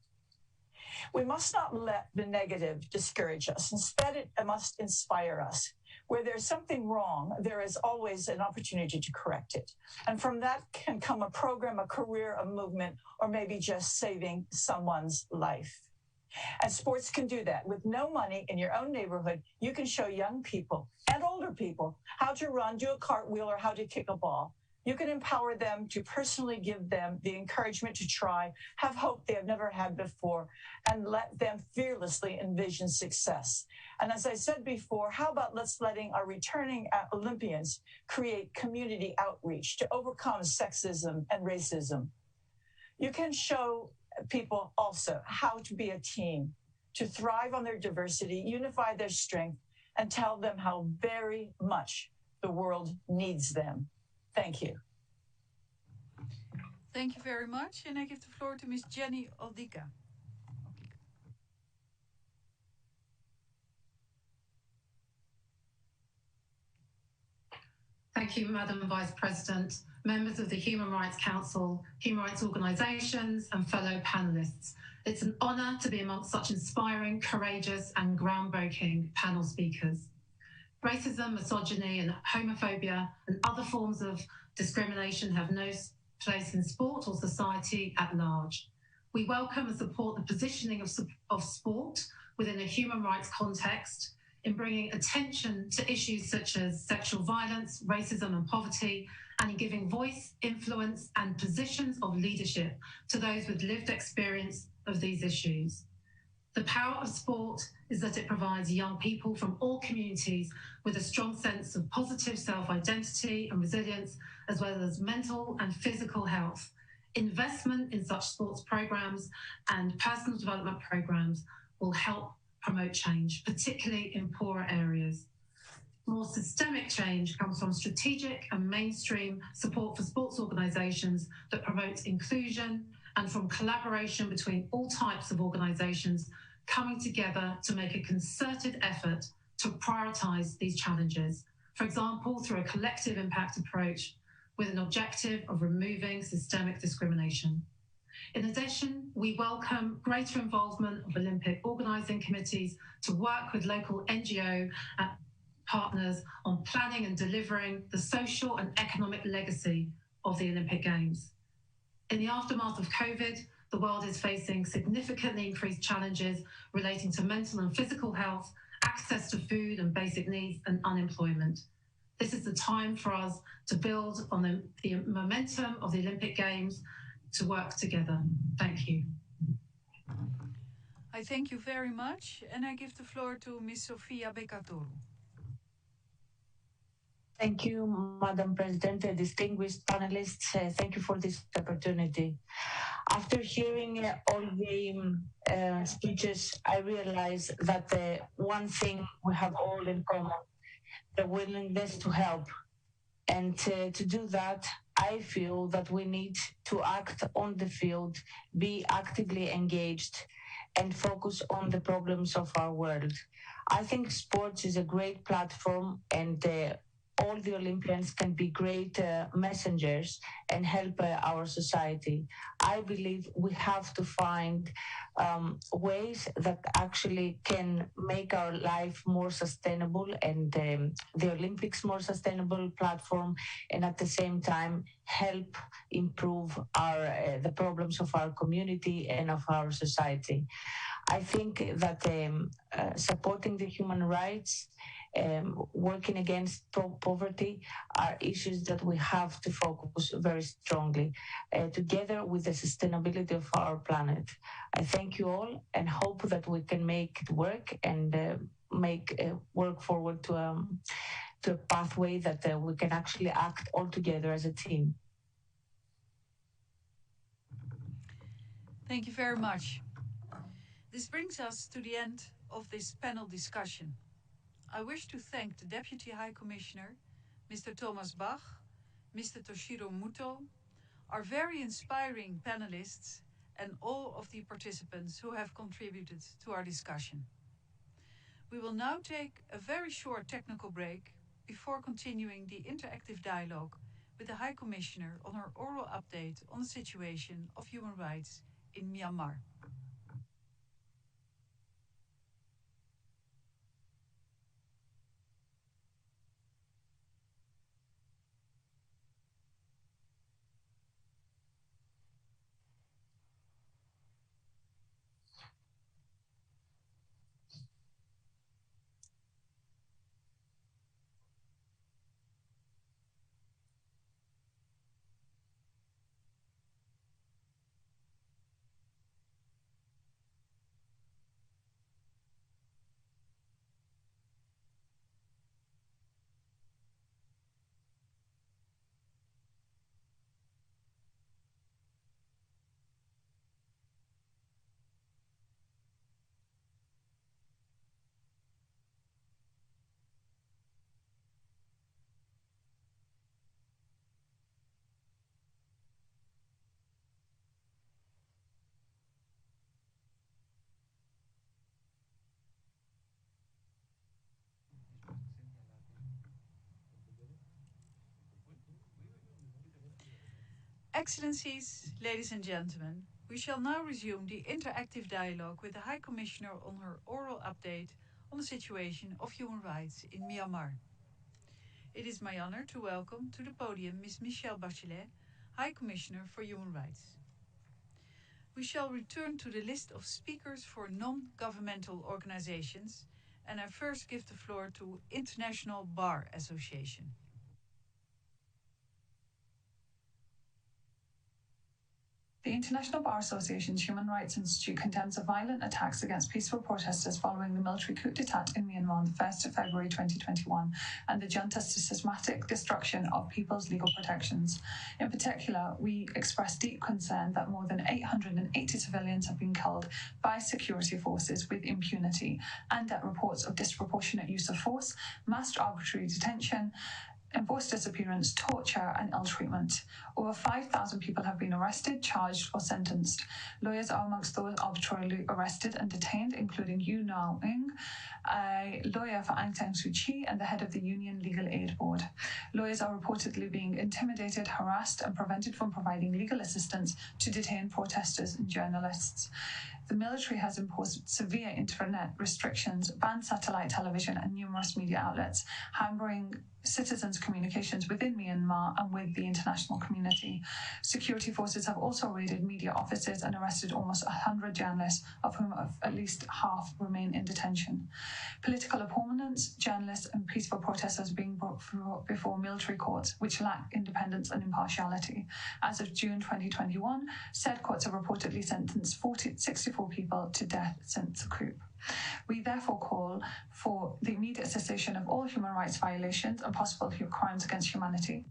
[SPEAKER 16] We must not let the negative discourage us. Instead, it must inspire us. Where there's something wrong, there is always an opportunity to correct it. And from that can come a program, a career, a movement, or maybe just saving someone's life. And sports can do that. With no money in your own neighborhood, you can show young people and older people how to run, do a cartwheel, or how to kick a ball. You can empower them to personally give them the encouragement to try, have hope they have never had before, and let them fearlessly envision success. And as I said before, how about let's letting our returning Olympians create community outreach to overcome sexism and racism. You can show people also how to be a team, to thrive on their diversity, unify their strength, and tell them how very much the world needs them. Thank you.
[SPEAKER 1] Thank you very much. And I give the floor to Ms. Jenny Oldika.
[SPEAKER 17] Thank you, Madam Vice President, members of the Human Rights Council, human rights organisations and fellow panellists. It's an honour to be amongst such inspiring, courageous and groundbreaking panel speakers. Racism, misogyny and homophobia and other forms of discrimination have no place in sport or society at large. We welcome and support the positioning of sport within a human rights context in bringing attention to issues such as sexual violence, racism and poverty, and in giving voice, influence and positions of leadership to those with lived experience of these issues. The power of sport is that it provides young people from all communities with a strong sense of positive self-identity and resilience, as well as mental and physical health. Investment in such sports programs and personal development programs will help promote change, particularly in poorer areas. More systemic change comes from strategic and mainstream support for sports organisations that promote inclusion and from collaboration between all types of organisations coming together to make a concerted effort to prioritise these challenges. For example, through a collective impact approach with an objective of removing systemic discrimination. In addition, we welcome greater involvement of Olympic organising committees to work with local NGO partners on planning and delivering the social and economic legacy of the Olympic Games. In the aftermath of COVID, the world is facing significantly increased challenges relating to mental and physical health, access to food and basic needs, and unemployment. This is the time for us to build on the momentum of the Olympic Games to work together. Thank you.
[SPEAKER 1] I thank you very much, and I give the floor to Ms. Sofia Becatoru.
[SPEAKER 6] Thank you, Madam President, distinguished panelists. Thank you for this opportunity. After hearing all the speeches, I realize that one thing we have all in common, the willingness to help. And to do that, I feel that we need to act on the field, be actively engaged, and focus on the problems of our world. I think sports is a great platform, and all the Olympians can be great messengers and help our society. I believe we have to find ways that actually can make our life more sustainable and the Olympics more sustainable platform, and at the same time help improve the problems of our community and of our society. I think that supporting the human rights, working against poverty are issues that we have to focus very strongly, together with the sustainability of our planet. I thank you all and hope that we can make it work and work forward to a pathway that we can actually act all together as a team.
[SPEAKER 1] Thank you very much. This brings us to the end of this panel discussion. I wish to thank the Deputy High Commissioner, Mr. Thomas Bach, Mr. Toshiro Muto, our very inspiring panelists, and all of the participants who have contributed to our discussion. We will now take a very short technical break before continuing the interactive dialogue with the High Commissioner on her oral update on the situation of human rights in Myanmar. Excellencies, ladies and gentlemen, we shall now resume the interactive dialogue with the High Commissioner on her oral update on the situation of human rights in Myanmar. It is my honor to welcome to the podium Ms. Michelle Bachelet, High Commissioner for Human Rights. We shall return to the list of speakers for non-governmental organizations, and I first give the floor to International Bar Association.
[SPEAKER 18] The International Bar Association's Human Rights Institute condemns the violent attacks against peaceful protesters following the military coup d'etat in Myanmar on the 1st of February 2021 and the junta's systematic destruction of people's legal protections. In particular, we express deep concern that more than 880 civilians have been killed by security forces with impunity, and that reports of disproportionate use of force, mass arbitrary detention, enforced disappearance, torture, and ill treatment. Over 5,000 people have been arrested, charged, or sentenced. Lawyers are amongst those arbitrarily arrested and detained, including Yu Nao-ing, a lawyer for Aung San Suu Kyi and the head of the Union Legal Aid Board. Lawyers are reportedly being intimidated, harassed, and prevented from providing legal assistance to detained protesters and journalists. The military has imposed severe internet restrictions, banned satellite television and numerous media outlets, hampering citizens' communications within Myanmar and with the international community. Security forces have also raided media offices and arrested almost 100 journalists, of whom at least half remain in detention. Political opponents, journalists, and peaceful protesters are being brought before military courts, which lack independence and impartiality. As of June 2021, said courts have reportedly sentenced 64 people to death since the coup. We therefore call for the immediate cessation of all human rights violations and possible crimes against humanity.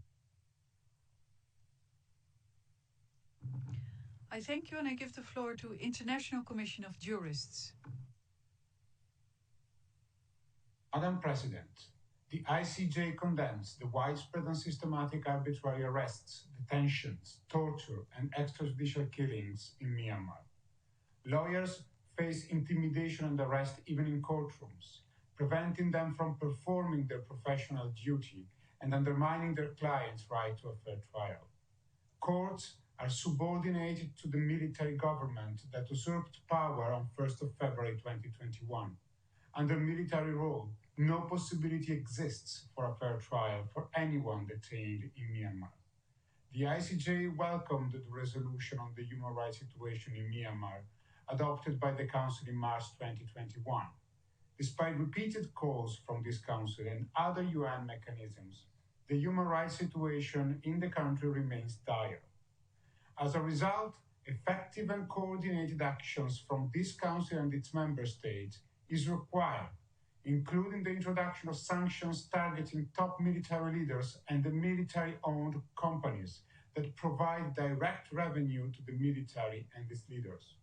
[SPEAKER 1] I thank you, and I give the floor to International Commission of Jurists.
[SPEAKER 19] Madam President, the ICJ condemns the widespread and systematic arbitrary arrests, detentions, torture, and extrajudicial killings in Myanmar. Lawyers face intimidation and arrest even in courtrooms, preventing them from performing their professional duty and undermining their clients' right to a fair trial. Courts are subordinated to the military government that usurped power on 1st of February 2021. Under military rule, no possibility exists for a fair trial for anyone detained in Myanmar. The ICJ welcomed the resolution on the human rights situation in Myanmar adopted by the Council in March 2021. Despite repeated calls from this Council and other UN mechanisms, the human rights situation in the country remains dire. As a result, effective and coordinated actions from this Council and its member states is required, including the introduction of sanctions targeting top military leaders and the military-owned companies that provide direct revenue to the military and its leaders.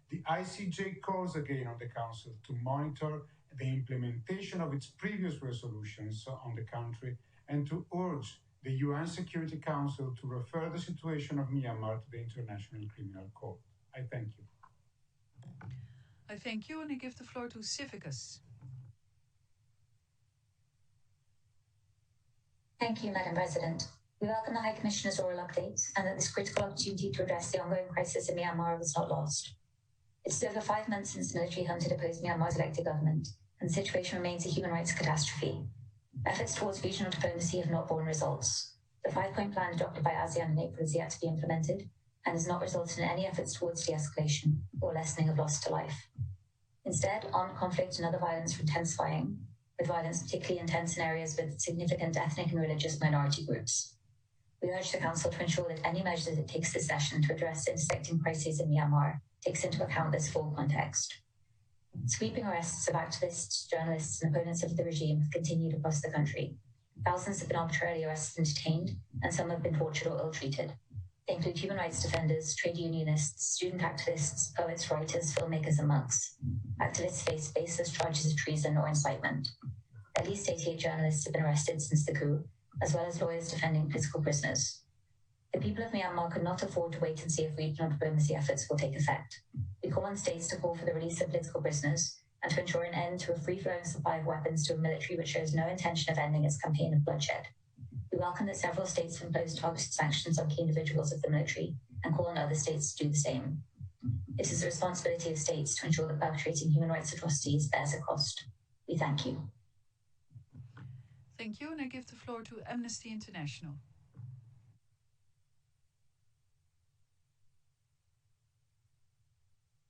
[SPEAKER 19] The ICJ calls again on the Council to monitor the implementation of its previous resolutions on the country and to urge the UN Security Council to refer the situation of Myanmar to the International Criminal Court. I thank you.
[SPEAKER 1] I thank you, and I give the floor to Civicus.
[SPEAKER 20] Thank you, Madam President. We welcome the High Commissioner's oral update and that this critical opportunity to address the ongoing crisis in Myanmar was not lost. It's over 5 months since the military junta deposed Myanmar's elected government, and the situation remains a human rights catastrophe. Efforts towards regional diplomacy have not borne results. The 5-point plan adopted by ASEAN in April is yet to be implemented and has not resulted in any efforts towards de-escalation or lessening of loss to life. Instead, armed conflict and other violence are intensifying, with violence particularly intense in areas with significant ethnic and religious minority groups. We urge the Council to ensure that any measures it takes this session to address intersecting crises in Myanmar takes into account this full context. Sweeping arrests of activists, journalists, and opponents of the regime have continued across the country. Thousands have been arbitrarily arrested and detained, and some have been tortured or ill-treated. They include human rights defenders, trade unionists, student activists, poets, writers, filmmakers, and monks. Activists face baseless charges of treason or incitement. At least 88 journalists have been arrested since the coup, as well as lawyers defending political prisoners. The people of Myanmar could not afford to wait and see if regional diplomacy efforts will take effect. We call on states to call for the release of political prisoners and to ensure an end to a free-flowing supply of weapons to a military which shows no intention of ending its campaign of bloodshed. We We welcome that several states have imposed targeted sanctions on key individuals of the military and call on other states to do the same. It is the responsibility of states to ensure that perpetrating human rights atrocities bears a cost. We thank you.
[SPEAKER 1] Thank you, and I give the floor to Amnesty International.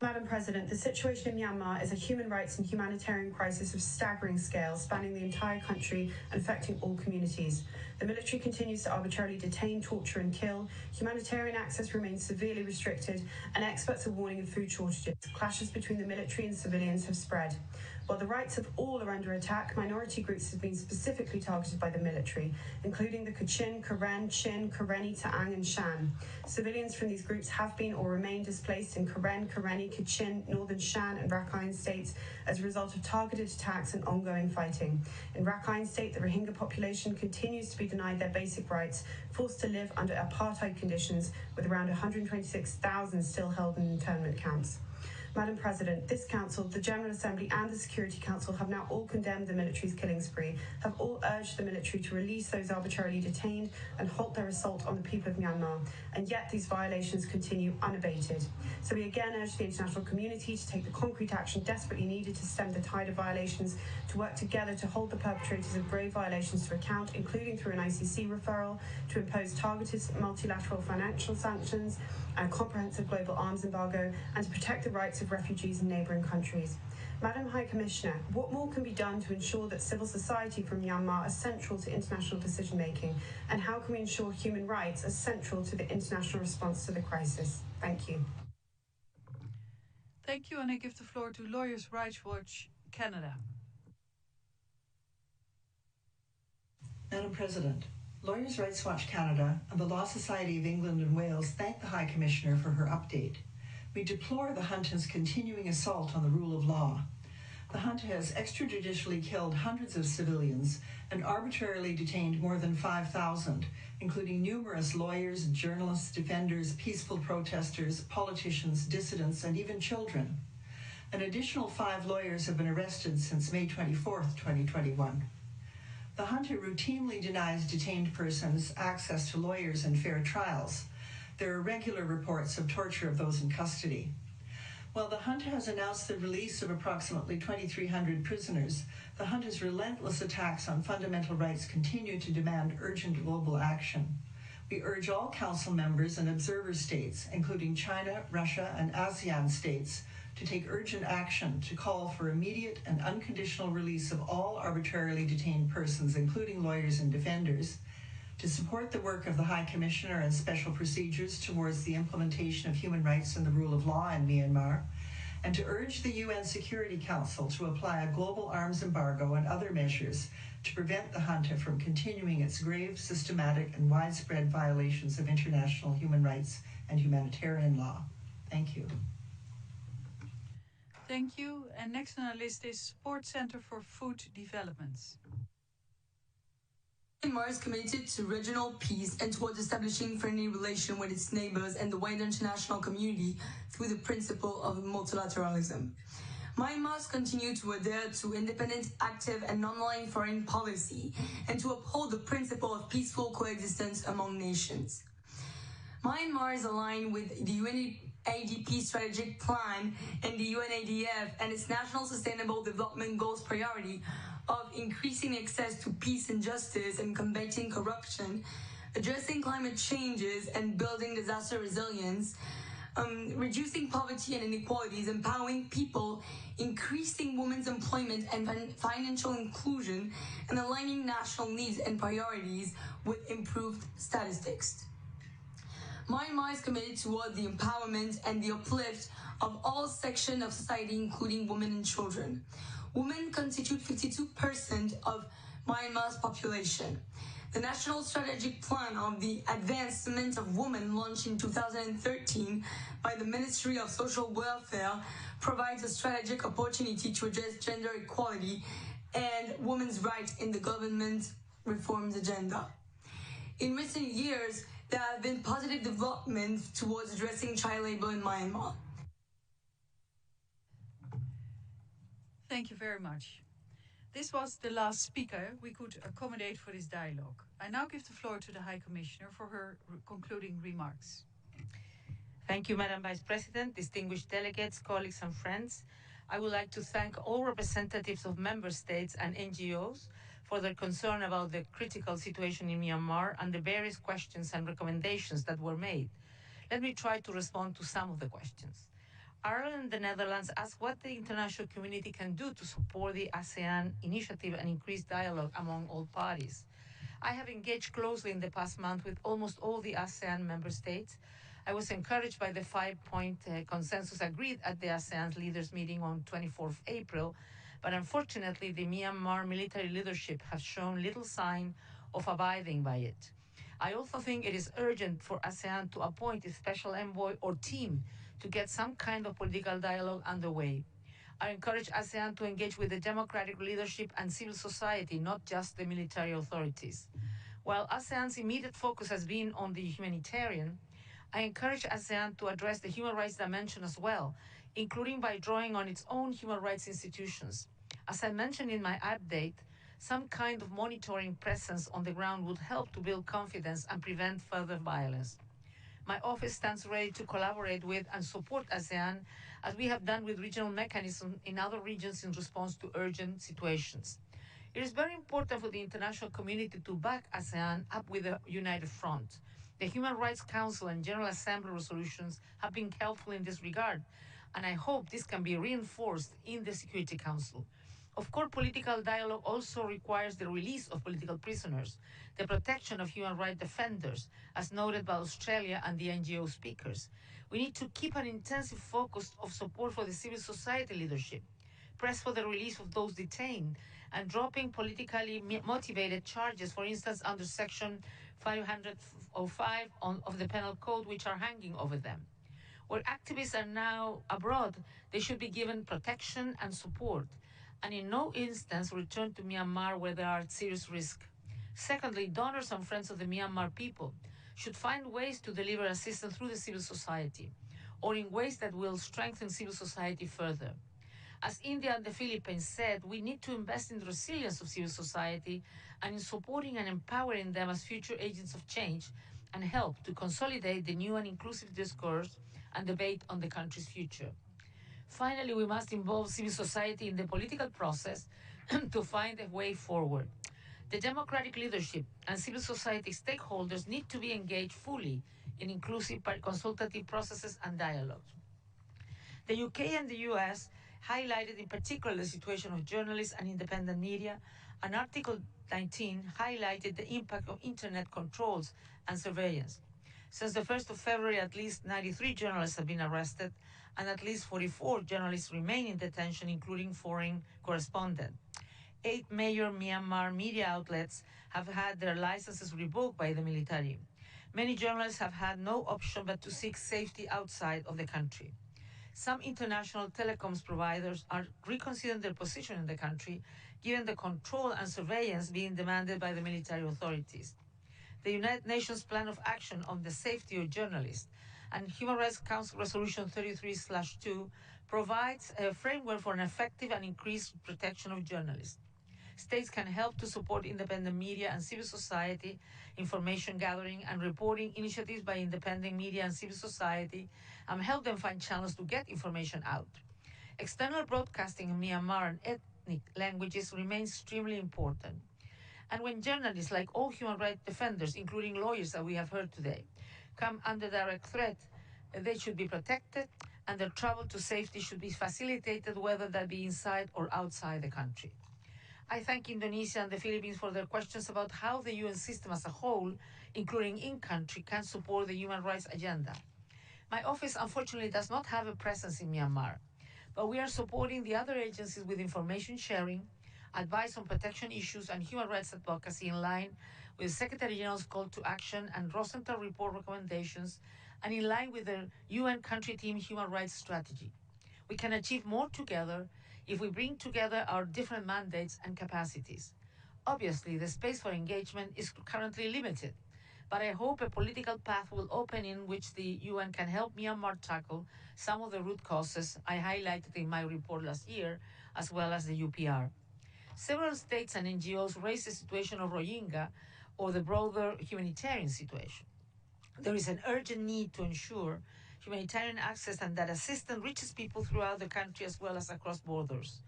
[SPEAKER 2] Madam President, the situation in Myanmar is a human rights and humanitarian crisis of staggering scale, spanning the entire country and affecting all communities. The military continues to arbitrarily detain, torture and kill. Humanitarian access remains severely restricted, and experts are warning of food shortages. Clashes between the military and civilians have spread. While the rights of all are under attack, minority groups have been specifically targeted by the military, including the Kachin, Karen, Chin, Karenni, Ta'ang and Shan. Civilians from these groups have been or remain displaced in Karen, Karenni, Kachin, Northern Shan and Rakhine states as a result of targeted attacks and ongoing fighting. In Rakhine State, the Rohingya population continues to be denied their basic rights, forced to live under apartheid conditions, with around 126,000 still held in internment camps. Madam President, this Council, the General Assembly and the Security Council have now all condemned the military's killing spree, have all urged the military to release those arbitrarily detained and halt their assault on the people of Myanmar, and yet these violations continue unabated. So we again urge the international community to take the concrete action desperately needed to stem the tide of violations, to work together to hold the perpetrators of grave violations to account, including through an ICC referral, to impose targeted multilateral financial sanctions, and a comprehensive global arms embargo, and to protect the rights of refugees in neighbouring countries. Madam High Commissioner, what more can be done to ensure that civil society from Myanmar is central to international decision-making, and how can we ensure human rights are central to the international response to the crisis? Thank you.
[SPEAKER 1] Thank you, and I give the floor to Lawyers' Rights Watch Canada.
[SPEAKER 21] Madam President, Lawyers' Rights Watch Canada and the Law Society of England and Wales thank the High Commissioner for her update. We deplore the junta's continuing assault on the rule of law. The junta has extrajudicially killed hundreds of civilians and arbitrarily detained more than 5,000, including numerous lawyers, journalists, defenders, peaceful protesters, politicians, dissidents, and even children. An additional 5 lawyers have been arrested since May 24, 2021. The junta routinely denies detained persons access to lawyers and fair trials. There are regular reports of torture of those in custody. While the junta has announced the release of approximately 2,300 prisoners, the junta's relentless attacks on fundamental rights continue to demand urgent global action. We urge all Council members and observer states, including China, Russia, and ASEAN states, to take urgent action to call for immediate and unconditional release of all arbitrarily detained persons, including lawyers and defenders, to support the work of the High Commissioner and special procedures towards the implementation of human rights and the rule of law in Myanmar, and to urge the UN Security Council to apply a global arms embargo and other measures to prevent the junta from continuing its grave, systematic, and widespread violations of international human rights and humanitarian law. Thank you.
[SPEAKER 1] Thank you. And next on our list is Support Center for Food Developments.
[SPEAKER 23] Myanmar is committed to regional peace and towards establishing friendly relations with its neighbors and the wider international community through the principle of multilateralism. Myanmar must continue to adhere to independent, active, and non-aligned foreign policy and to uphold the principle of peaceful coexistence among nations. Myanmar is aligned with the UNADP strategic plan and the UNADF and its National Sustainable Development Goals priority of increasing access to peace and justice and combating corruption, addressing climate changes and building disaster resilience, reducing poverty and inequalities, empowering people, increasing women's employment and financial inclusion, and aligning national needs and priorities with improved statistics. Myanmar is committed toward the empowerment and the uplift of all sections of society, including women and children. Women constitute 52% of Myanmar's population. The National Strategic Plan of the Advancement of Women, launched in 2013 by the Ministry of Social Welfare, provides a strategic opportunity to address gender equality and women's rights in the government reforms agenda. In recent years, there have been positive developments towards addressing child labor in Myanmar.
[SPEAKER 1] Thank you very much. This was the last speaker we could accommodate for this dialogue. I now give the floor to the High Commissioner for her concluding remarks.
[SPEAKER 3] Thank you, Madam Vice President, distinguished delegates, colleagues and friends. I would like to thank all representatives of member states and NGOs for their concern about the critical situation in Myanmar and the various questions and recommendations that were made. Let me try to respond to some of the questions. Ireland and the Netherlands asked what the international community can do to support the ASEAN initiative and increase dialogue among all parties. I have engaged closely in the past month with almost all the ASEAN member states. I was encouraged by the 5-point consensus agreed at the ASEAN's leaders meeting on 24th April, but unfortunately the Myanmar military leadership has shown little sign of abiding by it. I also think it is urgent for ASEAN to appoint a special envoy or team to get some kind of political dialogue underway. I encourage ASEAN to engage with the democratic leadership and civil society, not just the military authorities. While ASEAN's immediate focus has been on the humanitarian, I encourage ASEAN to address the human rights dimension as well, including by drawing on its own human rights institutions. As I mentioned in my update, some kind of monitoring presence on the ground would help to build confidence and prevent further violence. My office stands ready to collaborate with and support ASEAN, as we have done with regional mechanisms in other regions in response to urgent situations. It is very important for the international community to back ASEAN up with a united front. The Human Rights Council and General Assembly resolutions have been helpful in this regard, and I hope this can be reinforced in the Security Council. Of course, political dialogue also requires the release of political prisoners, the protection of human rights defenders, as noted by Australia and the NGO speakers. We need to keep an intensive focus of support for the civil society leadership, press for the release of those detained, and dropping politically motivated charges, for instance, under Section 505 of the Penal Code, which are hanging over them. Where activists are now abroad, they should be given protection and support, and in no instance return to Myanmar where there are serious risks. Secondly, donors and friends of the Myanmar people should find ways to deliver assistance through the civil society, or in ways that will strengthen civil society further. As India and the Philippines said, we need to invest in the resilience of civil society and in supporting and empowering them as future agents of change, and help to consolidate the new and inclusive discourse and debate on the country's future. Finally, we must involve civil society in the political process to find a way forward. The democratic leadership and civil society stakeholders need to be engaged fully in inclusive consultative processes and dialogues. The UK and the US highlighted in particular the situation of journalists and independent media, and Article 19 highlighted the impact of internet controls and surveillance. Since the 1st of February, at least 93 journalists have been arrested, and at least 44 journalists remain in detention, including foreign correspondents. 8 major Myanmar media outlets have had their licenses revoked by the military. Many journalists have had no option but to seek safety outside of the country. Some international telecoms providers are reconsidering their position in the country, given the control and surveillance being demanded by the military authorities. The United Nations Plan of Action on the Safety of Journalists and Human Rights Council Resolution 33/2 provides a framework for an effective and increased protection of journalists. States can help to support independent media and civil society, information gathering and reporting initiatives by independent media and civil society, and help them find channels to get information out. External broadcasting in Myanmar and ethnic languages remains extremely important. And when journalists, like all human rights defenders, including lawyers that we have heard today, come under direct threat, they should be protected, and their travel to safety should be facilitated, whether that be inside or outside the country. I thank Indonesia and the Philippines for their questions about how the UN system as a whole, including in-country, can support the human rights agenda. My office, unfortunately, does not have a presence in Myanmar, but we are supporting the other agencies with information sharing, advice on protection issues, and human rights advocacy in line with the Secretary General's call to action and Rosenthal report recommendations, and in line with the UN country team human rights strategy. We can achieve more together if we bring together our different mandates and capacities. Obviously, the space for engagement is currently limited, but I hope a political path will open in which the UN can help Myanmar tackle some of the root causes I highlighted in my report last year, as well as the UPR. Several states and NGOs raised the situation of Rohingya or the broader humanitarian situation. There is an urgent need to ensure humanitarian access and that assistance reaches people throughout the country as well as across borders.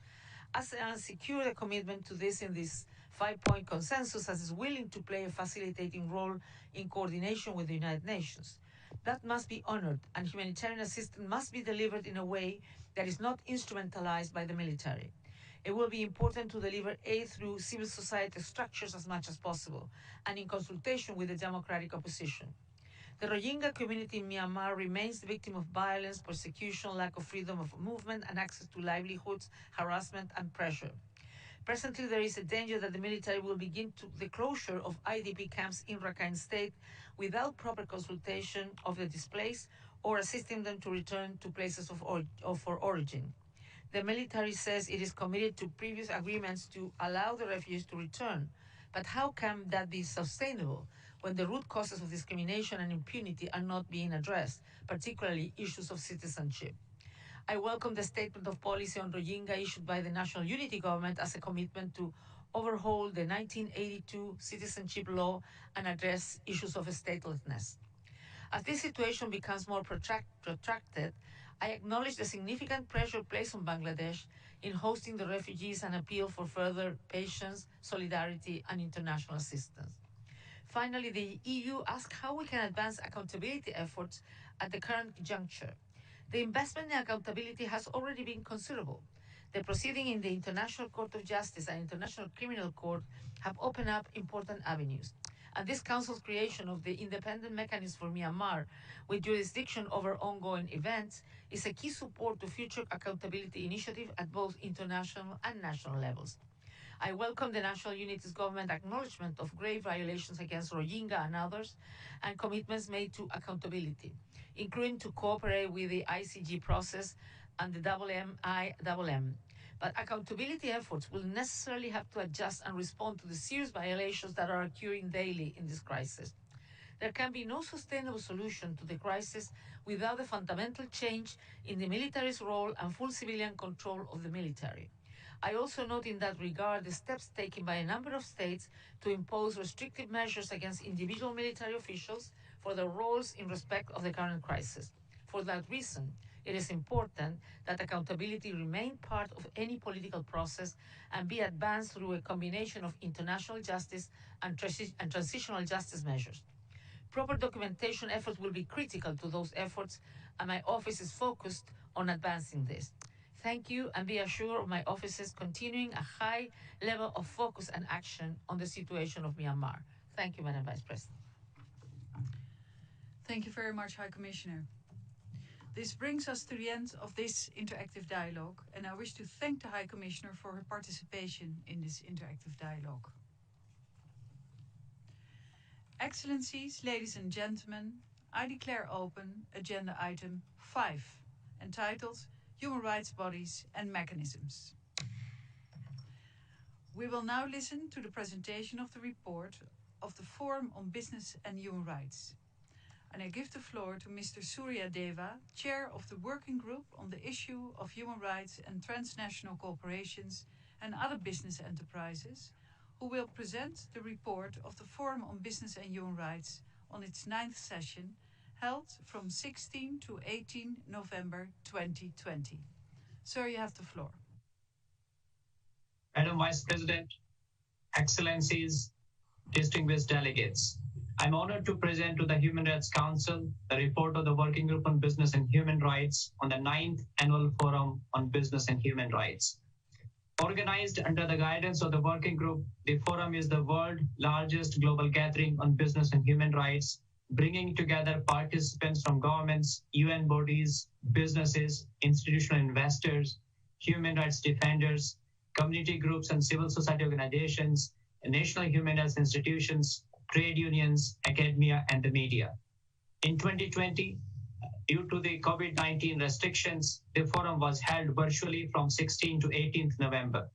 [SPEAKER 3] ASEAN secured a commitment to this in this 5-point consensus as is willing to play a facilitating role in coordination with the United Nations. That must be honored, and humanitarian assistance must be delivered in a way that is not instrumentalized by the military. It will be important to deliver aid through civil society structures as much as possible, and in consultation with the democratic opposition. The Rohingya community in Myanmar remains the victim of violence, persecution, lack of freedom of movement and access to livelihoods, harassment and pressure. Presently, there is a danger that the military will begin the closure of IDP camps in Rakhine State without proper consultation of the displaced or assisting them to return to places of origin. The military says it is committed to previous agreements to allow the refugees to return. But how can that be sustainable when the root causes of discrimination and impunity are not being addressed, particularly issues of citizenship? I welcome the statement of policy on Rohingya issued by the National Unity Government as a commitment to overhaul the 1982 citizenship law and address issues of statelessness. As this situation becomes more protracted, I acknowledge the significant pressure placed on Bangladesh in hosting the refugees and appeal for further patience, solidarity, and international assistance. Finally, the EU asks how we can advance accountability efforts at the current juncture. The investment in accountability has already been considerable. The proceeding in the International Court of Justice and International Criminal Court have opened up important avenues. And this Council's creation of the independent mechanism for Myanmar with jurisdiction over ongoing events is a key support to future accountability initiatives at both international and national levels. I welcome the National Unity's government acknowledgement of grave violations against Rohingya and others and commitments made to accountability, including to cooperate with the ICG process and the MMIMM. But accountability efforts will necessarily have to adjust and respond to the serious violations that are occurring daily in this crisis. There can be no sustainable solution to the crisis without a fundamental change in the military's role and full civilian control of the military. I also note in that regard the steps taken by a number of states to impose restrictive measures against individual military officials for their roles in respect of the current crisis. For that reason, it is important that accountability remain part of any political process and be advanced through a combination of international justice and transitional justice measures. Proper documentation efforts will be critical to those efforts, and my office is focused on advancing this. Thank you, and be assured of my office's continuing a high level of focus and action on the situation of Myanmar. Thank you, Madam Vice President.
[SPEAKER 1] Thank you very much, High Commissioner. This brings us to the end of this interactive dialogue, and I wish to thank the High Commissioner for her participation in this interactive dialogue. Excellencies, ladies and gentlemen, I declare open agenda item 5, entitled Human Rights Bodies and Mechanisms. We will now listen to the presentation of the report of the Forum on Business and Human Rights. And I give the floor to Mr. Surya Deva, Chair of the Working Group on the issue of human rights and transnational corporations and other business enterprises, who will present the report of the Forum on Business and Human Rights on its 9th session, held from 16 to 18 November 2020. Sir, you have the floor.
[SPEAKER 4] Madam Vice President, Excellencies, distinguished delegates, I'm honored to present to the Human Rights Council the report of the Working Group on Business and Human Rights on the 9th Annual Forum on Business and Human Rights. Organized under the guidance of the Working Group, the Forum is the world's largest global gathering on business and human rights, bringing together participants from governments, UN bodies, businesses, institutional investors, human rights defenders, community groups and civil society organizations, national human rights institutions, trade unions, academia, and the media. In 2020, due to the COVID-19 restrictions, the forum was held virtually from 16 to 18th November.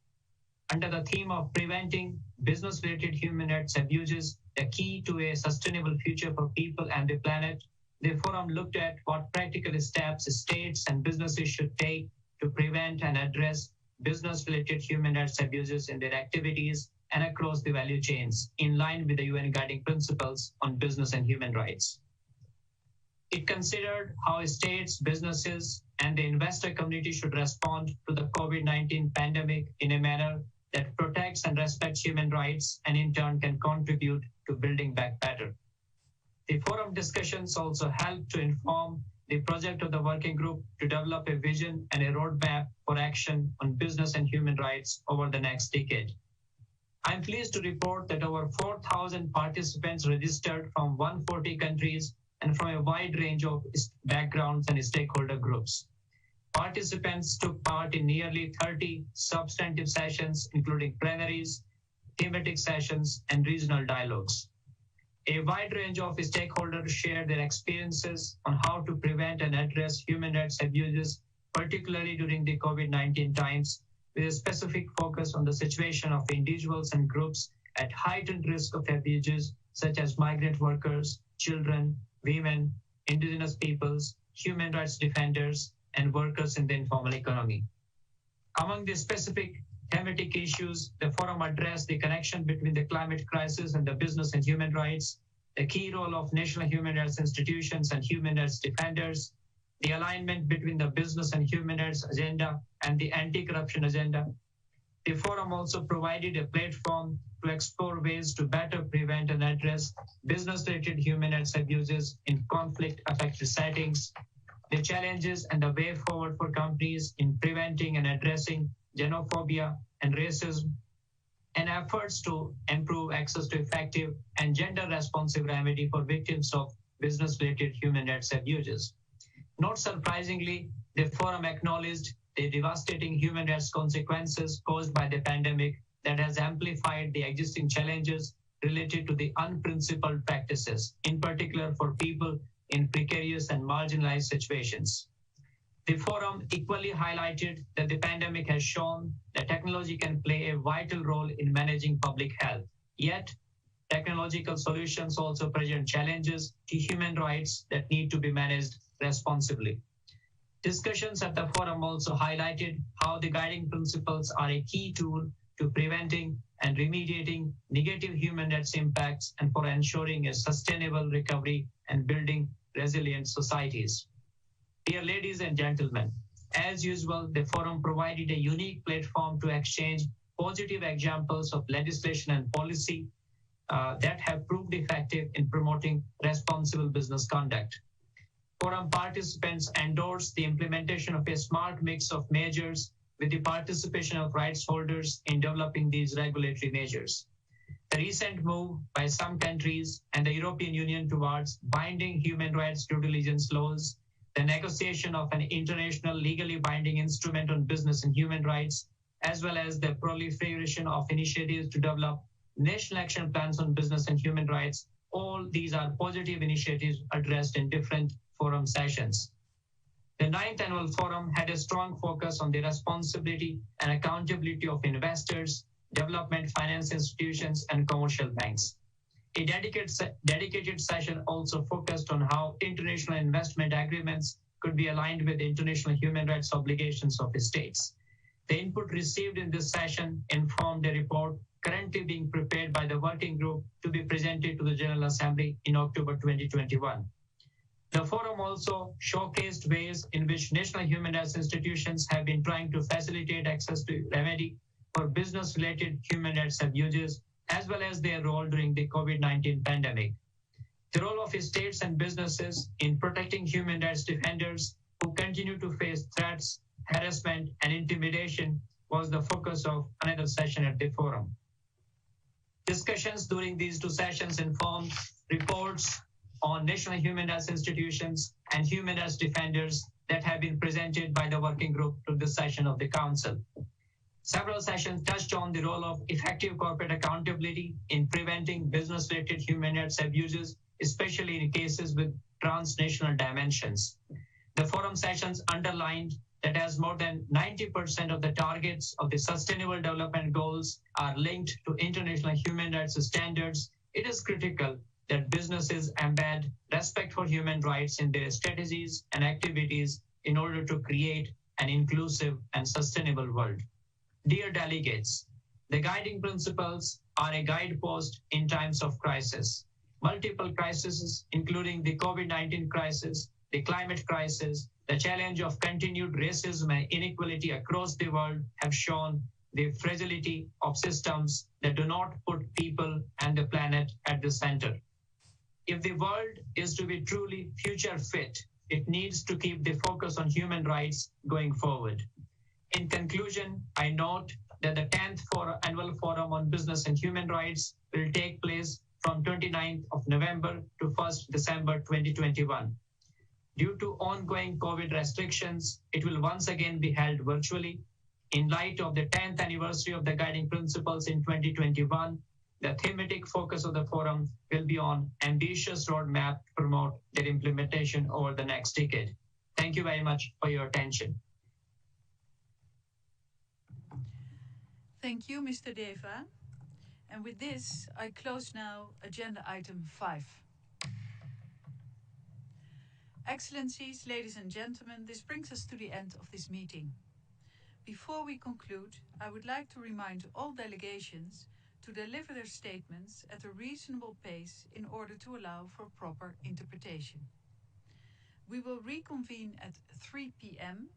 [SPEAKER 4] Under the theme of preventing business-related human rights abuses, the key to a sustainable future for people and the planet, the forum looked at what practical steps states and businesses should take to prevent and address business-related human rights abuses in their activities and across the value chains, in line with the UN Guiding Principles on Business and Human Rights. It considered how states, businesses, and the investor community should respond to the COVID-19 pandemic in a manner that protects and respects human rights and in turn can contribute to building back better. The forum discussions also helped to inform the project of the working group to develop a vision and a roadmap for action on business and human rights over the next decade. I'm pleased to report that over 4,000 participants registered from 140 countries and from a wide range of backgrounds and stakeholder groups. Participants took part in nearly 30 substantive sessions, including plenaries, thematic sessions, and regional dialogues. A wide range of stakeholders shared their experiences on how to prevent and address human rights abuses, particularly during the COVID-19 times, with a specific focus on the situation of individuals and groups at heightened risk of abuses, such as migrant workers, children, women, indigenous peoples, human rights defenders, and workers in the informal economy. Among the specific thematic issues, the forum addressed the connection between the climate crisis and the business and human rights, the key role of national human rights institutions and human rights defenders, the alignment between the business and human rights agenda and the anti-corruption agenda. The forum also provided a platform to explore ways to better prevent and address business-related human rights abuses in conflict-affected settings, the challenges and the way forward for companies in preventing and addressing xenophobia and racism, and efforts to improve access to effective and gender-responsive remedy for victims of business-related human rights abuses. Not surprisingly, the forum acknowledged the devastating human rights consequences caused by the pandemic that has amplified the existing challenges related to the unprincipled practices, in particular for people in precarious and marginalized situations. The forum equally highlighted that the pandemic has shown that technology can play a vital role in managing public health. Yet, technological solutions also present challenges to human rights that need to be managed responsibly. Discussions at the forum also highlighted how the guiding principles are a key tool to preventing and remediating negative human rights impacts and for ensuring a sustainable recovery and building resilient societies. Dear ladies and gentlemen, as usual, the forum provided a unique platform to exchange positive examples of legislation and policy that have proved effective in promoting responsible business conduct. Forum participants endorsed the implementation of a smart mix of measures with the participation of rights holders in developing these regulatory measures. The recent move by some countries and the European Union towards binding human rights due diligence laws, the negotiation of an international legally binding instrument on business and human rights, as well as the proliferation of initiatives to develop national action plans on business and human rights, all these are positive initiatives addressed in different forum sessions. The 9th Annual Forum had a strong focus on the responsibility and accountability of investors, development finance institutions, and commercial banks. A dedicated session also focused on how international investment agreements could be aligned with international human rights obligations of states. The input received in this session informed a report currently being prepared by the working group to be presented to the General Assembly in October 2021. The forum also showcased ways in which national human rights institutions have been trying to facilitate access to remedy for business-related human rights abuses, as well as their role during the COVID-19 pandemic. The role of states and businesses in protecting human rights defenders who continue to face threats, harassment, and intimidation was the focus of another session at the forum. Discussions during these two sessions informed reports on national human rights institutions and human rights defenders that have been presented by the working group to this session of the Council. Several sessions touched on the role of effective corporate accountability in preventing business-related human rights abuses, especially in cases with transnational dimensions. The forum sessions underlined that as more than 90% of the targets of the Sustainable Development Goals are linked to international human rights standards, it is critical that businesses embed respect for human rights in their strategies and activities in order to create an inclusive and sustainable world. Dear delegates, the guiding principles are a guidepost in times of crisis. Multiple crises, including the COVID-19 crisis, the climate crisis, the challenge of continued racism and inequality across the world have shown the fragility of systems that do not put people and the planet at the center. If the world is to be truly future fit, it needs to keep the focus on human rights going forward. In conclusion, I note that the 10th Annual Forum on Business and Human Rights will take place from 29th of November to 1st December 2021. Due to ongoing COVID restrictions, it will once again be held virtually. In light of the 10th anniversary of the guiding principles in 2021, the thematic focus of the forum will be on ambitious roadmap to promote their implementation over the next decade. Thank you very much for your attention.
[SPEAKER 1] Thank you, Mr. Deva. And with this, I close now agenda item 5. Excellencies, ladies and gentlemen, this brings us to the end of this meeting. Before we conclude, I would like to remind all delegations to deliver their statements at a reasonable pace in order to allow for proper interpretation. We will reconvene at 3 p.m.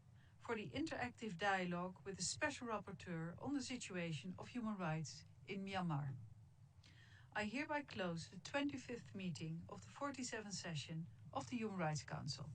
[SPEAKER 1] for the interactive dialogue with the Special Rapporteur on the situation of human rights in Myanmar. I hereby close the 25th meeting of the 47th session of the Human Rights Council.